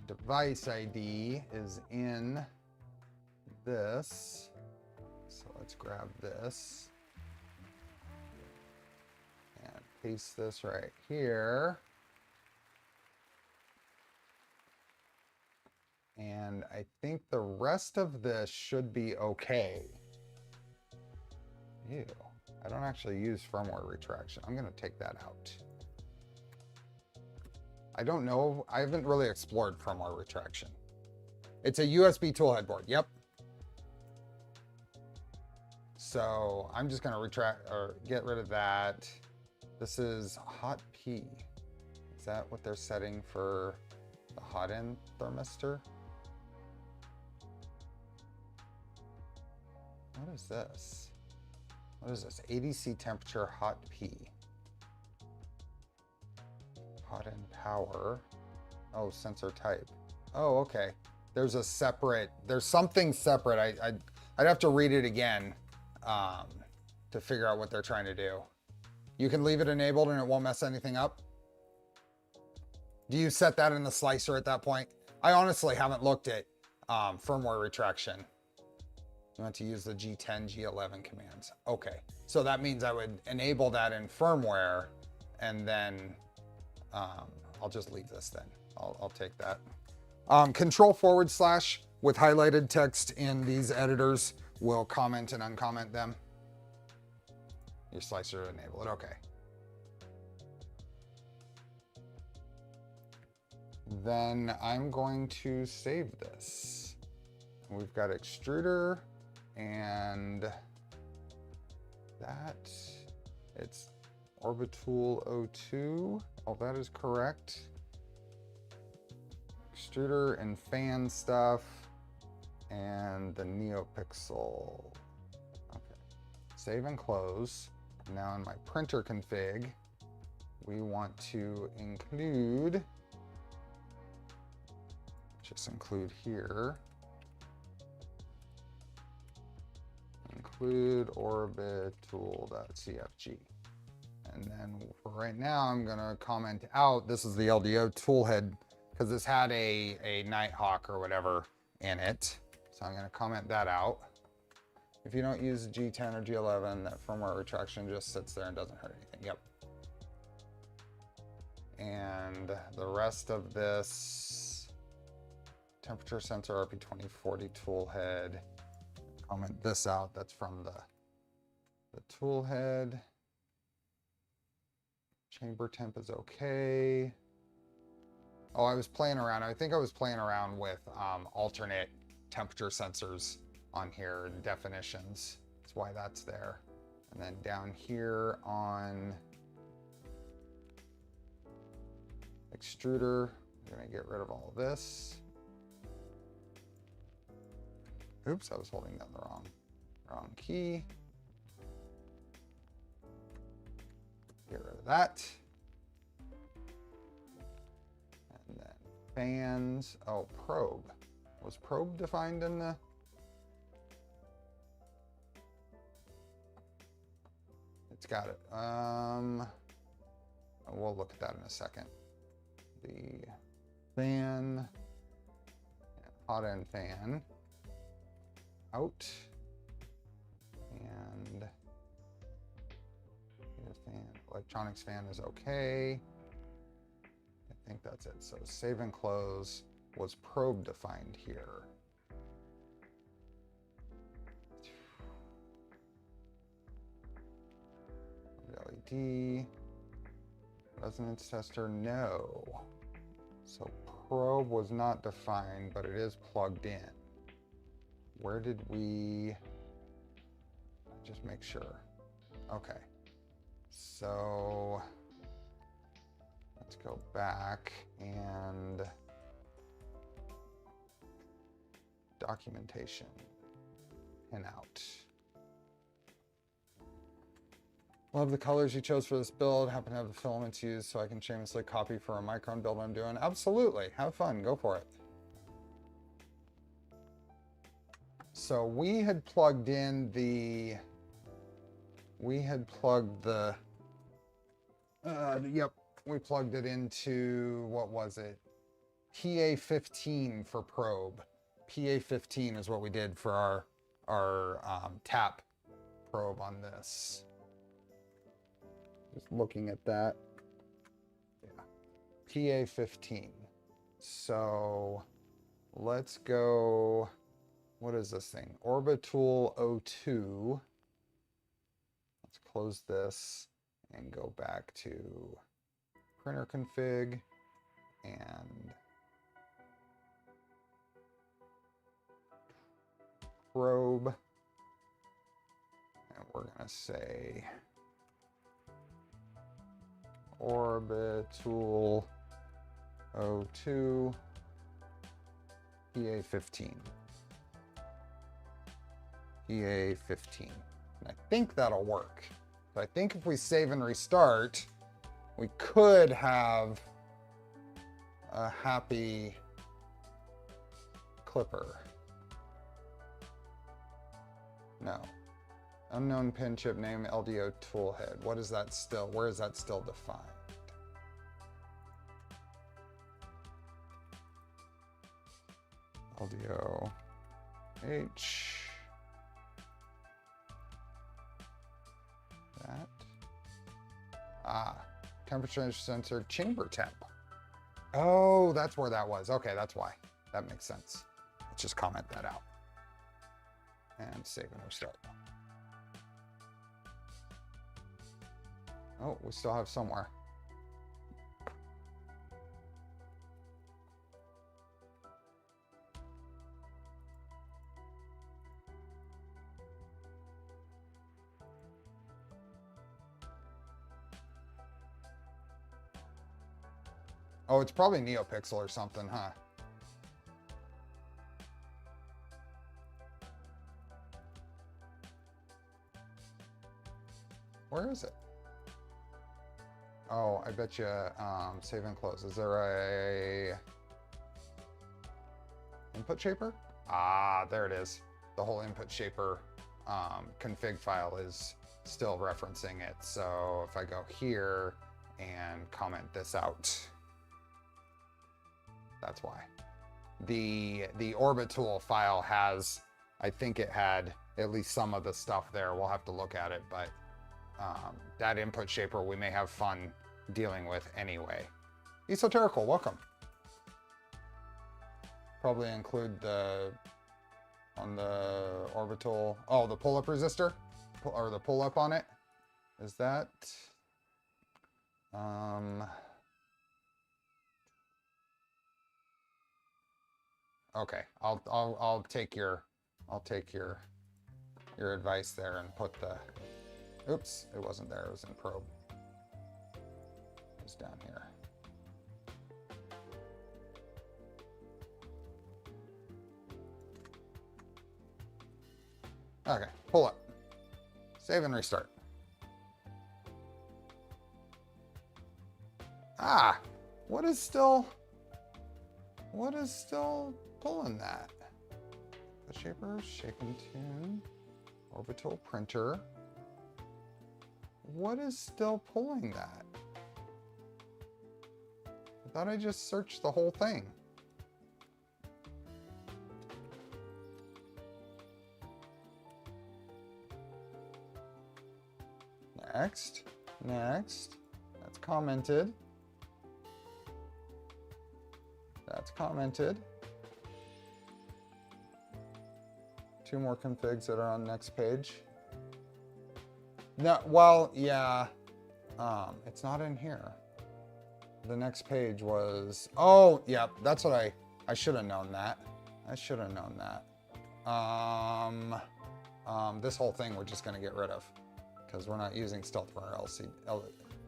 device ID is in this. So let's grab this and paste this right here. And I think the rest of this should be okay. Ew, I don't actually use firmware retraction. I'm gonna take that out. I don't know, I haven't really explored firmware retraction. It's a USB toolhead board, yep. So I'm just gonna retract or get rid of that. This is hot P. Is that what they're setting for the hot end thermistor? What is this? What is this? ADC temperature hot P. Hot end power. Oh, sensor type. Oh, okay. There's something separate. I'd have to read it again to figure out what they're trying to do. You can leave it enabled and it won't mess anything up. Do you set that in the slicer at that point? I honestly haven't looked at firmware retraction. You want to use the G10, G11 commands. Okay, so that means I would enable that in firmware, and then I'll just leave this then. I'll take that. Control / with highlighted text in these editors will comment and uncomment them. Your slicer enable it, okay. Then I'm going to save this. We've got extruder and that it's Orbital O2. Oh, that is correct. Extruder and fan stuff and the NeoPixel. Okay, save and close. Now in my printer config, we want to include, just include here, include orbital.cfg. And then for right now, I'm gonna comment out, this is the LDO Toolhead, because this had a Nighthawk or whatever in it. So I'm gonna comment that out. If you don't use G10 or G11, that firmware retraction just sits there and doesn't hurt anything, yep. And the rest of this, temperature sensor RP2040 toolhead, comment this out, that's from the toolhead. Chamber temp is okay. Oh, I was playing around. I think I was playing around with alternate temperature sensors on here and definitions. That's why that's there. And then down here on extruder, I'm gonna get rid of all of this. Oops, I was holding down the wrong key. Get rid of that. And then fans, oh, probe. Was probe defined in the It's got it. We'll look at that in a second. The fan, hot end fan out, and the fan, electronics fan is okay. I think that's it. So save and close was probe defined here. LED, resonance tester, no. So probe was not defined, but it is plugged in. Where did we, just make sure. Okay, so let's go back and documentation, pin out. Love the colors you chose for this build. Happen to have the filaments used so I can shamelessly copy for a micron build I'm doing. Absolutely, have fun, go for it. So we had plugged in the, yep, we plugged it into, what was it? PA15 for probe. PA15 is what we did for our tap probe on this. Just looking at that. Yeah. PA15. So let's go, what is this thing? Orbital 02. Let's close this and go back to printer config and probe. And we're gonna say Orbital 02 PA15. PA15. And I think that'll work. So I think if we save and restart, we could have a happy clipper. No. Unknown pin chip name LDO Toolhead. What is that still? Where is that still defined? LDO H. That. Ah, temperature sensor chamber temp. Oh, that's where that was. Okay, that's why. That makes sense. Let's just comment that out. And save and restart. Oh, we still have somewhere. Oh, it's probably NeoPixel or something, huh? Where is it? Oh, I bet you save and close. Is there a input shaper? Ah, there it is. The whole input shaper config file is still referencing it. So if I go here and comment this out, that's why. The Orbital file has, I think it had at least some of the stuff there. We'll have to look at it, but that input shaper we may have fun dealing with anyway. Esoterical, welcome. Probably include the, on the Orbital, oh, the pull-up resistor, or the pull-up on it. Is that, okay, I'll take your advice there and put the, oops, it wasn't there, it was in probe. It's down here. Okay, pull up. Save and restart. Ah, what is still pulling that? The shaper, shape and tune, orbital printer. what is still pulling that? I thought I just searched the whole thing. Next, next. That's commented. That's commented. 2 more configs that are on next page. No, well, yeah. It's not in here. The next page was, oh, yep, that's what I should have known that. I should have known that. This whole thing we're just gonna get rid of because we're not using stealth burner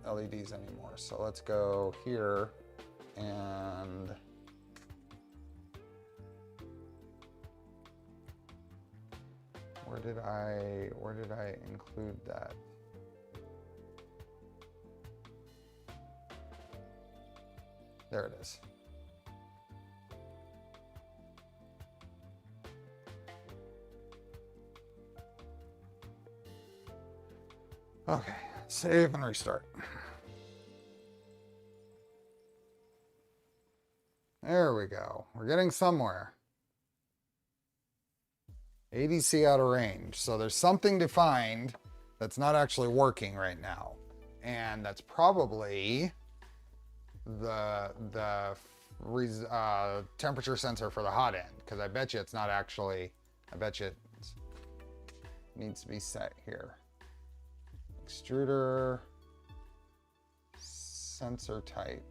LEDs anymore. So let's go here and where did I include that? There it is. Okay, save and restart. There we go. We're getting somewhere. ADC out of range. So there's something defined that's not actually working right now. And that's probably the temperature sensor for the hot end. Because I bet you it's not actually, I bet you it needs to be set here. Extruder, sensor type.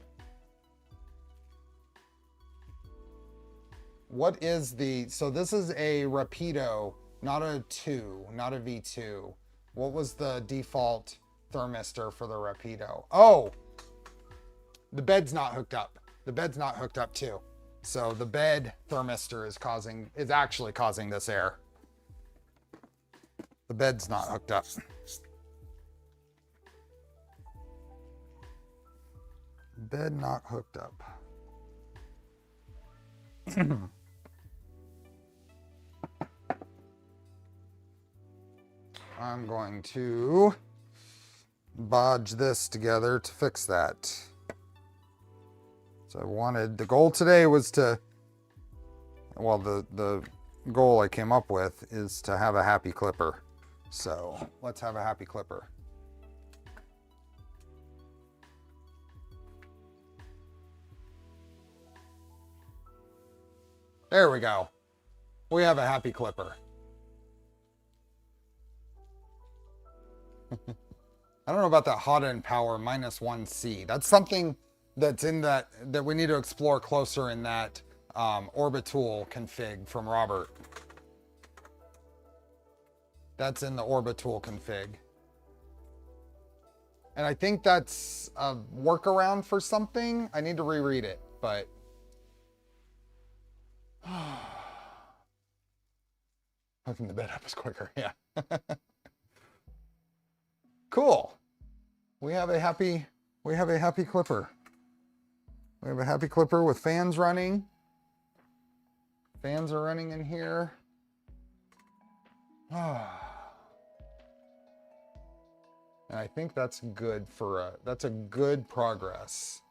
What is the, so this is a Rapido, not a 2, not a V2. What was the default thermistor for the Rapido? Oh, the bed's not hooked up. The bed's not hooked up too. So the bed thermistor is actually causing this error. The bed's not hooked up. Bed not hooked up. I'm going to bodge this together to fix that. So I wanted, the goal today was to, well, the goal I came up with is to have a happy clipper. So let's have a happy clipper. There we go. We have a happy clipper. I don't know about that hot end power -1C. That's something that's in that we need to explore closer in that Orbital config from Robert. That's in the Orbital config. And I think that's a workaround for something. I need to reread it, but hooking the bed up is quicker, yeah. Cool. We have a happy clipper. We have a happy clipper with fans running. Fans are running in here. And I think that's good for that's a good progress.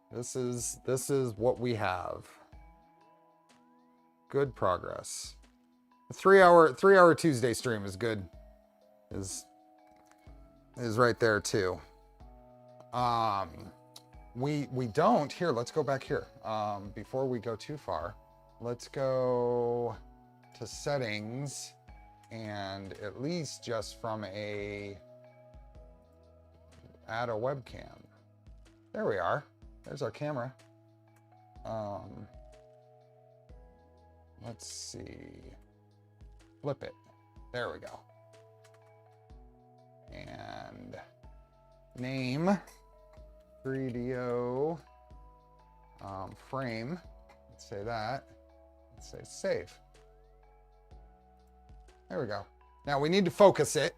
This is what we have. Good progress. A 3-hour Tuesday stream is good. Is right there too. We don't, here, let's go back here. Before we go too far, let's go to settings and at least just from add a webcam. There we are. There's our camera. Let's see. Flip it. There we go. And name 3DO frame. Let's say that. Let's say save. There we go. Now we need to focus it.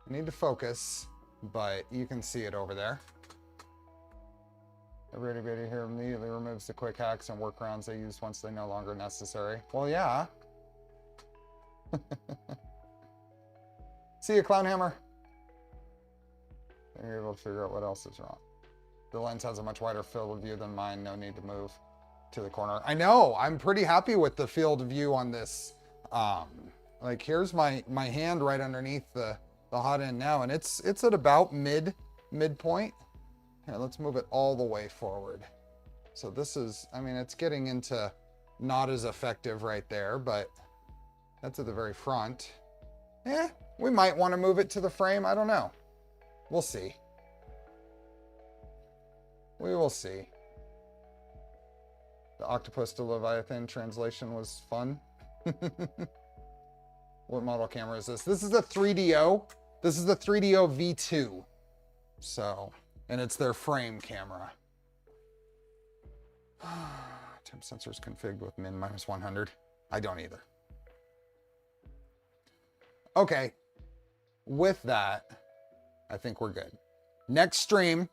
We need to focus, but you can see it over there. Everybody here immediately removes the quick hacks and workarounds they used once they're no longer necessary. Well, yeah. See you, Clownhammer. you're able to figure out what else is wrong. The lens has a much wider field of view than mine. No need to move to the corner. I know, I'm pretty happy with the field of view on this. Like here's my hand right underneath the hot end now, and it's at about midpoint. Here, let's move it all the way forward. So this is, I mean, it's getting into not as effective right there, but that's at the very front. We might want to move it to the frame. I don't know. We'll see. We will see. The Octopus to Leviathan translation was fun. What model camera is this? This is the 3DO. This is the 3DO V2. So, and it's their frame camera. Temp sensors configured with min -100. I don't either. Okay. With that, I think we're good. Next stream,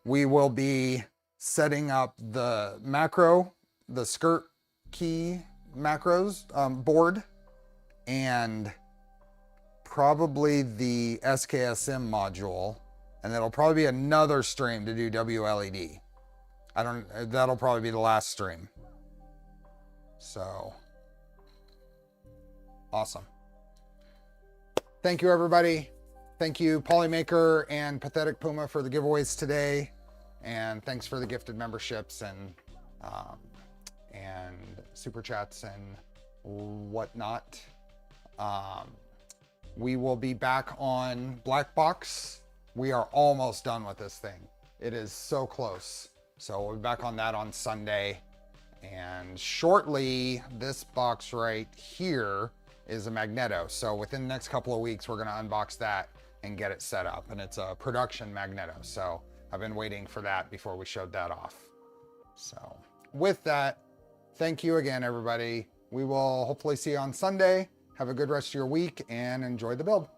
we will be setting up the macro, the skirt key macros board, and probably the SKSM module, and that'll probably be another stream to do WLED. That'll probably be the last stream. So, awesome. Thank you, everybody. Thank you, Polymaker and Pathetic Puma, for the giveaways today. And thanks for the gifted memberships and super chats and whatnot. We will be back on Black Box. We are almost done with this thing. It is so close. So we'll be back on that on Sunday. And shortly, this box right here is a Magneto. So within the next couple of weeks, we're gonna unbox that and get it set up. And it's a production Magneto. So I've been waiting for that before we showed that off. So with that, thank you again, everybody. We will hopefully see you on Sunday. Have a good rest of your week and enjoy the build.